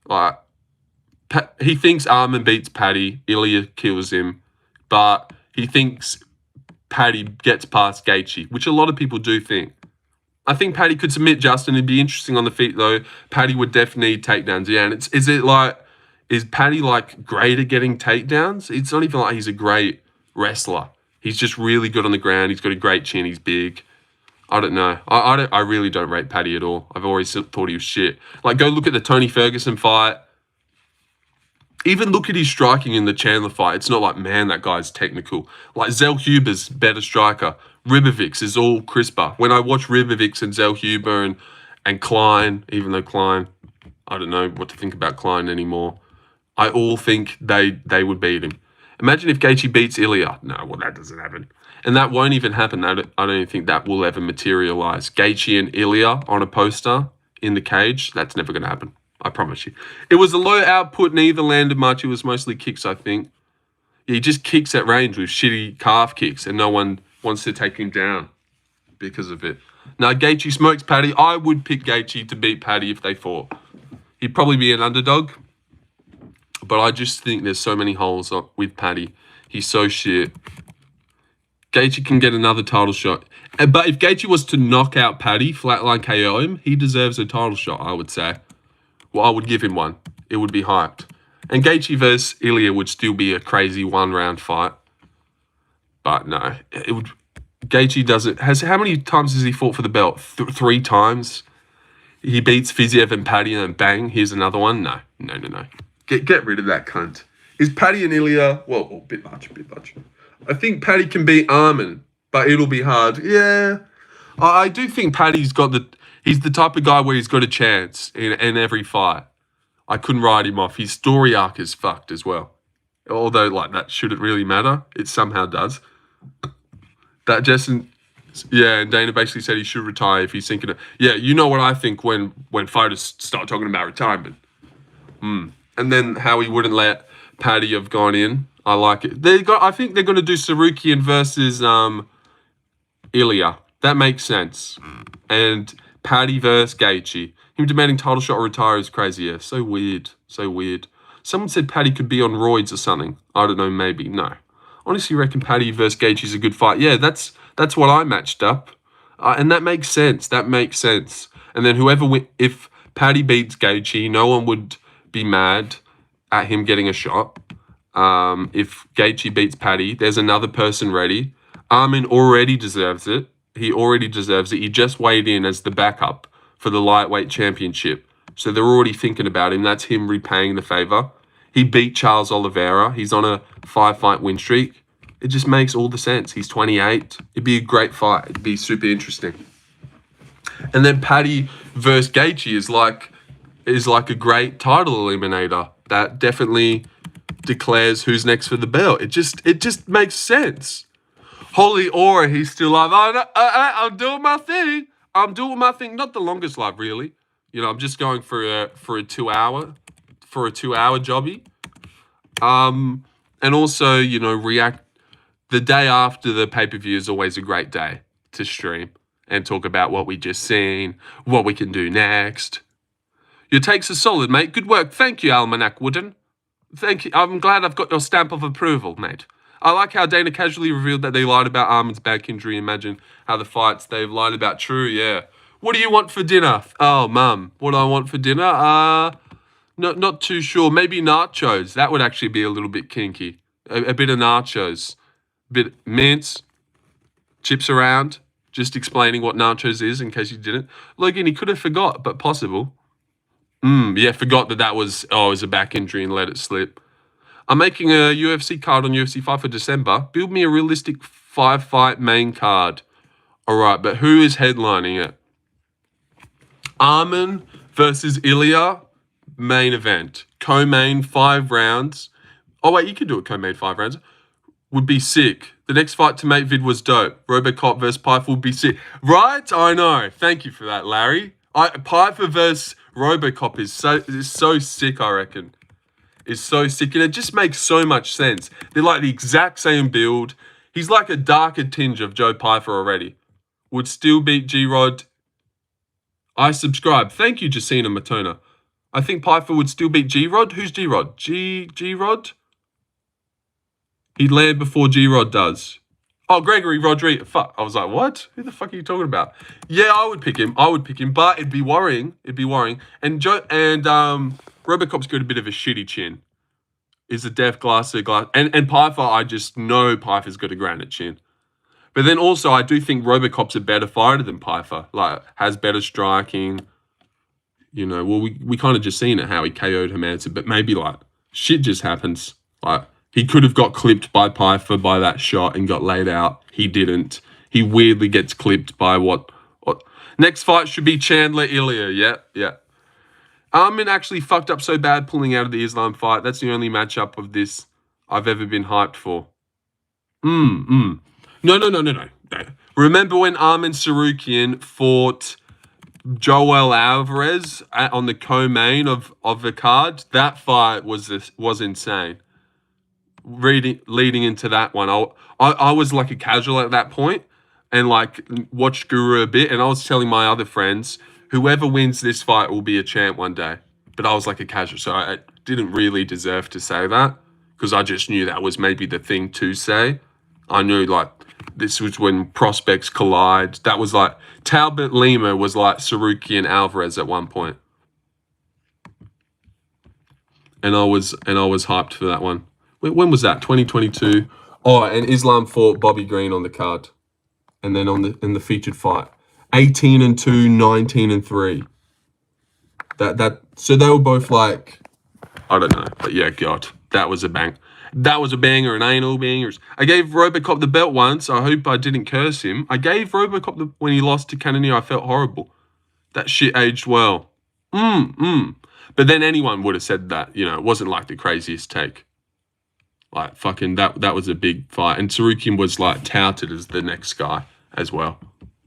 Like, he thinks Armin beats Paddy, Ilia kills him, but he thinks Paddy gets past Gaethje, which a lot of people do think. I think Paddy could submit Justin. It'd be interesting on the feet, though. Paddy would definitely need takedowns. Yeah, and is Paddy, like, great at getting takedowns? It's not even like he's a great wrestler. He's just really good on the ground. He's got a great chin. He's big. I don't know. I really don't rate Paddy at all. I've always thought he was shit. Like, go look at the Tony Ferguson fight. Even look at his striking in the Chandler fight. It's not like, man, that guy's technical. Like, Zellhuber's better striker. Ribovics is all crisper. When I watch Ribovics and Zellhuber and Klein, even though Klein, I don't know what to think about Klein anymore, I all think they would beat him. Imagine if Gaethje beats Ilia. No, well, that doesn't happen. And that won't even happen. I don't even think that will ever materialize. Gaethje and Ilia on a poster in the cage, that's never going to happen. I promise you. It was a low output, neither landed much. It was mostly kicks, I think. He just kicks at range with shitty calf kicks, and no one wants to take him down because of it. Now, Gaethje smokes Paddy. I would pick Gaethje to beat Paddy if they fought. He'd probably be an underdog, but I just think there's so many holes with Paddy. He's so shit. Gaethje can get another title shot. But if Gaethje was to knock out Paddy, flatline KO him, he deserves a title shot, I would say. Well, I would give him one. It would be hyped. And Gaethje versus Ilia would still be a crazy one-round fight. But no, it would. Gaethje doesn't. How many times has he fought for the belt? 3 times. He beats Fiziev and Paddy, and bang, here's another one. No. Get rid of that cunt. Is Paddy and Ilia? Well, bit much. I think Paddy can beat Armin, but it'll be hard. Yeah, I do think Paddy's got the. He's the type of guy where he's got a chance in every fight. I couldn't write him off. His story arc is fucked as well. Although, like, that shouldn't really matter. It somehow does. That Justin, yeah, and Dana basically said he should retire if he's thinking of, yeah, you know what I think when fighters start talking about retirement. And then how he wouldn't let Paddy have gone in. I like it. I think they're going to do Sarukian versus Ilia. That makes sense. And Paddy versus Gaethje. Him demanding title shot or retire is crazy. Yeah, so weird. Someone said Paddy could be on roids or something. I don't know, maybe. No. Honestly, reckon Paddy versus Gaethje is a good fight. Yeah, that's what I matched up. And that makes sense. And then if Paddy beats Gaethje, no one would be mad at him getting a shot. If Gaethje beats Paddy, there's another person ready. Armin already deserves it. He just weighed in as the backup for the lightweight championship. So they're already thinking about him. That's him repaying the favor. He beat Charles Oliveira. He's on a 5-fight win streak. It just makes all the sense. He's 28. It'd be a great fight. It'd be super interesting. And then Paddy versus Gaethje is like a great title eliminator that definitely declares who's next for the belt. It just makes sense. Holy Aura, he's still like, I'm doing my thing. I'm doing my thing. Not the longest live, really. You know, I'm just going for a 2-hour jobby. And also, you know, react. The day after the pay-per-view is always a great day to stream and talk about what we just seen, what we can do next. Your takes are solid, mate. Good work. Thank you, Almanac Wooden. Thank you. I'm glad I've got your stamp of approval, mate. I like how Dana casually revealed that they lied about Armin's back injury. Imagine how the fights they've lied about. True, yeah. What do you want for dinner? Oh, Mum. What do I want for dinner? Not too sure. Maybe nachos. That would actually be a little bit kinky. A bit of nachos. Bit mince. Chips around. Just explaining what nachos is in case you didn't. Logan, he could have forgot, but possible. Yeah, forgot that was, it was a back injury and let it slip. I'm making a UFC card on UFC 5 for December. Build me a realistic 5-fight main card. All right, but who is headlining it? Armin versus Ilia, main event. Co-main, 5 rounds. Oh, wait, you could do a co-main 5 rounds. Would be sick. The next fight to make vid was dope. Robocop versus Piper would be sick. Right? I know. Thank you for that, Larry. Piper versus Robocop is so sick, I reckon. Is so sick. And it just makes so much sense. They're like the exact same build. He's like a darker tinge of Joe Piper already. Would still beat G-Rod. I subscribe. Thank you, Jacina Matona. I think Piper would still beat G-Rod. Who's G-Rod? G-Rod? He'd land before G-Rod does. Oh, Gregory Rodriguez. Fuck. I was like, what? Who the fuck are you talking about? Yeah, I would pick him. But it'd be worrying. And Robocop's got a bit of a shitty chin. Is a deaf glasser glass. And Piper, I just know Piper's got a granite chin. But then also, I do think Robocop's a better fighter than Piper. Like, has better striking. You know, well, we kind of just seen it, how he KO'd Hermanson. But maybe, like, shit just happens. Like, he could have got clipped by Piper by that shot and got laid out. He didn't. He weirdly gets clipped by what? Next fight should be Chandler Ilia. Yeah. Armin actually fucked up so bad pulling out of the Islam fight. That's the only matchup of this I've ever been hyped for. No. Remember when Armin Sarukian fought Joel Alvarez on the co-main of the card? That fight was insane. Leading into that one, I was like a casual at that point and like watched Guru a bit, and I was telling my other friends, whoever wins this fight will be a champ one day. But I was like a casual, so I didn't really deserve to say that because I just knew that was maybe the thing to say. I knew like this was when prospects collide. That was like Talbot Lima was like Saruki and Alvarez at one point. And I was hyped for that one. When was that? 2022. Oh, and Islam fought Bobby Green on the card. And then in the featured fight. 18-2, 19-3. So they were both like, I don't know. But yeah, God, that was a bang. That was a banger, and ain't all bangers. I gave Robocop the belt once. I hope I didn't curse him. I gave Robocop when he lost to Cannonier. I felt horrible. That shit aged well. But then anyone would have said that. You know, it wasn't like the craziest take. Like, fucking, that was a big fight. And Sarukian was, like, touted as the next guy as well.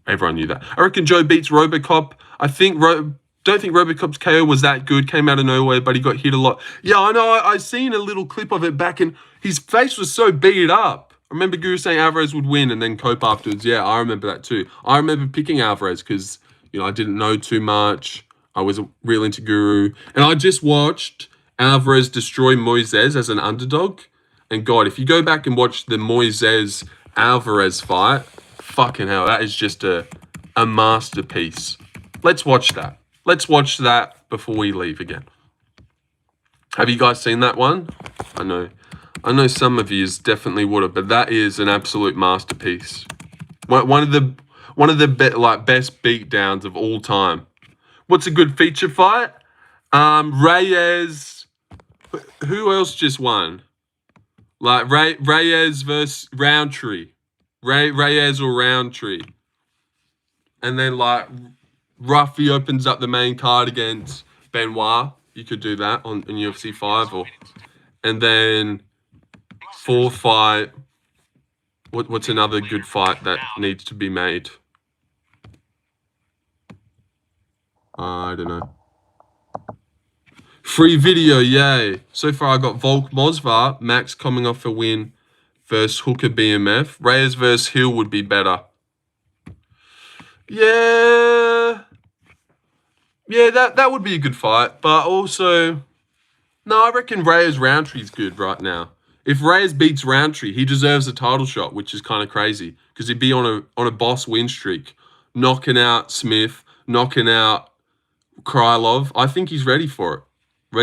Everyone knew that. I reckon Joe beats Robocop. don't think Robocop's KO was that good. Came out of nowhere, but he got hit a lot. Yeah, I know. I seen a little clip of it back, and his face was so beat up. I remember Guru saying Alvarez would win and then cope afterwards. Yeah, I remember that too. I remember picking Alvarez because, you know, I didn't know too much. I was real into Guru. And I just watched Alvarez destroy Moises as an underdog. And God, if you go back and watch the Moises-Alvarez fight, fucking hell, that is just a masterpiece. Let's watch that. Let's watch that before we leave again. Have you guys seen that one? I know some of you definitely would have, but that is an absolute masterpiece. One of the best beatdowns of all time. What's a good feature fight? Reyes Who else just won? Like Reyes versus Roundtree. Reyes or Roundtree. And then like Ruffy opens up the main card against Benoit. You could do that on UFC 5 and then fourth fight. What's another good fight that needs to be made? I don't know. Free video, yay. So far I got Volk Mosvar, Max coming off a win versus Hooker BMF. Reyes versus Hill would be better. Yeah, that would be a good fight. But also, no, I reckon Reyes Roundtree's good right now. If Reyes beats Roundtree, he deserves a title shot, which is kind of crazy because he'd be on a boss win streak, knocking out Smith, knocking out Krylov. I think he's ready for it.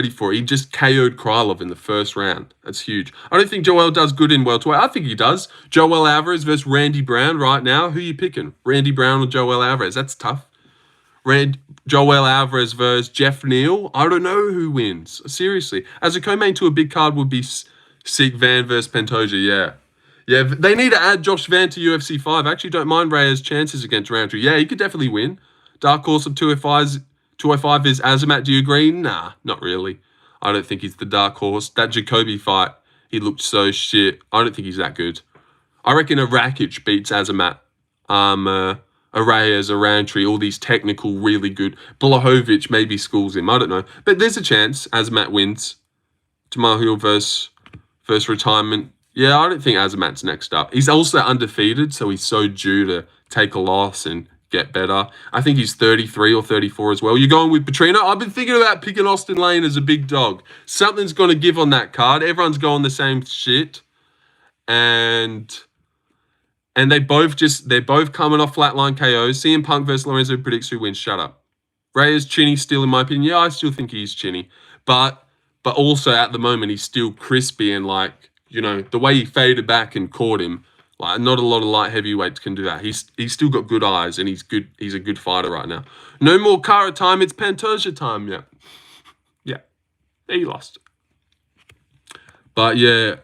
He just KO'd Krylov in the first round. That's huge. I don't think Joel does good in welterweight. I think he does. Joel Alvarez versus Randy Brown right now. Who are you picking? Randy Brown or Joel Alvarez? That's tough. Joel Alvarez versus Jeff Neal. I don't know who wins. Seriously. As a co-main to a big card would be Seek Van versus Pantoja. Yeah, they need to add Josh Van to UFC 5. I actually don't mind Reyes' chances against Roundtree. Yeah, he could definitely win. Dark horse of 205 is Azamat. Do you agree? Nah, not really. I don't think he's the dark horse. That Jacoby fight, he looked so shit. I don't think he's that good. I reckon a Rakic beats Azamat. A Reyes, a Roundtree, all these technical, really good. Blahovic maybe schools him. I don't know. But there's a chance Azamat wins. Jamal Hill versus retirement. Yeah, I don't think Azamat's next up. He's also undefeated, so he's so due to take a loss and get better. I think he's 33 or 34 as well. You're going with Petrino? I've been thinking about picking Austin Lane as a big dog. Something's going to give on that card. Everyone's going the same shit. And they're both coming off flatline KOs. CM Punk versus Lorenzo predicts who wins. Shut up. Reyes Chinny still in my opinion. Yeah, I still think he's Chinny. But also at the moment he's still crispy and like, you know, the way he faded back and caught him, like not a lot of light heavyweights can do that. He's still got good eyes and he's good. He's a good fighter right now. No more Kara time. It's Pantoja time. Yeah. He lost. But yeah,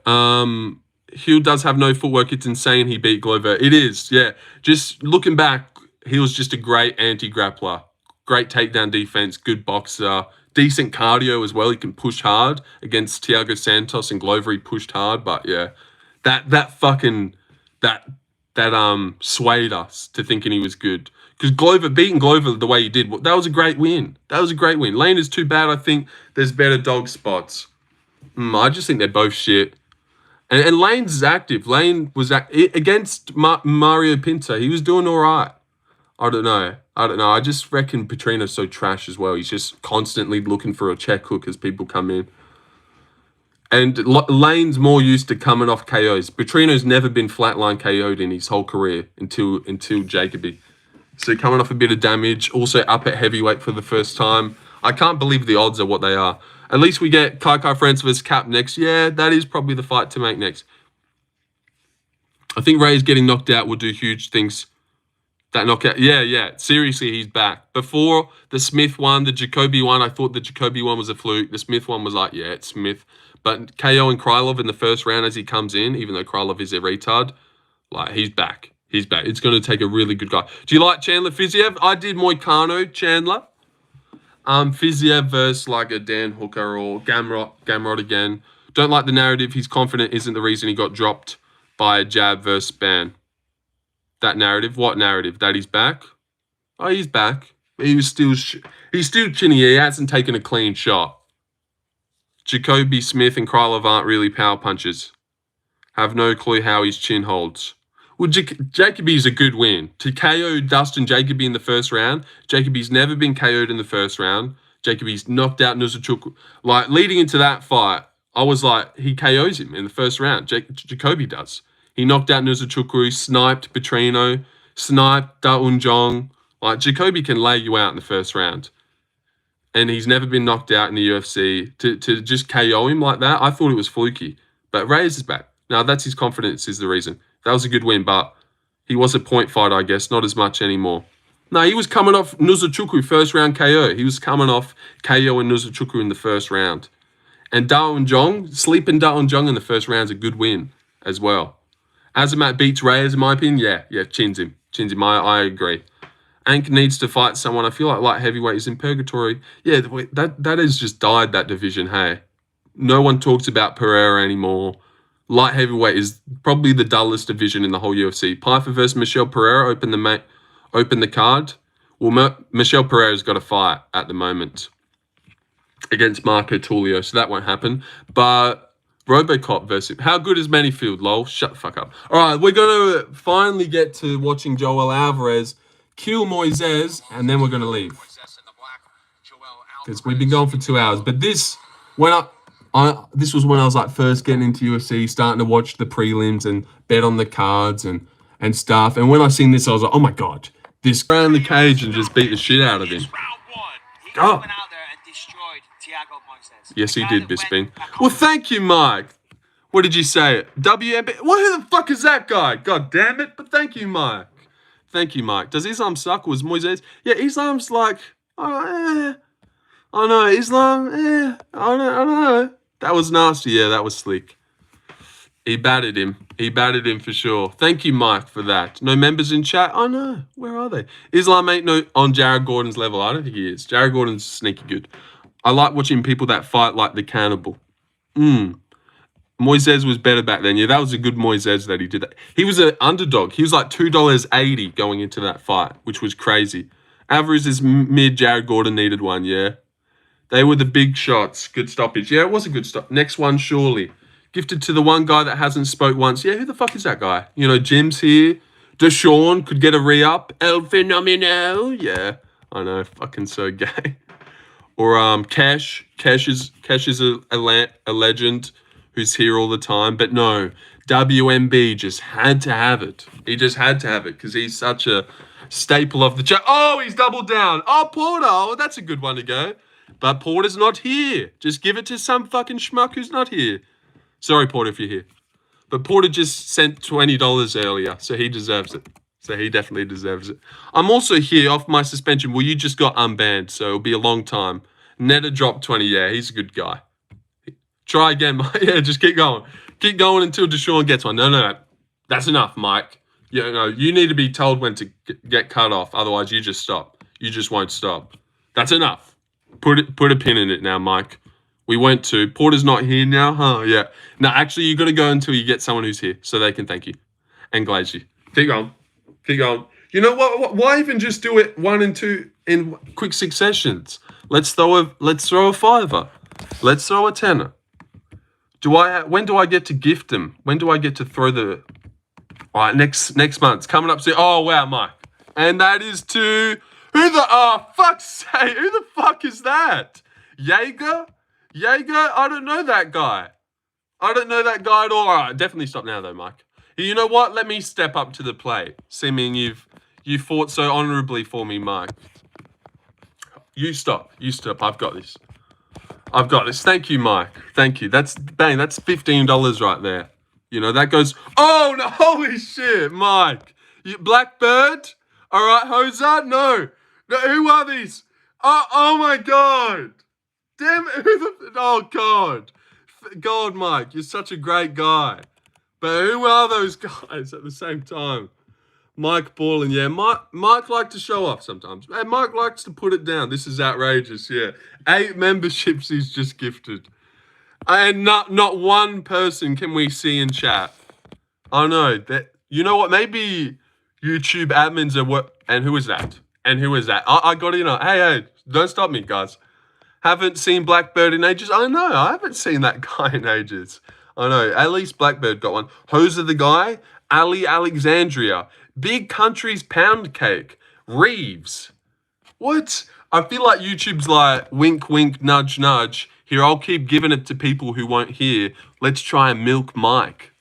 Hill does have no footwork. It's insane he beat Glover. It is, yeah. Just looking back, he was just a great anti-grappler. Great takedown defense, good boxer, decent cardio as well. He can push hard against Thiago Santos and Glover. He pushed hard, but yeah, that swayed us to thinking he was good. Because beating Glover the way he did, that was a great win. Lane is too bad. I think there's better dog spots. I just think they're both shit. And Lane's active. Lane was against Mario Pinto. He was doing all right. I don't know. I just reckon Petrino's so trash as well. He's just constantly looking for a check hook as people come in. And Lane's more used to coming off KOs. Petrino's never been flatline KO'd in his whole career until Jacoby. So coming off a bit of damage. Also up at heavyweight for the first time. I can't believe the odds are what they are. At least we get Kai France versus Cap next. Yeah, that is probably the fight to make next. I think Reyes getting knocked out will do huge things. That knockout, yeah. Seriously, he's back. Before the Smith one, the Jacoby one, I thought the Jacoby one was a fluke. The Smith one was like, yeah, it's Smith. But KO and Krylov in the first round as he comes in, even though Krylov is a retard, like, he's back. It's going to take a really good guy. Do you like Chandler Fiziev? I did Moicano Chandler. Fiziev versus like a Dan Hooker or Gamrot again. Don't like the narrative. He's confident isn't the reason he got dropped by a jab versus Span. That narrative? What narrative? That he's back? Oh, he's back. He's still chinny. He hasn't taken a clean shot. Jacoby Smith and Krylov aren't really power punchers. Have no clue how his chin holds. Well, Jacoby's a good win. To KO Dustin Jacoby in the first round, Jacoby's never been KO'd in the first round. Jacoby's knocked out Nuzachuk. Like, leading into that fight, I was like, he KOs him in the first round. Jacoby does. He knocked out Nuzachukwu, sniped Petrino, sniped Da Unjong. Like, Jacoby can lay you out in the first round. And he's never been knocked out in the UFC. To just KO him like that, I thought it was fluky. But Reyes is back. Now, that's his confidence is the reason. That was a good win, but he was a point fighter, I guess. Not as much anymore. No, he was coming off Nuzachukwu first round KO. He was coming off KO and Nuzachukwu in the first round. And Darwin Jong, sleeping Darwin Jong in the first round is a good win as well. Azamat beats Reyes, in my opinion. Yeah, chins him. I agree. Ank needs to fight someone. I feel like light heavyweight is in purgatory. Yeah, that has just died, that division, hey. No one talks about Pereira anymore. Light heavyweight is probably the dullest division in the whole UFC. Pyfer versus Michelle Pereira open the card. Well, Michelle Pereira's got a fight at the moment against Marco Tulio, so that won't happen. But Robocop versus... How good is Manifield, lol? Shut the fuck up. All right, we're going to finally get to watching Joel Alvarez kill Moises, and then we're going to leave. Because we've been going for 2 hours. But this, this was when I was like first getting into UFC, starting to watch the prelims and bet on the cards and stuff. And when I seen this, I was like, oh my God, this guy in the cage and just beat the shit out of him. Oh. Yes, he did, Bisping. Well, thank you, Mike. What did you say? WMB? Well, who the fuck is that guy? God damn it. But thank you, Mike. Thank you, Mike. Does Islam suck? Was Moises? Yeah, Islam's like, I know, Islam, I don't know. That was nasty. Yeah, that was slick. He batted him. He batted him for sure. Thank you, Mike, for that. No members in chat? Oh, no. Where are they? Islam ain't no on Jared Gordon's level. I don't think he is. Jared Gordon's sneaky good. I like watching people that fight like the cannibal. Moises was better back then. Yeah, that was a good Moises that he did that. He was an underdog. He was like $2.80 going into that fight, which was crazy. Alvarez is mid. Jared Gordon needed one, yeah. They were the big shots. Good stoppage. Yeah, it was a good stop. Next one, surely. Gifted to the one guy that hasn't spoke once. Yeah, who the fuck is that guy? You know, Jim's here. Deshaun could get a re-up. El Phenomenal. Yeah, I know. Fucking so gay. Or Cash. Cash is a legend who's here all the time. But no, WMB just had to have it. He just had to have it because he's such a staple of the chat. Oh, he's doubled down. Oh, Porter. Oh, that's a good one to go. But Porter's not here. Just give it to some fucking schmuck who's not here. Sorry, Porter, if you're here. But Porter just sent $20 earlier, so he deserves it. So he definitely deserves it. I'm also here off my suspension. Well, you just got unbanned, so it'll be a long time. Netta dropped 20. Yeah, he's a good guy. Try again, Mike. Yeah, just keep going. Keep going until Deshaun gets one. No. That's enough, Mike. You need to be told when to get cut off. Otherwise, you just stop. You just won't stop. That's enough. Put a pin in it now, Mike. We went to. Porter's not here now, huh? Yeah. No, actually, you got to go until you get someone who's here so they can thank you and glaze you. Keep going. Keep going. You know what? Why even just do it 1 and 2 in quick successions? Let's throw a fiver. Let's throw a tenner. When do I get to gift them? When do I get to throw the? All right, next month. It's coming up soon. Oh wow, Mike. And that is to fuck's sake, who the fuck is that? Jaeger? I don't know that guy. At all. All right, definitely stop now though, Mike. You know what? Let me step up to the plate. Seeming you fought so honorably for me, Mike. You stop. I've got this. Thank you, Mike. Thank you. That's $15 right there. You know, that goes... Oh, no, holy shit, Mike. Blackbird? All right, Hosa? No, who are these? Oh my God. Damn it. Oh, God. God, Mike, you're such a great guy. But who are those guys at the same time? Mike Ballin, yeah. Mike likes to show off sometimes. And Mike likes to put it down. This is outrageous, yeah. 8 memberships he's just gifted. And not one person can we see in chat. I know that. You know what? Maybe YouTube admins are what? And who is that? I got in on. Hey, don't stop me, guys. Haven't seen Blackbird in ages. I know. I haven't seen that guy in ages. I know. At least Blackbird got one. Hoser the guy. Ali Alexandria. Big Country's Pound Cake. Reeves. What? I feel like YouTube's like, wink, wink, nudge, nudge. Here, I'll keep giving it to people who won't hear. Let's try and milk Mike.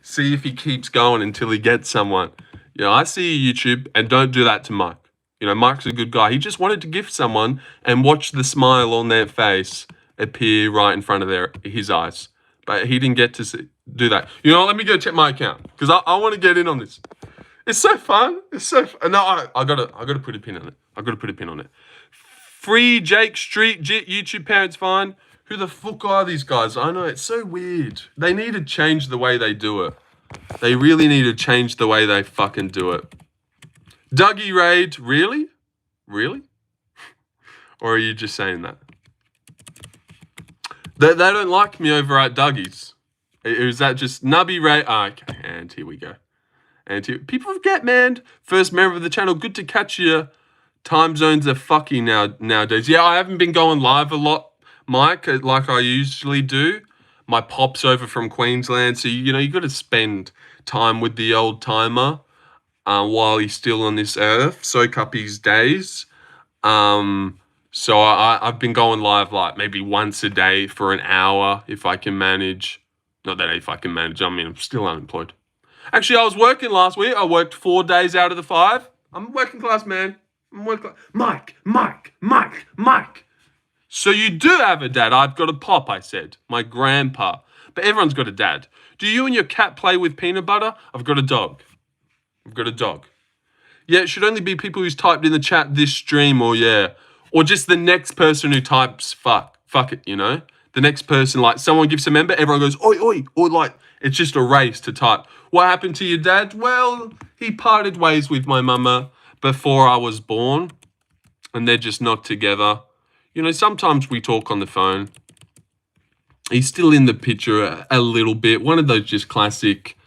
See if he keeps going until he gets someone. You know, I see you, YouTube, and don't do that to Mike. You know, Mike's a good guy. He just wanted to gift someone and watch the smile on their face appear right in front of his eyes. But he didn't get to do that. You know, let me go check my account because I want to get in on this. It's so fun. No, I gotta put a pin on it. Free Jake Street, YouTube Parents Fine. Who the fuck are these guys? I know, it's so weird. They need to change the way they do it. They really need to change the way they fucking do it. Dougie Raid, really? Really? Or are you just saying that? They don't like me over at Dougie's. Is that just Nubby Raid? Okay, and here we go. And people forget, man. First member of the channel. Good to catch you. Time zones are fucky nowadays. Yeah, I haven't been going live a lot, Mike, like I usually do. My pop's over from Queensland, so you got to spend time with the old timer while he's still on this earth. Soak up his days. So I've been going live like maybe once a day for an hour if I can manage. Not that if I can manage. I mean, I'm still unemployed. Actually, I was working last week. I worked 4 days out of the 5. I'm a working class man. I'm working class. Mike. So you do have a dad. I've got a pop, I said. My grandpa. But everyone's got a dad. Do you and your cat play with peanut butter? I've got a dog. Yeah, it should only be people who's typed in the chat this stream or just the next person who types fuck it, The next person, like someone gives a member, everyone goes, oi, or like it's just a race to type. What happened to your dad? Well, he parted ways with my mama before I was born, and they're just not together. Sometimes we talk on the phone. He's still in the picture a little bit. One of those just classic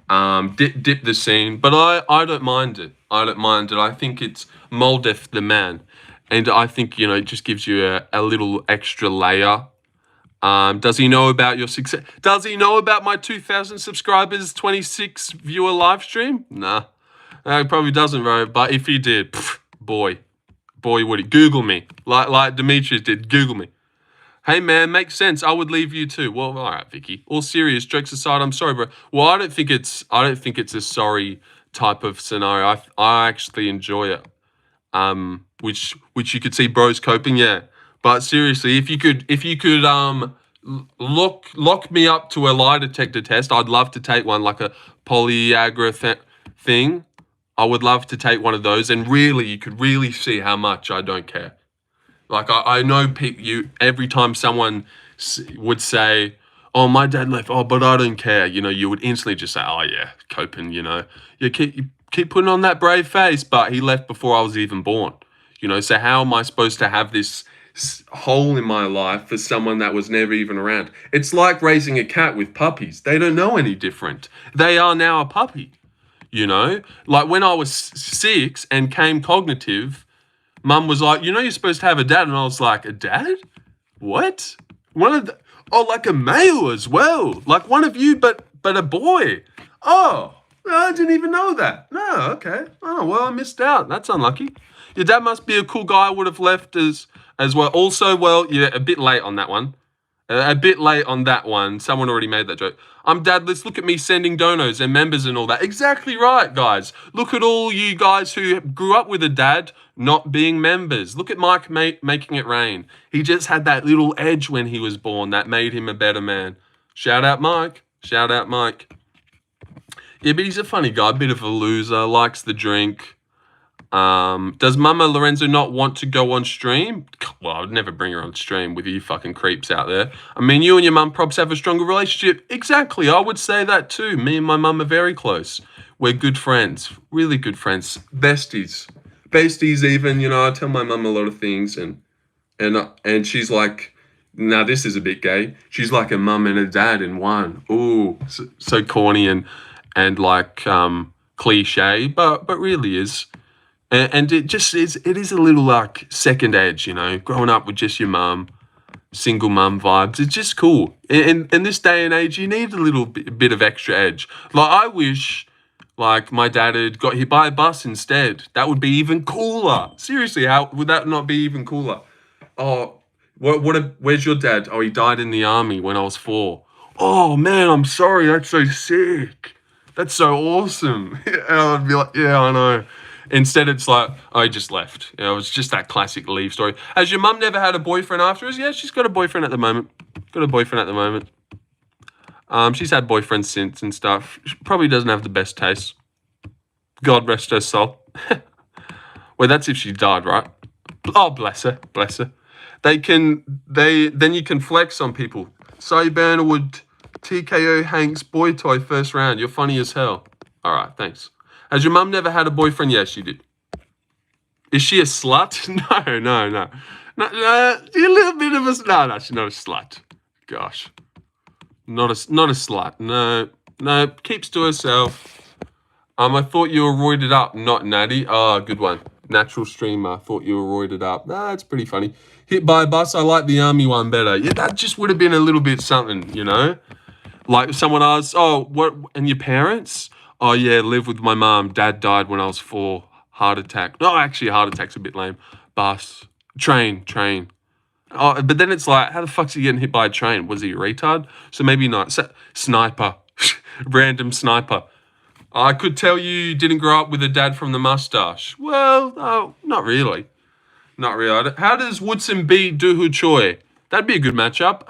dip the scene. But I don't mind it. I think it's Moldef the man. And I think, it just gives you a little extra layer. Does he know about your success? Does he know about my 2,000 subscribers, 26 viewer live stream? Nah. He probably doesn't, bro. But if he did, boy, would he. Google me. Like Demetrius did. Google me. Hey, man, makes sense. I would leave you too. Well, all right, Vicky. All serious, jokes aside, I'm sorry, bro. Well, I don't think it's a sorry type of scenario. I actually enjoy it. Which you could see bros coping, yeah. But seriously, if you could lock me up to a lie detector test, I'd love to take one, like a polyagra thing. I would love to take one of those, and really, you could really see how much I don't care. Like I know every time someone would say, "Oh, my dad left," "Oh, but I don't care," you would instantly just say, "Oh yeah, coping," You keep putting on that brave face, but he left before I was even born. So how am I supposed to have this hole in my life for someone that was never even around? It's like raising a cat with puppies. They don't know any different. They are now a puppy, Like when I was 6 and came cognitive, Mum was like, you're supposed to have a dad. And I was like, a dad? What? Like a male as well. Like one of you, but a boy. Oh, I didn't even know that. No, okay. Oh, well, I missed out. That's unlucky. Your dad must be a cool guy. I would have left as well. Also, well, yeah, a bit late on that one. Someone already made that joke. I'm dadless. Look at me sending donos and members and all that. Exactly right, guys. Look at all you guys who grew up with a dad not being members. Look at Mike making it rain. He just had that little edge when he was born that made him a better man. Shout out Mike. Yeah, but he's a funny guy, a bit of a loser, likes the drink. Does Mama Lorenzo not want to go on stream? Well, I would never bring her on stream with you fucking creeps out there. I mean, you and your mum probs have a stronger relationship. Exactly, I would say that too. Me and my mum are very close. We're good friends, really good friends, besties even. I tell my mum a lot of things, and she's like, now this is a bit gay. She's like a mum and a dad in one. Ooh, so corny and like cliche, but really is. And it just is. It is a little like second edge, growing up with just your mum, single mum vibes. It's just cool. In this day and age, you need a little bit of extra edge. Like I wish, like my dad had got hit by a bus instead. That would be even cooler. Seriously, how would that not be even cooler? Oh, where's your dad? Oh, he died in the army when I was 4. Oh man, I'm sorry. That's so sick. That's so awesome. And I'd be like, yeah, I know. Instead, it's like, oh, he just left. It was just that classic leave story. Has your mum never had a boyfriend after us? Yeah, she's got a boyfriend at the moment. She's had boyfriends since and stuff. She probably doesn't have the best taste. God rest her soul. Well, that's if she died, right? Oh, bless her. Bless her. Then you can flex on people. Say Bannerwood, TKO Hanks, boy toy first round. You're funny as hell. All right, thanks. Has your mum never had a boyfriend? Yes, she did. Is she a slut? No. No, she's a little bit of a... No, she's not a slut. Gosh. Not a slut. No, keeps to herself. I thought you were roided up, not natty. Oh, good one. Natural streamer. Thought you were roided up. That's pretty funny. Hit by a bus. I like the army one better. Yeah, that just would have been a little bit something, you know? Like someone asks, oh, what, and your parents? Oh, yeah, live with my mom. Dad died when I was 4. Heart attack. No, actually, a heart attack's a bit lame. Bus. Train. Oh, but then it's like, how the fuck's he getting hit by a train? Was he a retard? So maybe not. Sniper. Random sniper. I could tell you didn't grow up with a dad from the mustache. Well, no, not really. Not really. How does Woodson beat Doohoo Choi? That'd be a good matchup.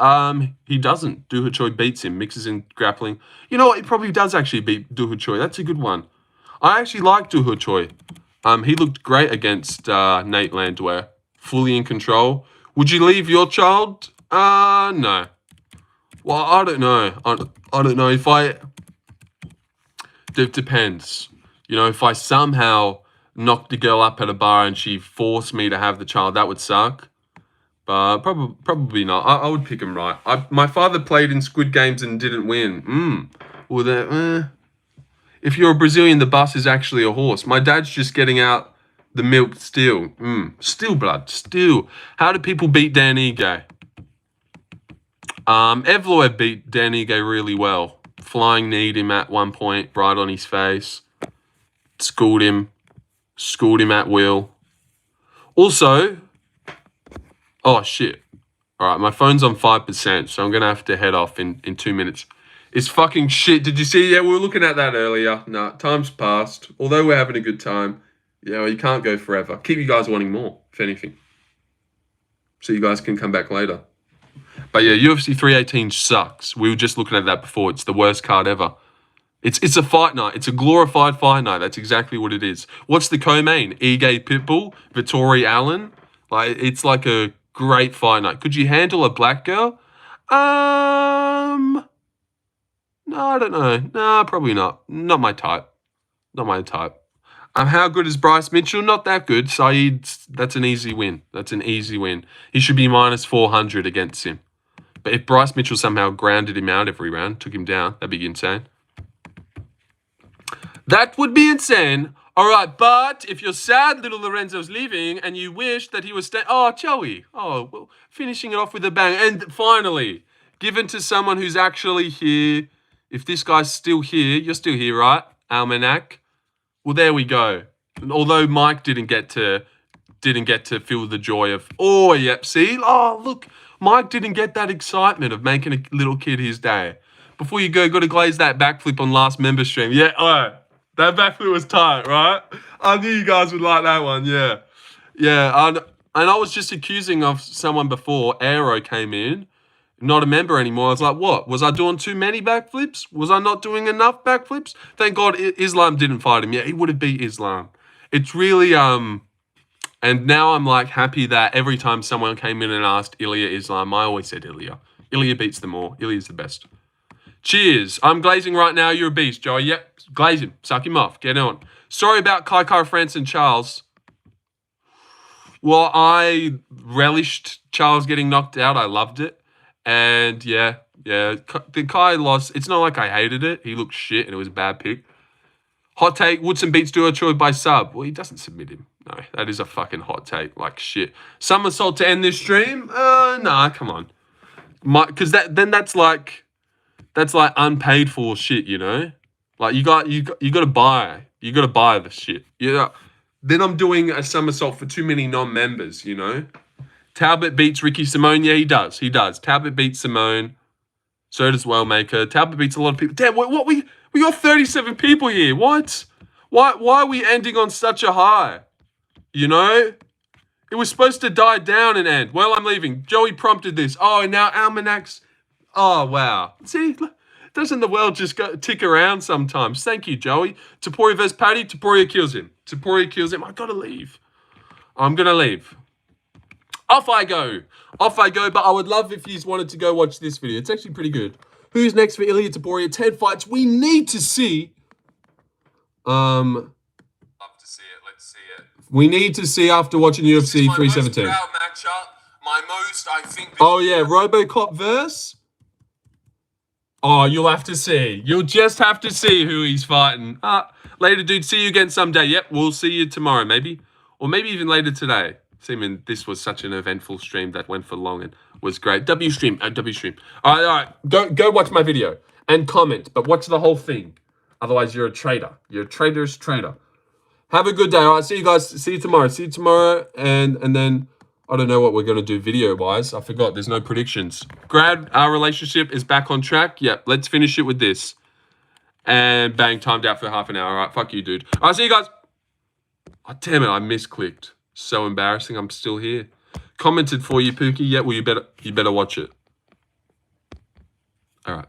He doesn't. Doohoo Choi beats him, mixes in grappling. You know what? He probably does actually beat Doohoo Choi. That's a good one. I actually like Doohoo Choi. He looked great against Nate Landwehr. Fully in control. Would you leave your child? No. Well, I don't know. I don't know if I... It depends. You know, if I somehow knocked the girl up at a bar and she forced me to have the child, that would suck. But probably not. I would pick him right. My father played in Squid Games and didn't win. Well, if you're a Brazilian, the bus is actually a horse. My dad's just getting out the milk still. Still blood. Still. How do people beat Dan Ige? Evloev beat Dan Ige really well. Flying kneed him at one point, right on his face. Schooled him at will. Also, oh shit. All right, my phone's on 5%, so I'm going to have to head off in 2 minutes. It's fucking shit. Did you see? Yeah, we were looking at that earlier. No, time's passed. Although we're having a good time, you know, you can't go forever. Keep you guys wanting more, if anything. So you guys can come back later. But yeah, UFC 318 sucks. We were just looking at that before. It's the worst card ever. It's a fight night. It's a glorified fight night. That's exactly what it is. What's the co-main? Ige Pitbull, Vittori Allen. Like, it's like a great fight night. Could you handle a black girl? No, I don't know. No, probably not. Not my type. How good is Bryce Mitchell? Not that good. Saeed, that's an easy win. He should be minus 400 against him. But if Bryce Mitchell somehow grounded him out every round, took him down, that'd be insane. That would be insane. All right, but if you're sad little Lorenzo's leaving and you wish that he was staying... Oh, Joey. Oh, well, finishing it off with a bang. And finally, given to someone who's actually here. If this guy's still here, you're still here, right? Almanac. Well, there we go. Although Mike didn't get to feel the joy of... Oh, yep, see? Oh, look... Mike didn't get that excitement of making a little kid his day. Before you go, got to glaze that backflip on last member stream. Yeah, oh, that backflip was tight, right? I knew you guys would like that one, yeah. Yeah, and I was just accusing of someone before. Aero came in, not a member anymore. I was like, what? Was I doing too many backflips? Was I not doing enough backflips? Thank God Islam didn't fight him. Yeah, he would have beat Islam. It's really, And now I'm like happy that every time someone came in and asked Ilia Islam, I always said Ilia. Ilia beats them all. Ilia's the best. Cheers. I'm glazing right now. You're a beast, Joey. Yep. Glaze him. Suck him off. Get on. Sorry about Kai France and Charles. Well, I relished Charles getting knocked out. I loved it. And yeah. The Kai loss, it's not like I hated it. He looked shit and it was a bad pick. Hot take, Woodson beats Doohoo Choi by sub. Well, he doesn't submit him. No, that is a fucking hot take. Like shit. Somersault to end this stream? Nah, come on. Because that's like unpaid for shit, you know? Like you got to buy. You got to buy the shit. Yeah. Then I'm doing a somersault for too many non-members, you know? Talbot beats Ricky Simone. Yeah, he does. Talbot beats Simone. So does Wellmaker. Talbot beats a lot of people. Damn, what we got 37 people here. What? Why are we ending on such a high? You know? It was supposed to die down and end. Well, I'm leaving. Joey prompted this. Oh, and now Almanac's... Oh, wow. See, doesn't the world just tick around sometimes? Thank you, Joey. Topuria versus Paddy. Topuria kills him. I gotta leave. I'm gonna leave. Off I go. Off I go. But I would love if you wanted to go watch this video. It's actually pretty good. Who's next for Ilia Topuria? 10 fights. We need to see. Love to see it. Let's see it. We need to see after watching UFC 317. My most proud matchup. My most, I think. Oh yeah, RoboCop verse. Oh, you'll have to see. You'll just have to see who he's fighting. Later, dude. See you again someday. Yep, we'll see you tomorrow, maybe. Or maybe even later today. Seeming this was such an eventful stream that went for long and was great. W stream. All right. Go watch my video and comment, but watch the whole thing. Otherwise, you're a traitor. You're a traitor's traitor. Have a good day. All right, see you guys. See you tomorrow. And then I don't know what we're gonna do video-wise. I forgot. There's no predictions. Grad, our relationship is back on track. Yep. Let's finish it with this. And bang, timed out for half an hour. All right, fuck you, dude. All right, see you guys. Oh, damn it, I misclicked. So embarrassing. I'm still here. Commented for you, Pookie. Yeah, well, you better watch it. All right.